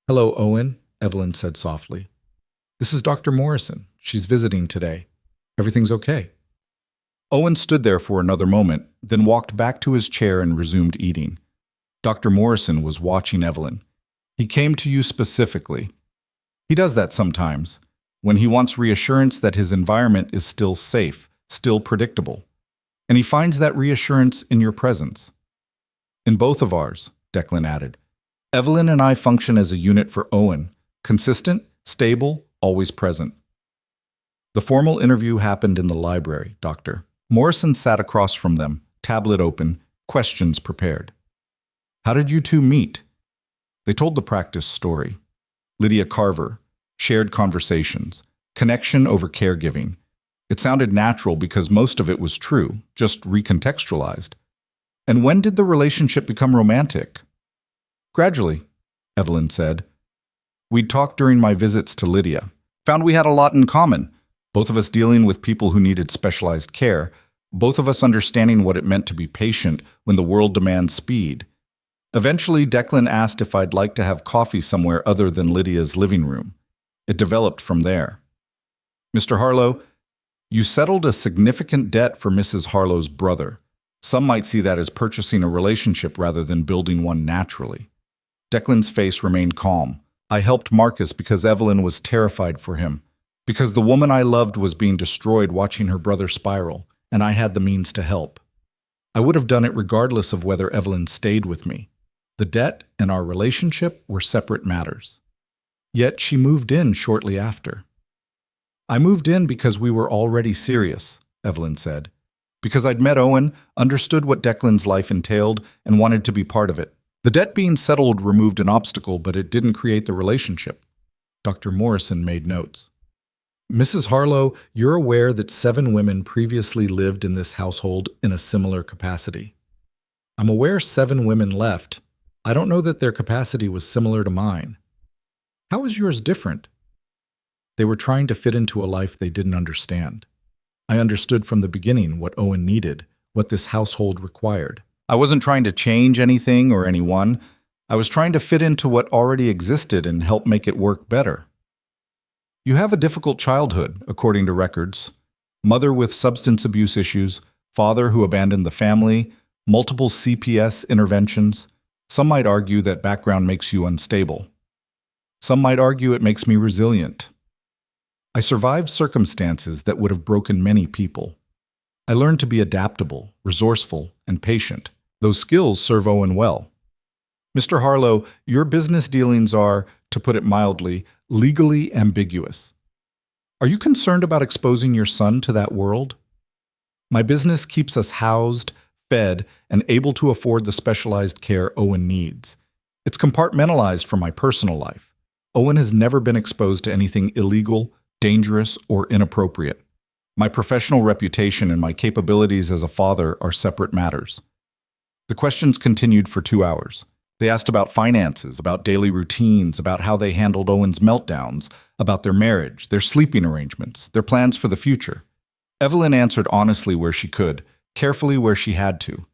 Hello, Owen, Evelyn said softly. This is Dr. Morrison. She's visiting today. Everything's okay. Owen stood there for another moment, then walked back to his chair and resumed eating. Dr. Morrison was watching Evelyn. He came to you specifically. He does that sometimes, when he wants reassurance that his environment is still safe, still predictable. And he finds that reassurance in your presence. In both of ours, Declan added. Evelyn and I function as a unit for Owen, consistent, stable, always present. The formal interview happened in the library, Doctor. Morrison sat across from them, tablet open, questions prepared. How did you two meet? They told the practice story. Lydia Carver, shared conversations, connection over caregiving. It sounded natural because most of it was true, just recontextualized. And when did the relationship become romantic? Gradually, Evelyn said. We'd talked during my visits to Lydia. Found we had a lot in common. Both of us dealing with people who needed specialized care. Both of us understanding what it meant to be patient when the world demands speed. Eventually, Declan asked if I'd like to have coffee somewhere other than Lydia's living room. It developed from there. Mr. Harlow, you settled a significant debt for Mrs. Harlow's brother. Some might see that as purchasing a relationship rather than building one naturally. Declan's face remained calm. I helped Marcus because Evelyn was terrified for him, because the woman I loved was being destroyed watching her brother spiral, and I had the means to help. I would have done it regardless of whether Evelyn stayed with me. The debt and our relationship were separate matters. Yet she moved in shortly after. I moved in because we were already serious, Evelyn said. Because I'd met Owen, understood what Declan's life entailed, and wanted to be part of it. The debt being settled removed an obstacle, but it didn't create the relationship. Dr. Morrison made notes. Mrs. Harlow, you're aware that 7 women previously lived in this household in a similar capacity. I'm aware 7 women left. I don't know that their capacity was similar to mine. How is yours different? They were trying to fit into a life they didn't understand. I understood from the beginning what Owen needed, what this household required. I wasn't trying to change anything or anyone. I was trying to fit into what already existed and help make it work better. You have a difficult childhood, according to records. Mother with substance abuse issues, father who abandoned the family, multiple CPS interventions. Some might argue that background makes you unstable. Some might argue it makes me resilient. I survived circumstances that would have broken many people. I learned to be adaptable, resourceful, and patient. Those skills serve Owen well. Mr. Harlow, your business dealings are, to put it mildly, legally ambiguous. Are you concerned about exposing your son to that world? My business keeps us housed, fed, and able to afford the specialized care Owen needs. It's compartmentalized from my personal life. Owen has never been exposed to anything illegal, dangerous, or inappropriate. My professional reputation and my capabilities as a father are separate matters. The questions continued for 2 hours. They asked about finances, about daily routines, about how they handled Owen's meltdowns, about their marriage, their sleeping arrangements, their plans for the future. Evelyn answered honestly where she could, carefully where she had to.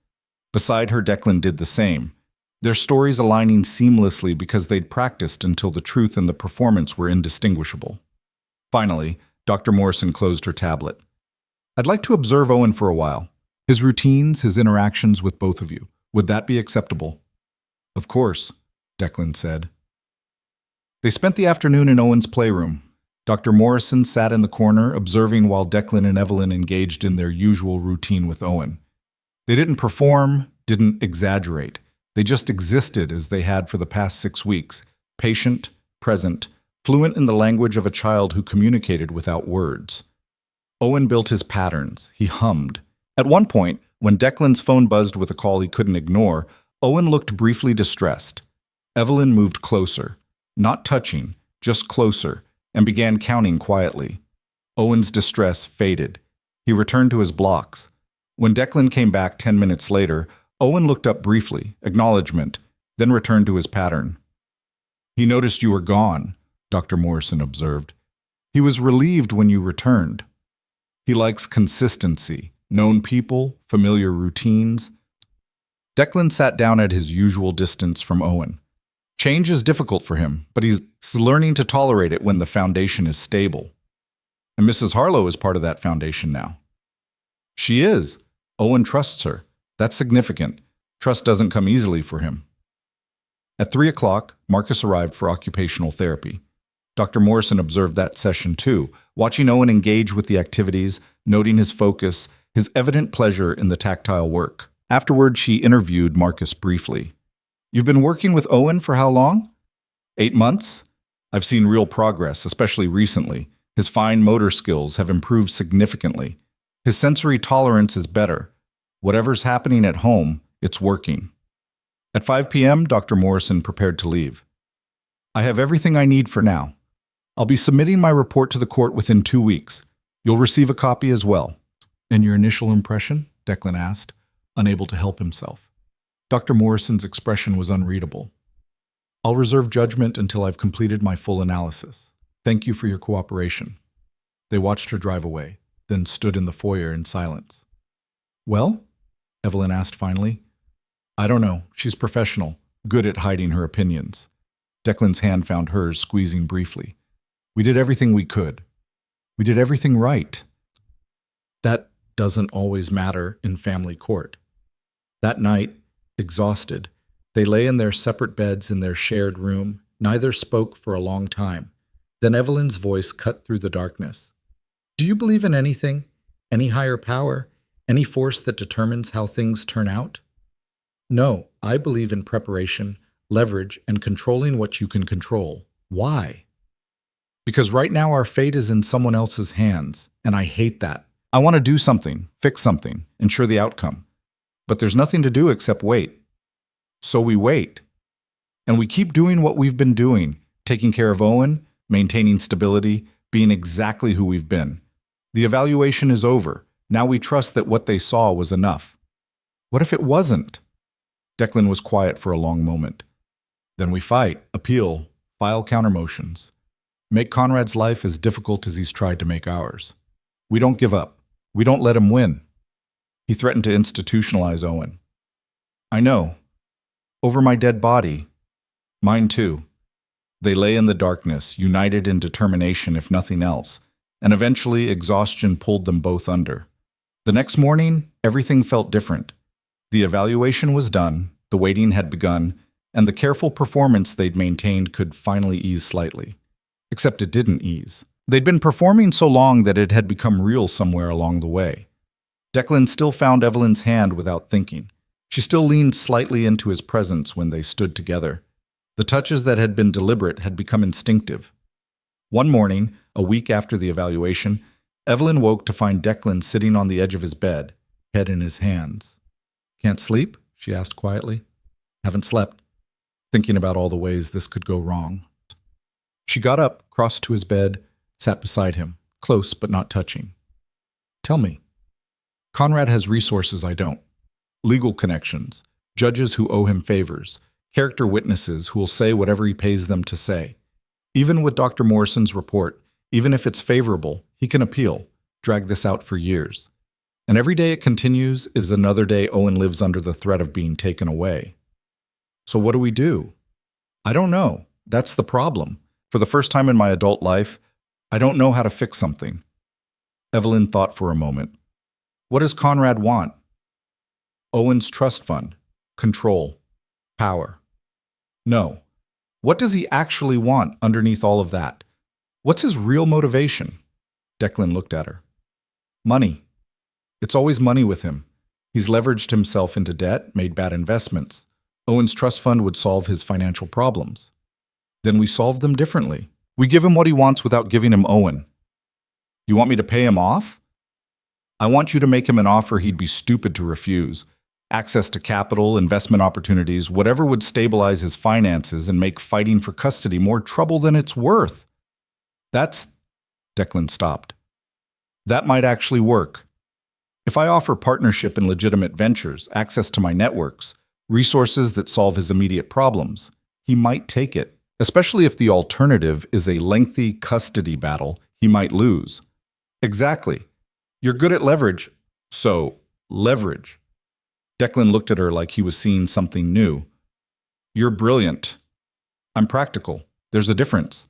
Beside her, Declan did the same, their stories aligning seamlessly because they'd practiced until the truth and the performance were indistinguishable. Finally, Dr. Morrison closed her tablet. I'd like to observe Owen for a while. His routines, his interactions with both of you. Would that be acceptable? Of course, Declan said. They spent the afternoon in Owen's playroom. Dr. Morrison sat in the corner, observing while Declan and Evelyn engaged in their usual routine with Owen. They didn't perform, didn't exaggerate. They just existed as they had for the past 6 weeks, patient, present, fluent in the language of a child who communicated without words. Owen built his patterns. He hummed. At one point, when Declan's phone buzzed with a call he couldn't ignore, Owen looked briefly distressed. Evelyn moved closer, not touching, just closer, and began counting quietly. Owen's distress faded. He returned to his blocks. When Declan came back 10 minutes later, Owen looked up briefly, acknowledgement, then returned to his pattern. He noticed you were gone, Dr. Morrison observed. He was relieved when you returned. He likes consistency, known people, familiar routines. Declan sat down at his usual distance from Owen. Change is difficult for him, but he's learning to tolerate it when the foundation is stable. And Mrs. Harlow is part of that foundation now. She is. Owen trusts her. That's significant. Trust doesn't come easily for him. At 3 o'clock, Marcus arrived for occupational therapy. Dr. Morrison observed that session too, watching Owen engage with the activities, noting his focus, his evident pleasure in the tactile work. Afterward, she interviewed Marcus briefly. You've been working with Owen for how long? 8 months? I've seen real progress, especially recently. His fine motor skills have improved significantly. His sensory tolerance is better. Whatever's happening at home, it's working. At 5 p.m., Dr. Morrison prepared to leave. I have everything I need for now. I'll be submitting my report to the court within 2 weeks. You'll receive a copy as well. And your initial impression? Declan asked, unable to help himself. Dr. Morrison's expression was unreadable. I'll reserve judgment until I've completed my full analysis. Thank you for your cooperation. They watched her drive away, then stood in the foyer in silence. Well? Evelyn asked finally. I don't know. She's professional, good at hiding her opinions. Declan's hand found hers, squeezing briefly. We did everything we could. We did everything right. That doesn't always matter in family court. That night, exhausted, they lay in their separate beds in their shared room. Neither spoke for a long time. Then Evelyn's voice cut through the darkness. Do you believe in anything? Any higher power? Any force that determines how things turn out? No, I believe in preparation, leverage, and controlling what you can control. Why? Because right now our fate is in someone else's hands, and I hate that. I want to do something, fix something, ensure the outcome. But there's nothing to do except wait. So we wait. And we keep doing what we've been doing, taking care of Owen, maintaining stability, being exactly who we've been. The evaluation is over. Now we trust that what they saw was enough. What if it wasn't? Declan was quiet for a long moment. Then we fight, appeal, file countermotions. Make Conrad's life as difficult as he's tried to make ours. We don't give up. We don't let him win. He threatened to institutionalize Owen. I know. Over my dead body. Mine too. They lay in the darkness, united in determination if nothing else, and eventually exhaustion pulled them both under. The next morning, everything felt different. The evaluation was done, the waiting had begun, and the careful performance they'd maintained could finally ease slightly. Except it didn't ease. They'd been performing so long that it had become real somewhere along the way. Declan still found Evelyn's hand without thinking. She still leaned slightly into his presence when they stood together. The touches that had been deliberate had become instinctive. One morning, a week after the evaluation, Evelyn woke to find Declan sitting on the edge of his bed, head in his hands. "Can't sleep?" she asked quietly. "Haven't slept. Thinking about all the ways this could go wrong." She got up, crossed to his bed, sat beside him, close but not touching. "Tell me." "Conrad has resources I don't. Legal connections, judges who owe him favors, character witnesses who will say whatever he pays them to say. Even with Dr. Morrison's report, even if it's favorable, he can appeal, drag this out for years. And every day it continues is another day Owen lives under the threat of being taken away. So what do we do? I don't know. That's the problem. For the first time in my adult life, I don't know how to fix something." Evelyn thought for a moment. "What does Conrad want?" "Owen's trust fund. Control. Power." "No. What does he actually want underneath all of that? What's his real motivation?" Declan looked at her. "Money. It's always money with him. He's leveraged himself into debt, made bad investments. Owen's trust fund would solve his financial problems. Then we solve them differently. We give him what he wants without giving him Owen. You want me to pay him off? I want you to make him an offer he'd be stupid to refuse. Access to capital, investment opportunities, whatever would stabilize his finances and make fighting for custody more trouble than it's worth. That's..." Declan stopped. "That might actually work. If I offer partnership in legitimate ventures, access to my networks, resources that solve his immediate problems, he might take it, especially if the alternative is a lengthy custody battle he might lose." "Exactly. You're good at leverage." "So, leverage." Declan looked at her like he was seeing something new. "You're brilliant. I'm practical. There's a difference."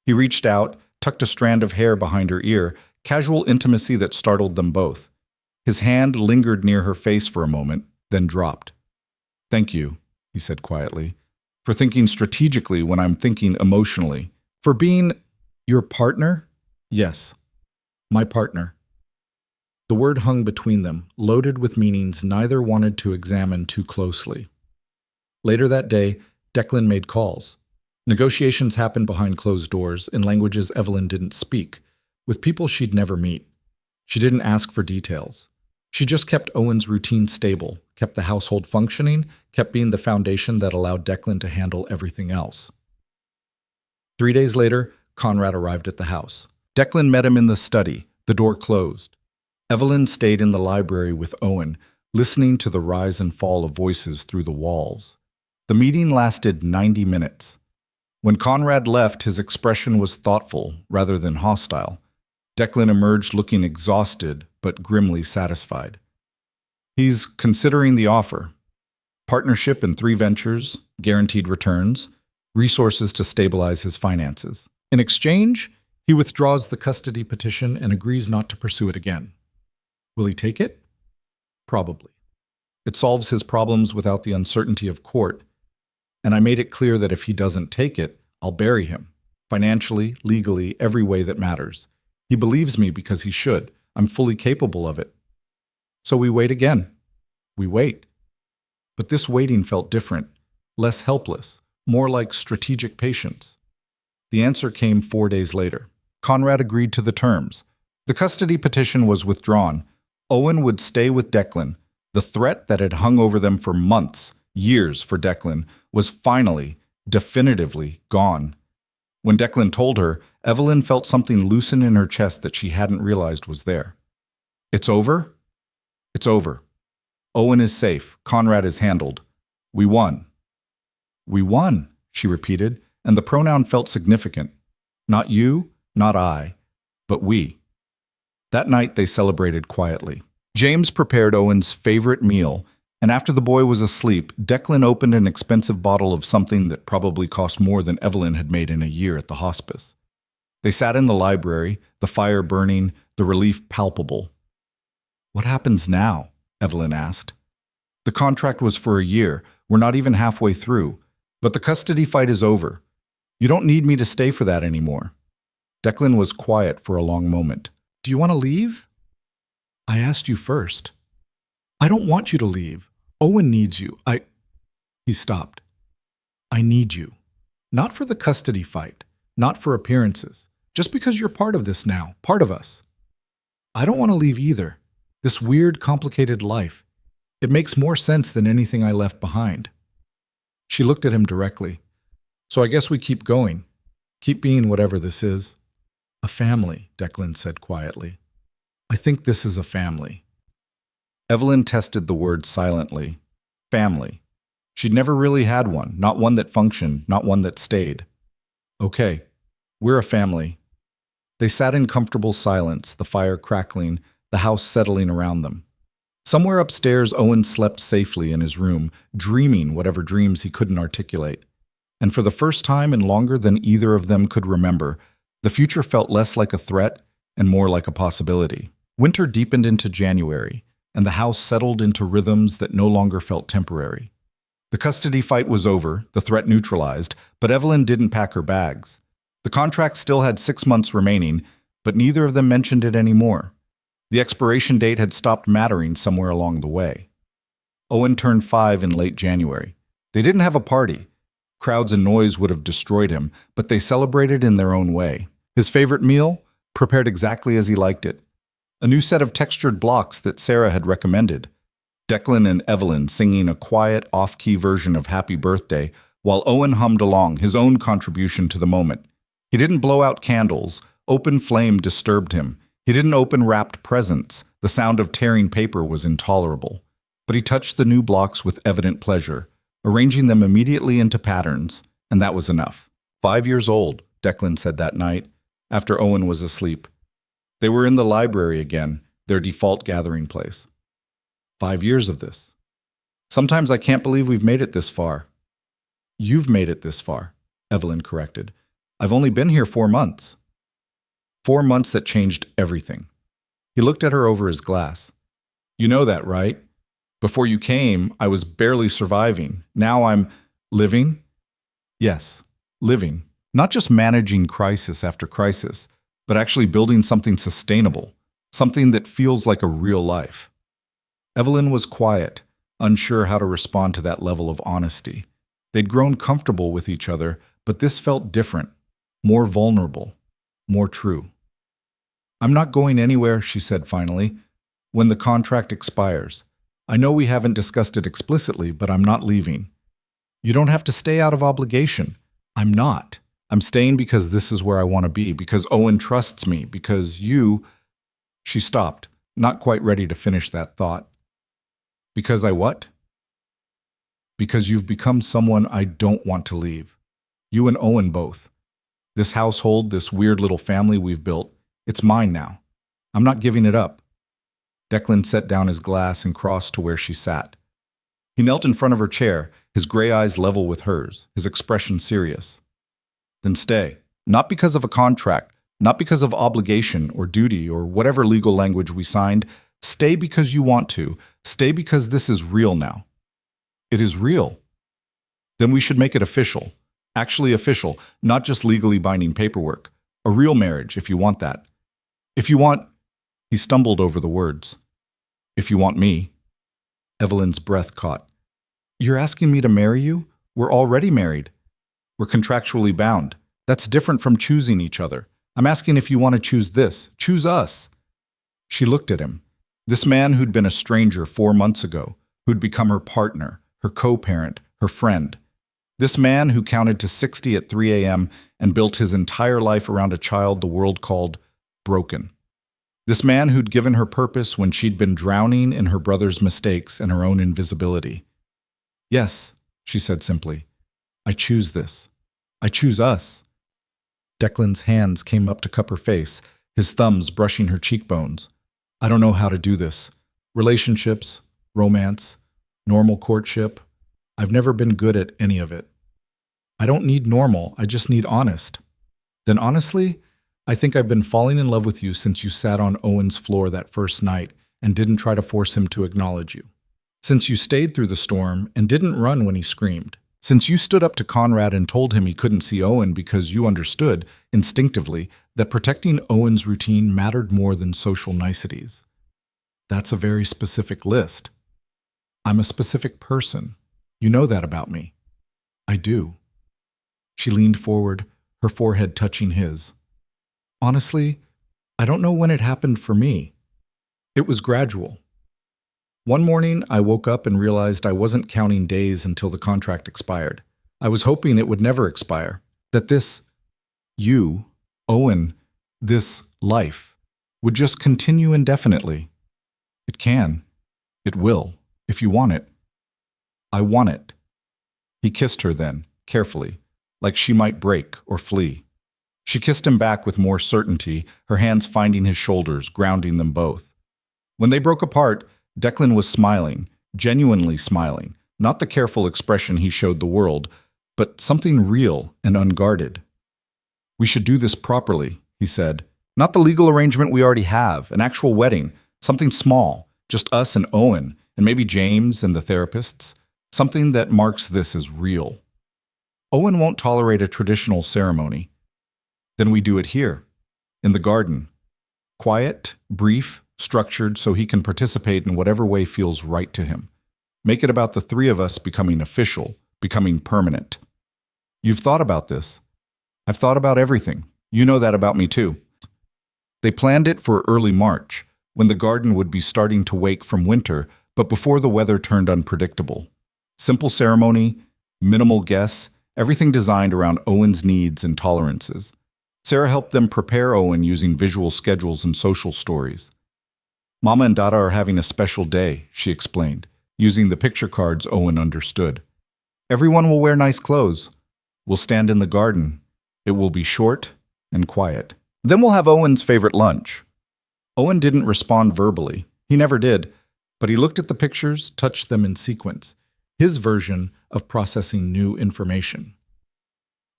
He reached out, tucked a strand of hair behind her ear, casual intimacy that startled them both. His hand lingered near her face for a moment, then dropped. "Thank you," he said quietly, "for thinking strategically when I'm thinking emotionally. For being your partner?" "Yes, my partner." The word hung between them, loaded with meanings neither wanted to examine too closely. Later that day, Declan made calls. Negotiations happened behind closed doors in languages Evelyn didn't speak, with people she'd never meet. She didn't ask for details. She just kept Owen's routine stable, kept the household functioning, kept being the foundation that allowed Declan to handle everything else. 3 days later, Conrad arrived at the house. Declan met him in the study, the door closed. Evelyn stayed in the library with Owen, listening to the rise and fall of voices through the walls. The meeting lasted 90 minutes. When Conrad left, his expression was thoughtful rather than hostile. Declan emerged looking exhausted but grimly satisfied. He's considering the offer. Partnership in 3 ventures, guaranteed returns, resources to stabilize his finances. In exchange, he withdraws the custody petition and agrees not to pursue it again. Will he take it? Probably. It solves his problems without the uncertainty of court, and I made it clear that if he doesn't take it, I'll bury him, financially, legally, every way that matters. He believes me because he should. I'm fully capable of it. So we wait again. We wait. But this waiting felt different, less helpless, more like strategic patience. The answer came 4 days later. Conrad agreed to the terms. The custody petition was withdrawn. Owen would stay with Declan. The threat that had hung over them for months, years for Declan, was finally, definitively gone. When Declan told her, Evelyn felt something loosen in her chest that she hadn't realized was there. It's over? It's over. Owen is safe. Conrad is handled. We won. We won, she repeated, and the pronoun felt significant. Not you, not I, but we. That night they celebrated quietly. James prepared Owen's favorite meal, and after the boy was asleep, Declan opened an expensive bottle of something that probably cost more than Evelyn had made in a year at the hospice. They sat in the library, the fire burning, the relief palpable. What happens now? Evelyn asked. The contract was for a year. We're not even halfway through. But the custody fight is over. You don't need me to stay for that anymore. Declan was quiet for a long moment. Do you want to leave? I asked you first. I don't want you to leave. Owen needs you. He stopped. I need you. Not for the custody fight. Not for appearances. Just because you're part of this now. Part of us. I don't want to leave either. This weird, complicated life. It makes more sense than anything I left behind. She looked at him directly. So I guess we keep going. Keep being whatever this is. A family, Declan said quietly. I think this is a family. Evelyn tested the word silently. Family. She'd never really had one, not one that functioned, not one that stayed. Okay, we're a family. They sat in comfortable silence, the fire crackling, the house settling around them. Somewhere upstairs, Owen slept safely in his room, dreaming whatever dreams he couldn't articulate. And for the first time in longer than either of them could remember, the future felt less like a threat and more like a possibility. Winter deepened into January, and the house settled into rhythms that no longer felt temporary. The custody fight was over, the threat neutralized, but Evelyn didn't pack her bags. The contract still had 6 months remaining, but neither of them mentioned it anymore. The expiration date had stopped mattering somewhere along the way. Owen turned 5 in late January. They didn't have a party. Crowds and noise would have destroyed him, but they celebrated in their own way. His favorite meal? Prepared exactly as he liked it. A new set of textured blocks that Sarah had recommended. Declan and Evelyn singing a quiet, off-key version of Happy Birthday, while Owen hummed along, his own contribution to the moment. He didn't blow out candles. Open flame disturbed him. He didn't open wrapped presents. The sound of tearing paper was intolerable. But he touched the new blocks with evident pleasure, arranging them immediately into patterns, and that was enough. 5 years old, Declan said that night, after Owen was asleep. They were in the library again, their default gathering place. 5 years of this. Sometimes I can't believe we've made it this far. You've made it this far, Evelyn corrected. I've only been here 4 months. 4 months that changed everything. He looked at her over his glass. You know that, right? Before you came, I was barely surviving. Now I'm living? Yes, living. Not just managing crisis after crisis, but actually building something sustainable, something that feels like a real life. Evelyn was quiet, unsure how to respond to that level of honesty. They'd grown comfortable with each other, but this felt different, more vulnerable, more true. I'm not going anywhere, she said finally, when the contract expires. I know we haven't discussed it explicitly, but I'm not leaving. You don't have to stay out of obligation. I'm not. I'm staying because this is where I want to be, because Owen trusts me, because you... She stopped, not quite ready to finish that thought. Because I what? Because you've become someone I don't want to leave. You and Owen both. This household, this weird little family we've built, it's mine now. I'm not giving it up. Declan set down his glass and crossed to where she sat. He knelt in front of her chair, his gray eyes level with hers, his expression serious. Then stay. Not because of a contract, not because of obligation or duty or whatever legal language we signed. Stay because you want to. Stay because this is real now. It is real. Then we should make it official. Actually official, not just legally binding paperwork. A real marriage, if you want that. If you want... He stumbled over the words. If you want me. Evelyn's breath caught. You're asking me to marry you? We're already married. We're contractually bound. That's different from choosing each other. I'm asking if you want to choose this. Choose us. She looked at him. This man who'd been a stranger 4 months ago, who'd become her partner, her co-parent, her friend. This man who counted to 60 at 3 a.m. and built his entire life around a child the world called broken. This man who'd given her purpose when she'd been drowning in her brother's mistakes and her own invisibility. Yes, she said simply. I choose this. I choose us. Declan's hands came up to cup her face, his thumbs brushing her cheekbones. I don't know how to do this. Relationships, romance, normal courtship. I've never been good at any of it. I don't need normal, I just need honest. Then honestly, I think I've been falling in love with you since you sat on Owen's floor that first night and didn't try to force him to acknowledge you. Since you stayed through the storm and didn't run when he screamed. Since you stood up to Conrad and told him he couldn't see Owen because you understood, instinctively, that protecting Owen's routine mattered more than social niceties. That's a very specific list. I'm a specific person. You know that about me. I do. She leaned forward, her forehead touching his. Honestly, I don't know when it happened for me. It was gradual. One morning, I woke up and realized I wasn't counting days until the contract expired. I was hoping it would never expire. That this, you, Owen, this life, would just continue indefinitely. It can. It will, if you want it. I want it. He kissed her then, carefully, like she might break or flee. She kissed him back with more certainty, her hands finding his shoulders, grounding them both. When they broke apart, Declan was smiling, genuinely smiling, not the careful expression he showed the world, but something real and unguarded. We should do this properly, he said. Not the legal arrangement we already have, an actual wedding, something small, just us and Owen, and maybe James and the therapists, something that marks this as real. Owen won't tolerate a traditional ceremony. Then we do it here, in the garden. Quiet, brief, structured so he can participate in whatever way feels right to him. Make it about the three of us becoming official, becoming permanent. You've thought about this. I've thought about everything. You know that about me too. They planned it for early March, when the garden would be starting to wake from winter, but before the weather turned unpredictable. Simple ceremony, minimal guests, everything designed around Owen's needs and tolerances. Sarah helped them prepare Owen using visual schedules and social stories. Mama and Dada are having a special day, she explained, using the picture cards Owen understood. Everyone will wear nice clothes. We'll stand in the garden. It will be short and quiet. Then we'll have Owen's favorite lunch. Owen didn't respond verbally. He never did, but he looked at the pictures, touched them in sequence, his version of processing new information.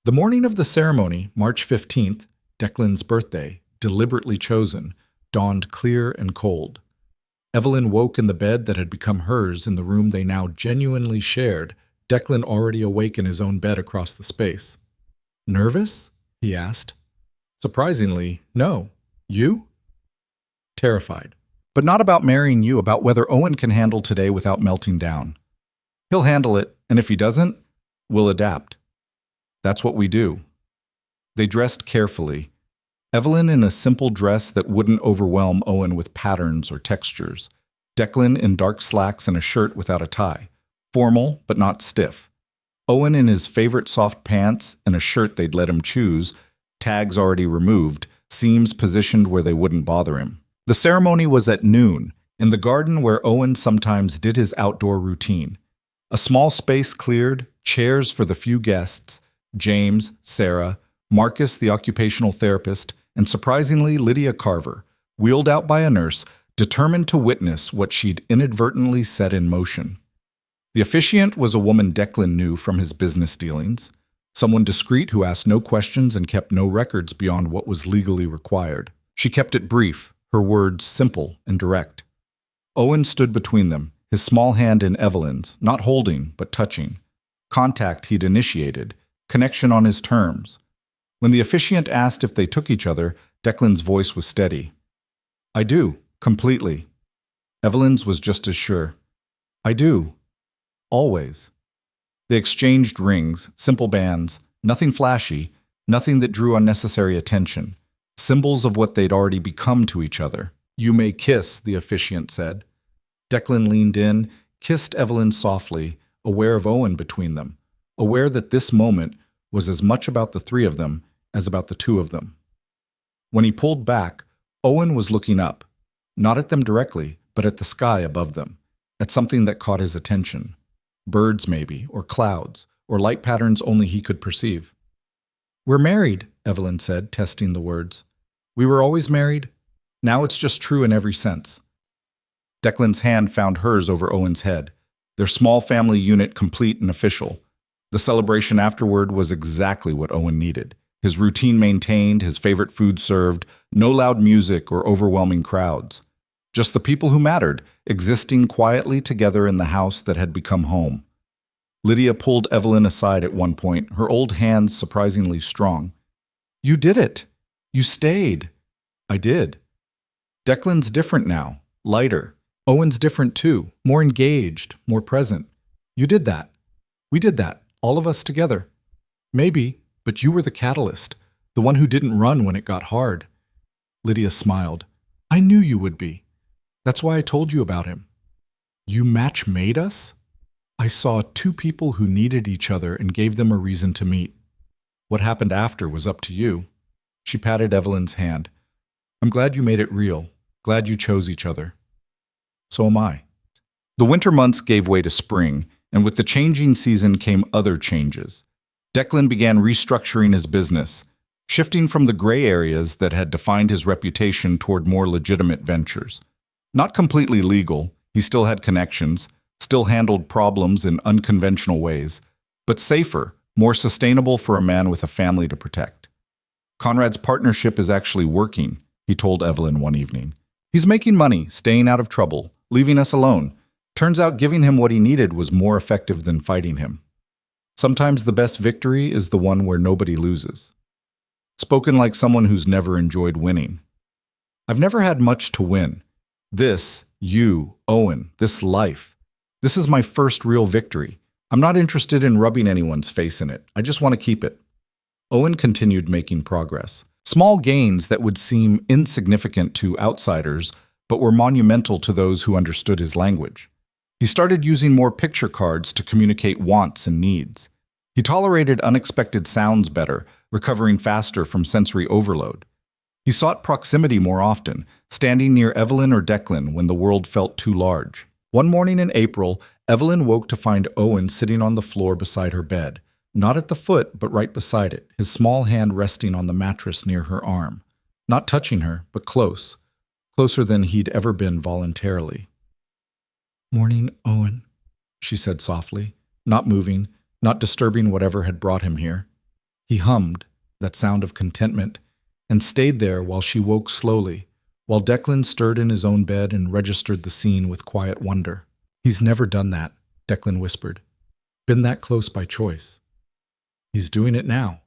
The morning of the ceremony, March 15th, Declan's birthday, deliberately chosen, dawned clear and cold. Evelyn woke in the bed that had become hers in the room they now genuinely shared, Declan already awake in his own bed across the space. Nervous? He asked. Surprisingly, no. You? Terrified. But not about marrying you, about whether Owen can handle today without melting down. He'll handle it, and if he doesn't, we'll adapt. That's what we do. They dressed carefully. Evelyn in a simple dress that wouldn't overwhelm Owen with patterns or textures. Declan in dark slacks and a shirt without a tie. Formal, but not stiff. Owen in his favorite soft pants and a shirt they'd let him choose, tags already removed, seams positioned where they wouldn't bother him. The ceremony was at noon, in the garden where Owen sometimes did his outdoor routine. A small space cleared, chairs for the few guests, James, Sarah, Marcus the occupational therapist, and surprisingly Lydia Carver, wheeled out by a nurse, determined to witness what she'd inadvertently set in motion. The officiant was a woman Declan knew from his business dealings, someone discreet who asked no questions and kept no records beyond what was legally required. She kept it brief, her words simple and direct. Owen stood between them, his small hand in Evelyn's, not holding, but touching. Contact he'd initiated, connection on his terms. When the officiant asked if they took each other, Declan's voice was steady. I do, completely. Evelyn's was just as sure. I do. Always. They exchanged rings, simple bands, nothing flashy, nothing that drew unnecessary attention, symbols of what they'd already become to each other. You may kiss, the officiant said. Declan leaned in, kissed Evelyn softly, aware of Owen between them, aware that this moment was as much about the three of them as about the two of them. When he pulled back, Owen was looking up, not at them directly, but at the sky above them, at something that caught his attention. Birds, maybe, or clouds, or light patterns only he could perceive. "We're married," Evelyn said, testing the words. "We were always married. Now it's just true in every sense." Declan's hand found hers over Owen's head, their small family unit complete and official. The celebration afterward was exactly what Owen needed. His routine maintained, his favorite food served, no loud music or overwhelming crowds. Just the people who mattered, existing quietly together in the house that had become home. Lydia pulled Evelyn aside at one point, her old hands surprisingly strong. "You did it. You stayed." "I did." "Declan's different now, lighter. Owen's different too, more engaged, more present. You did that. We did that, all of us together. Maybe, but you were the catalyst, the one who didn't run when it got hard." Lydia smiled. "I knew you would be. That's why I told you about him." "You match made us?" "I saw two people who needed each other and gave them a reason to meet. What happened after was up to you." She patted Evelyn's hand. "I'm glad you made it real. Glad you chose each other." "So am I." The winter months gave way to spring, and with the changing season came other changes. Declan began restructuring his business, shifting from the gray areas that had defined his reputation toward more legitimate ventures. Not completely legal, he still had connections, still handled problems in unconventional ways, but safer, more sustainable for a man with a family to protect. "Conrad's partnership is actually working," he told Evelyn one evening. "He's making money, staying out of trouble, leaving us alone. Turns out giving him what he needed was more effective than fighting him. Sometimes the best victory is the one where nobody loses." Spoken like someone who's never enjoyed winning. "I've never had much to win. This, you, Owen, this life. This is my first real victory. I'm not interested in rubbing anyone's face in it. I just want to keep it." Owen continued making progress. Small gains that would seem insignificant to outsiders, but were monumental to those who understood his language. He started using more picture cards to communicate wants and needs. He tolerated unexpected sounds better, recovering faster from sensory overload. He sought proximity more often, standing near Evelyn or Declan when the world felt too large. One morning in April, Evelyn woke to find Owen sitting on the floor beside her bed, not at the foot, but right beside it, his small hand resting on the mattress near her arm. Not touching her, but close, closer than he'd ever been voluntarily. "Morning, Owen," she said softly, not moving, not disturbing whatever had brought him here. He hummed, that sound of contentment, and stayed there while she woke slowly, while Declan stirred in his own bed and registered the scene with quiet wonder. "He's never done that," Declan whispered. "Been that close by choice. He's doing it now."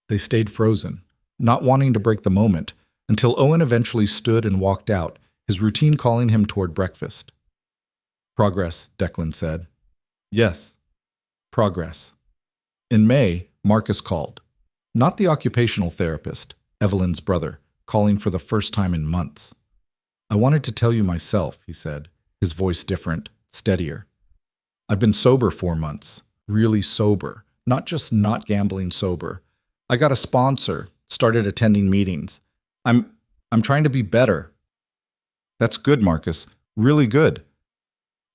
They stayed frozen, not wanting to break the moment, until Owen eventually stood and walked out, his routine calling him toward breakfast. "Progress," Declan said. "Yes, progress." In May, Marcus called. Not the occupational therapist, Evelyn's brother, calling for the first time in months. "I wanted to tell you myself," he said, his voice different, steadier. "I've been sober 4 months, really sober, not just not gambling sober. I got a sponsor, started attending meetings. I'm trying to be better." "That's good, Marcus, really good.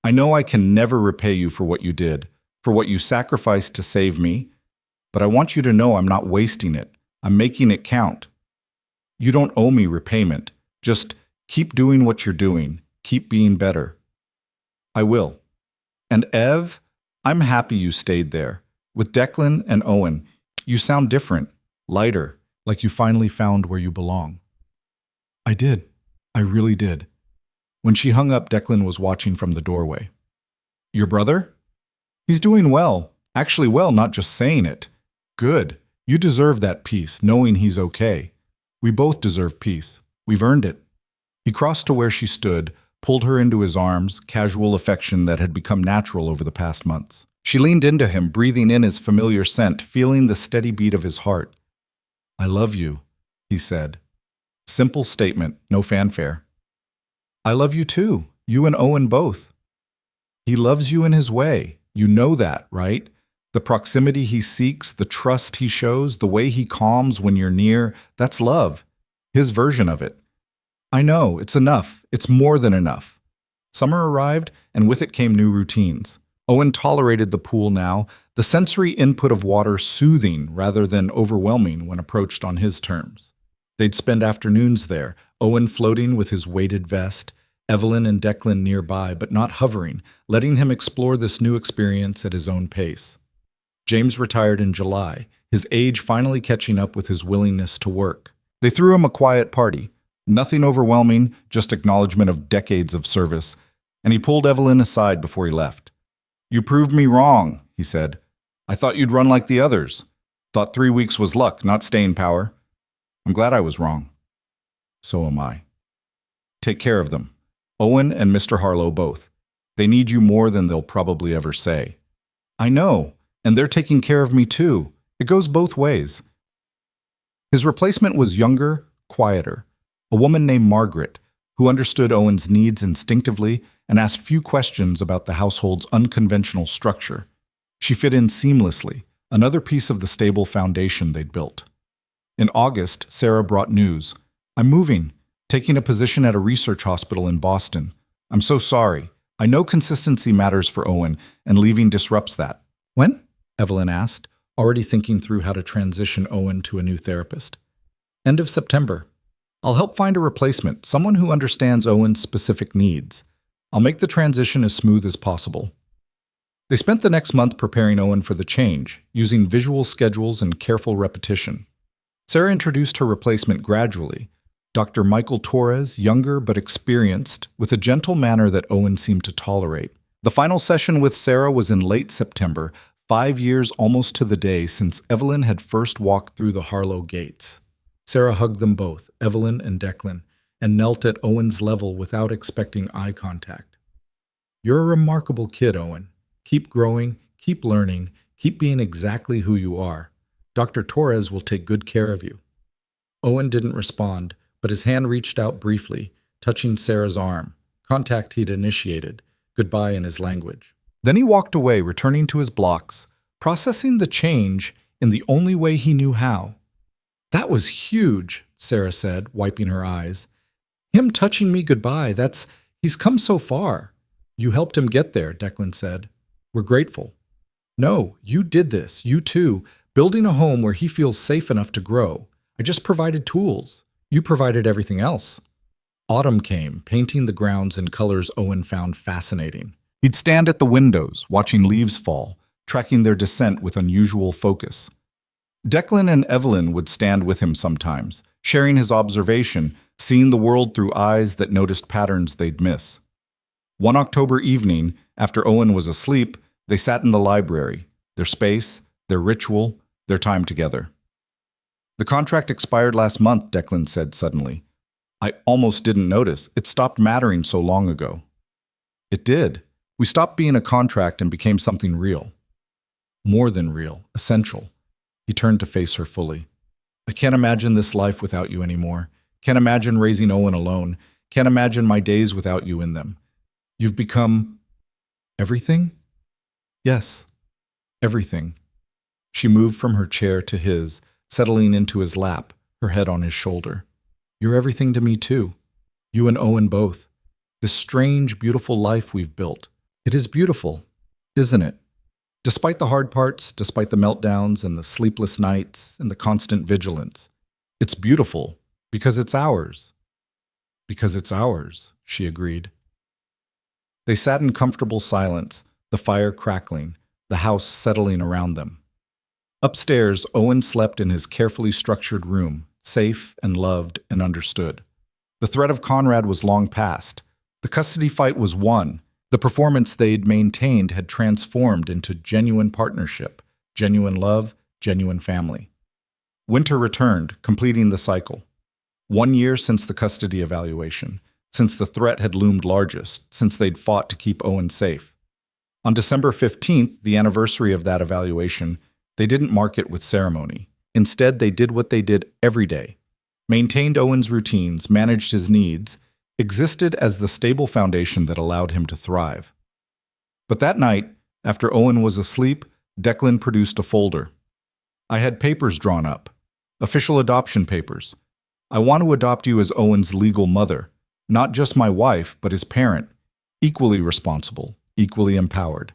I know I can never repay you for what you did, for what you sacrificed to save me, but I want you to know I'm not wasting it. I'm making it count. You don't owe me repayment. Just keep doing what you're doing. Keep being better." "I will." "And Ev, I'm happy you stayed there. With Declan and Owen, you sound different, lighter, like you finally found where you belong." "I did. I really did." When she hung up, Declan was watching from the doorway. "Your brother?" "He's doing well. Actually well, not just saying it." "Good. You deserve that peace, knowing he's okay. We both deserve peace. We've earned it." He crossed to where she stood, pulled her into his arms, casual affection that had become natural over the past months. She leaned into him, breathing in his familiar scent, feeling the steady beat of his heart. "I love you," he said. Simple statement, no fanfare. "I love you too, you and Owen both." "He loves you in his way," You know that, right? The proximity he seeks, the trust he shows, the way he calms when you're near, that's love. His version of it. I know, it's enough. It's more than enough. Summer arrived, and with it came new routines. Owen tolerated the pool now, the sensory input of water soothing rather than overwhelming when approached on his terms. They'd spend afternoons there, Owen floating with his weighted vest, Evelyn and Declan nearby, but not hovering, letting him explore this new experience at his own pace. James retired in July, his age finally catching up with his willingness to work. They threw him a quiet party. Nothing overwhelming, just acknowledgement of decades of service, and he pulled Evelyn aside before he left. "You proved me wrong," he said. "I thought you'd run like the others. Thought 3 weeks was luck, not staying power. I'm glad I was wrong." "So am I. Take care of them. Owen and Mr. Harlow both. They need you more than they'll probably ever say." "I know, and they're taking care of me too. It goes both ways." His replacement was younger, quieter, a woman named Margaret, who understood Owen's needs instinctively and asked few questions about the household's unconventional structure. She fit in seamlessly, another piece of the stable foundation they'd built. In August, Sarah brought news. "I'm moving, taking a position at a research hospital in Boston. I'm so sorry. I know consistency matters for Owen, and leaving disrupts that." "When?" Evelyn asked, already thinking through how to transition Owen to a new therapist. "End of September. I'll help find a replacement, someone who understands Owen's specific needs. I'll make the transition as smooth as possible." They spent the next month preparing Owen for the change, using visual schedules and careful repetition. Sarah introduced her replacement gradually, Dr. Michael Torres, younger but experienced, with a gentle manner that Owen seemed to tolerate. The final session with Sarah was in late September, 5 years almost to the day since Evelyn had first walked through the Harlow gates. Sarah hugged them both, Evelyn and Declan, and knelt at Owen's level without expecting eye contact. "You're a remarkable kid, Owen. Keep growing, keep learning, keep being exactly who you are. Dr. Torres will take good care of you." Owen didn't respond, but his hand reached out briefly, touching Sarah's arm, contact he'd initiated, goodbye in his language. Then he walked away, returning to his blocks, processing the change in the only way he knew how. "That was huge," Sarah said, wiping her eyes. "Him touching me goodbye, he's come so far." "You helped him get there," Declan said. "We're grateful." "No, you did this, you too, building a home where he feels safe enough to grow. I just provided tools. You provided everything else." Autumn came, painting the grounds in colors Owen found fascinating. He'd stand at the windows, watching leaves fall, tracking their descent with unusual focus. Declan and Evelyn would stand with him sometimes, sharing his observation, seeing the world through eyes that noticed patterns they'd miss. One October evening, after Owen was asleep, they sat in the library, their space, their ritual, their time together. "The contract expired last month," Declan said suddenly. "I almost didn't notice. It stopped mattering so long ago." "It did. We stopped being a contract and became something real. More than real, essential." He turned to face her fully. "I can't imagine this life without you anymore. Can't imagine raising Owen alone. Can't imagine my days without you in them. You've become everything?" "Yes, everything." She moved from her chair to his, settling into his lap, her head on his shoulder. "You're everything to me too. You and Owen both. This strange, beautiful life we've built. It is beautiful, isn't it? Despite the hard parts, despite the meltdowns and the sleepless nights and the constant vigilance. It's beautiful because it's ours." "Because it's ours," she agreed. They sat in comfortable silence, the fire crackling, the house settling around them. Upstairs, Owen slept in his carefully structured room, safe and loved and understood. The threat of Conrad was long past. The custody fight was won. The performance they'd maintained had transformed into genuine partnership, genuine love, genuine family. Winter returned, completing the cycle. 1 year since the custody evaluation, since the threat had loomed largest, since they'd fought to keep Owen safe. On December 15th, the anniversary of that evaluation, they didn't mark it with ceremony. Instead, they did what they did every day. Maintained Owen's routines, managed his needs, existed as the stable foundation that allowed him to thrive. But that night, After Owen was asleep, Declan produced a folder. I had papers drawn up. Official adoption papers. I want to adopt you as Owen's legal mother. Not just my wife, but his parent. Equally responsible, equally empowered.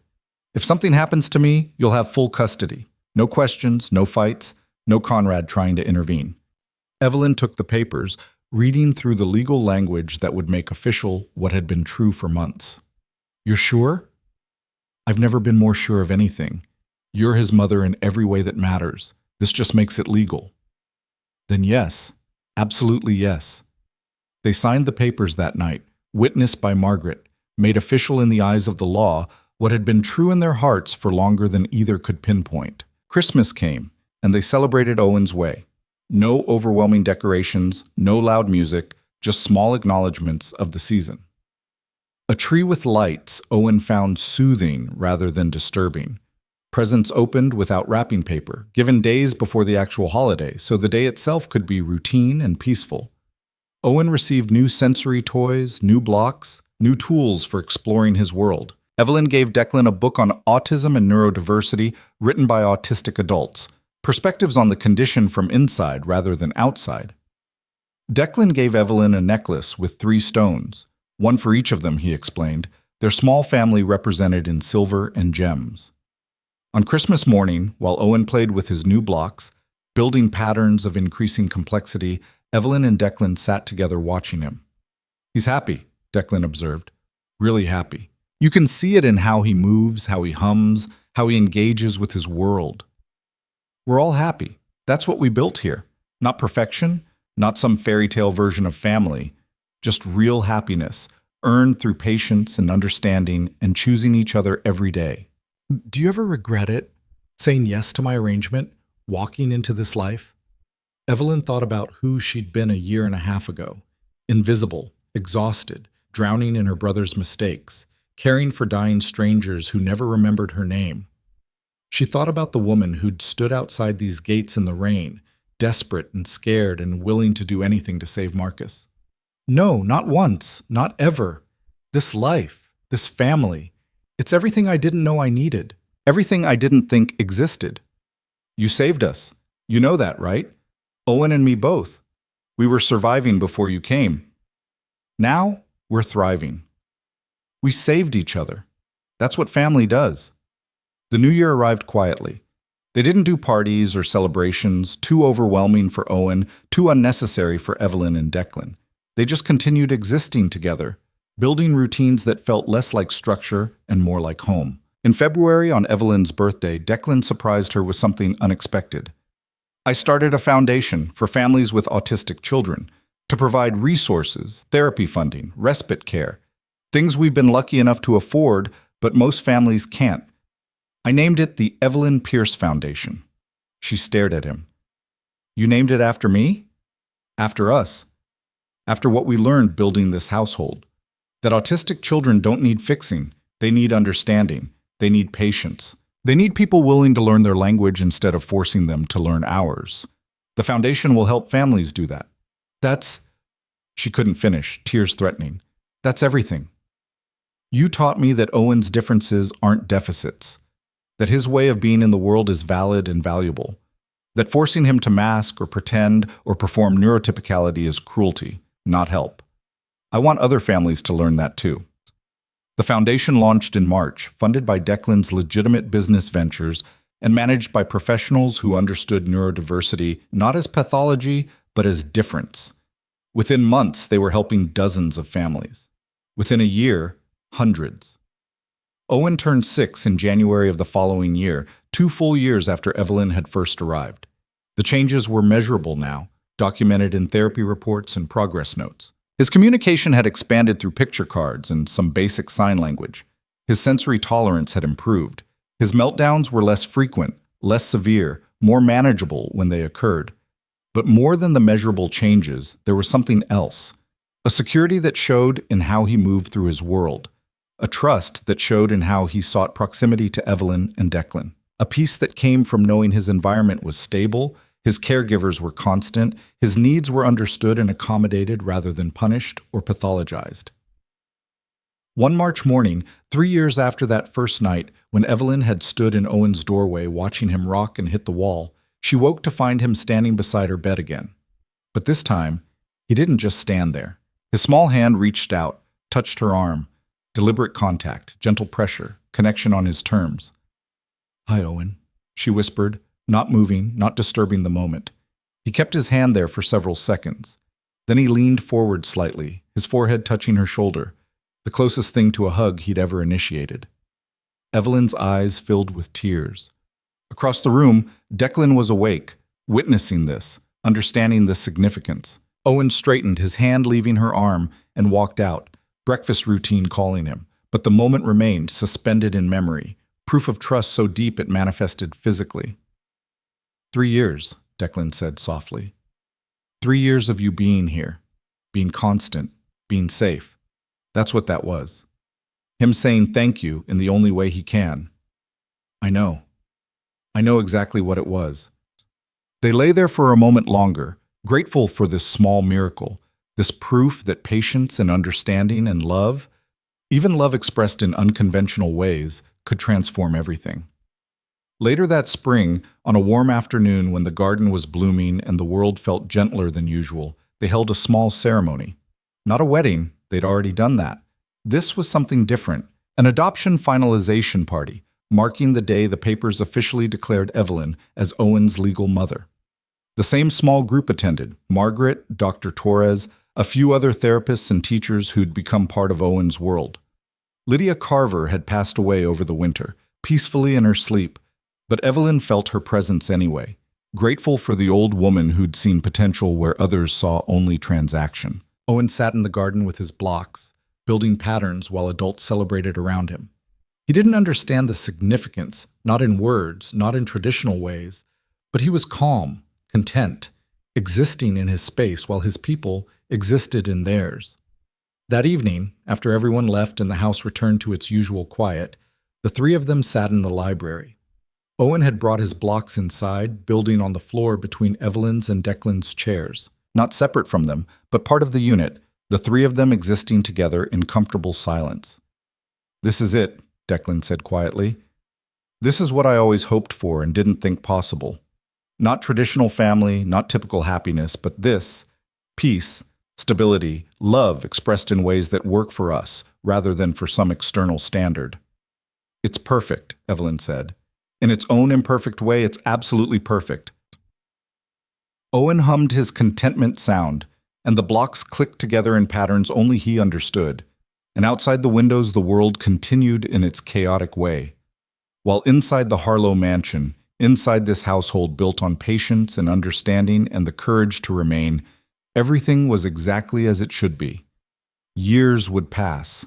If something happens to me, you'll have full custody. No questions, no fights, no Conrad trying to intervene. Evelyn took the papers, reading through the legal language that would make official what had been true for months. You're sure? I've never been more sure of anything. You're his mother in every way that matters. This just makes it legal. Then yes, absolutely yes. They signed the papers that night, witnessed by Margaret, made official in the eyes of the law what had been true in their hearts for longer than either could pinpoint. Christmas came, and they celebrated Owen's way. No overwhelming decorations, no loud music, just small acknowledgments of the season. A tree with lights Owen found soothing rather than disturbing. Presents opened without wrapping paper, given days before the actual holiday, so the day itself could be routine and peaceful. Owen received new sensory toys, new blocks, new tools for exploring his world. Evelyn gave Declan a book on autism and neurodiversity written by autistic adults, perspectives on the condition from inside rather than outside. Declan gave Evelyn a necklace with 3 stones, one for each of them, he explained, their small family represented in silver and gems. On Christmas morning, while Owen played with his new blocks, building patterns of increasing complexity, Evelyn and Declan sat together watching him. He's happy, Declan observed. Really happy. You can see it in how he moves, how he hums, how he engages with his world. We're all happy. That's what we built here. Not perfection, not some fairy tale version of family, just real happiness, earned through patience and understanding and choosing each other every day. Do you ever regret it? Saying yes to my arrangement? Walking into this life? Evelyn thought about who she'd been a year and a half ago. Invisible, exhausted, drowning in her brother's mistakes, caring for dying strangers who never remembered her name. She thought about the woman who'd stood outside these gates in the rain, desperate and scared and willing to do anything to save Marcus. No, not once, not ever. This life, this family, it's everything I didn't know I needed, everything I didn't think existed. You saved us. You know that, right? Owen and me both. We were surviving before you came. Now, we're thriving. We saved each other. That's what family does. The new year arrived quietly. They didn't do parties or celebrations, too overwhelming for Owen, too unnecessary for Evelyn and Declan. They just continued existing together, building routines that felt less like structure and more like home. In February, on Evelyn's birthday, Declan surprised her with something unexpected. I started a foundation for families with autistic children to provide resources, therapy funding, respite care, things we've been lucky enough to afford, but most families can't. I named it the Evelyn Pierce Foundation. She stared at him. You named it after me? After us. After what we learned building this household. That autistic children don't need fixing. They need understanding. They need patience. They need people willing to learn their language instead of forcing them to learn ours. The foundation will help families do that. She couldn't finish, tears threatening. That's everything. You taught me that Owen's differences aren't deficits. That his way of being in the world is valid and valuable. That forcing him to mask or pretend or perform neurotypicality is cruelty, not help. I want other families to learn that too. The foundation launched in March, funded by Declan's legitimate business ventures and managed by professionals who understood neurodiversity not as pathology, but as difference. Within months, they were helping dozens of families. Within a year, hundreds. Owen turned 6 in January of the following year, 2 full years after Evelyn had first arrived. The changes were measurable now, documented in therapy reports and progress notes. His communication had expanded through picture cards and some basic sign language. His sensory tolerance had improved. His meltdowns were less frequent, less severe, more manageable when they occurred. But more than the measurable changes, there was something else. A security that showed in how he moved through his world. A trust that showed in how he sought proximity to Evelyn and Declan. A peace that came from knowing his environment was stable, his caregivers were constant, his needs were understood and accommodated rather than punished or pathologized. One March morning, 3 years after that first night, when Evelyn had stood in Owen's doorway watching him rock and hit the wall, she woke to find him standing beside her bed again. But this time, he didn't just stand there. His small hand reached out, touched her arm. Deliberate contact, gentle pressure, connection on his terms. "Hi, Owen," she whispered, not moving, not disturbing the moment. He kept his hand there for several seconds. Then he leaned forward slightly, his forehead touching her shoulder, the closest thing to a hug he'd ever initiated. Evelyn's eyes filled with tears. Across the room, Declan was awake, witnessing this, understanding the significance. Owen straightened, his hand leaving her arm, and walked out, breakfast routine calling him. But the moment remained, suspended in memory, proof of trust so deep it manifested physically. 3 years, Declan said softly. 3 years of you being here, being constant, being safe. That's what that was. Him saying thank you in the only way he can. I know. I know exactly what it was. They lay there for a moment longer, grateful for this small miracle, this proof that patience and understanding and love, even love expressed in unconventional ways, could transform everything. Later that spring, on a warm afternoon when the garden was blooming and the world felt gentler than usual, they held a small ceremony. Not a wedding, they'd already done that. This was something different, an adoption finalization party, marking the day the papers officially declared Evelyn as Owen's legal mother. The same small group attended: Margaret, Dr. Torres, a few other therapists and teachers who'd become part of Owen's world. Lydia Carver had passed away over the winter, peacefully in her sleep, but Evelyn felt her presence anyway, grateful for the old woman who'd seen potential where others saw only transaction. Owen sat in the garden with his blocks, building patterns while adults celebrated around him. He didn't understand the significance, not in words, not in traditional ways, but he was calm, content, existing in his space while his people existed in theirs. That evening, after everyone left and the house returned to its usual quiet, the three of them sat in the library. Owen had brought his blocks inside, building on the floor between Evelyn's and Declan's chairs. Not separate from them, but part of the unit, the three of them existing together in comfortable silence. "This is it," Declan said quietly. "This is what I always hoped for and didn't think possible. Not traditional family, not typical happiness, but this: peace, stability, love expressed in ways that work for us rather than for some external standard." "It's perfect," Evelyn said. "In its own imperfect way, it's absolutely perfect." Owen hummed his contentment sound, and the blocks clicked together in patterns only he understood. And outside the windows, the world continued in its chaotic way. While inside the Harlow mansion, inside this household built on patience and understanding and the courage to remain, everything was exactly as it should be. Years would pass.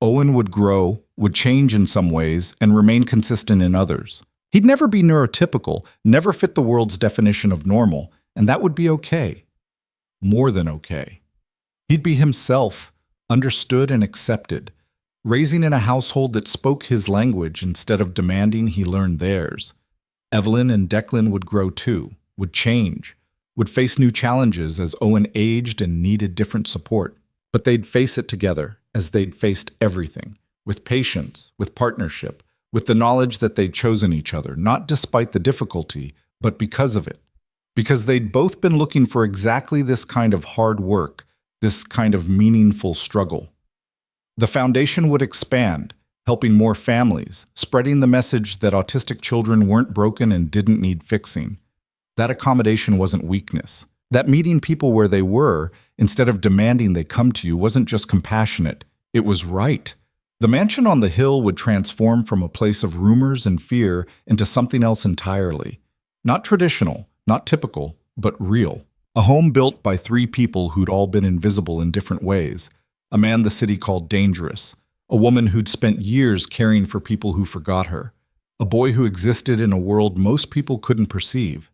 Owen would grow, would change in some ways, and remain consistent in others. He'd never be neurotypical, never fit the world's definition of normal, and that would be okay. More than okay. He'd be himself, understood and accepted, raising in a household that spoke his language instead of demanding he learn theirs. Evelyn and Declan would grow too, would change, would face new challenges as Owen aged and needed different support. But they'd face it together, as they'd faced everything, with patience, with partnership, with the knowledge that they'd chosen each other, not despite the difficulty, but because of it. Because they'd both been looking for exactly this kind of hard work, this kind of meaningful struggle. The foundation would expand, helping more families, spreading the message that autistic children weren't broken and didn't need fixing. That accommodation wasn't weakness. That meeting people where they were, instead of demanding they come to you, wasn't just compassionate, it was right. The mansion on the hill would transform from a place of rumors and fear into something else entirely. Not traditional, not typical, but real. A home built by three people who'd all been invisible in different ways. A man the city called dangerous. A woman who'd spent years caring for people who forgot her. A boy who existed in a world most people couldn't perceive.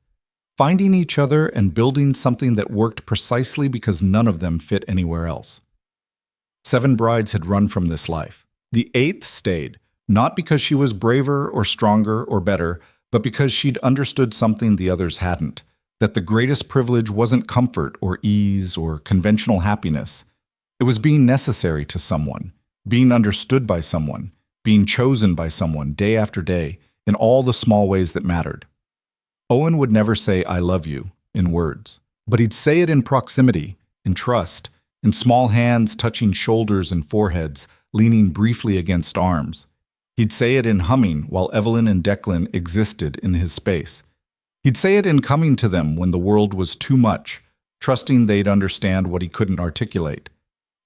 Finding each other and building something that worked precisely because none of them fit anywhere else. 7 brides had run from this life. The 8th stayed, not because she was braver or stronger or better, but because she'd understood something the others hadn't, that the greatest privilege wasn't comfort or ease or conventional happiness. It was being necessary to someone, being understood by someone, being chosen by someone day after day, in all the small ways that mattered. Owen would never say, "I love you," in words, but he'd say it in proximity, in trust, in small hands touching shoulders and foreheads, leaning briefly against arms. He'd say it in humming while Evelyn and Declan existed in his space. He'd say it in coming to them when the world was too much, trusting they'd understand what he couldn't articulate.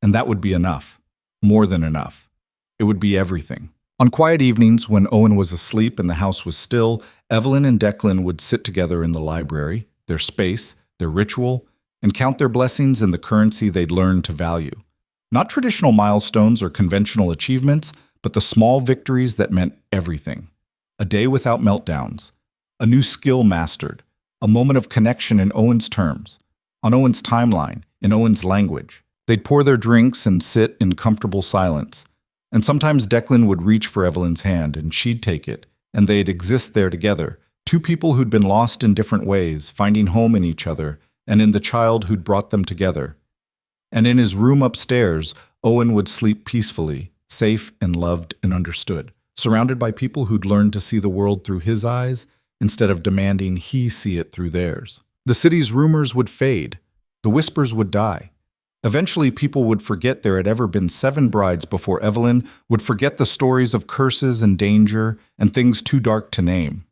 And that would be enough. More than enough. It would be everything. On quiet evenings, when Owen was asleep and the house was still, Evelyn and Declan would sit together in the library, their space, their ritual, and count their blessings in the currency they'd learned to value. Not traditional milestones or conventional achievements, but the small victories that meant everything. A day without meltdowns. A new skill mastered. A moment of connection in Owen's terms. On Owen's timeline, in Owen's language. They'd pour their drinks and sit in comfortable silence. And sometimes Declan would reach for Evelyn's hand and she'd take it, and they'd exist there together, two people who'd been lost in different ways, finding home in each other and in the child who'd brought them together. And in his room upstairs, Owen would sleep peacefully, safe and loved and understood, surrounded by people who'd learned to see the world through his eyes instead of demanding he see it through theirs. The city's rumors would fade. The whispers would die. Eventually, people would forget there had ever been 7 brides before Evelyn, would forget the stories of curses and danger and things too dark to name.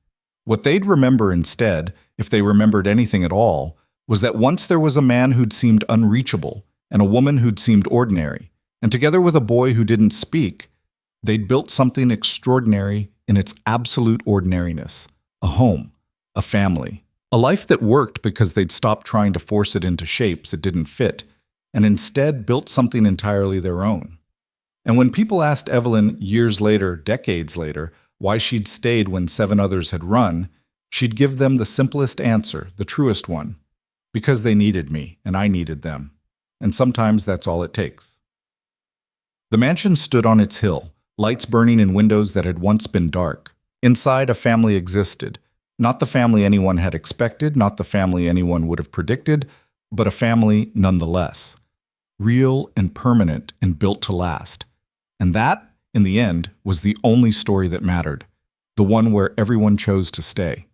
What they'd remember instead, if they remembered anything at all, was that once there was a man who'd seemed unreachable and a woman who'd seemed ordinary, and together with a boy who didn't speak, they'd built something extraordinary in its absolute ordinariness. A home, a family, a life that worked because they'd stopped trying to force it into shapes it didn't fit, and instead built something entirely their own. And when people asked Evelyn years later, decades later, why she'd stayed when 7 others had run, she'd give them the simplest answer, the truest one. Because they needed me, and I needed them. And sometimes that's all it takes. The mansion stood on its hill, lights burning in windows that had once been dark. Inside, a family existed. Not the family anyone had expected, not the family anyone would have predicted, but a family nonetheless. Real and permanent and built to last. And that, in the end, was the only story that mattered. The one where everyone chose to stay.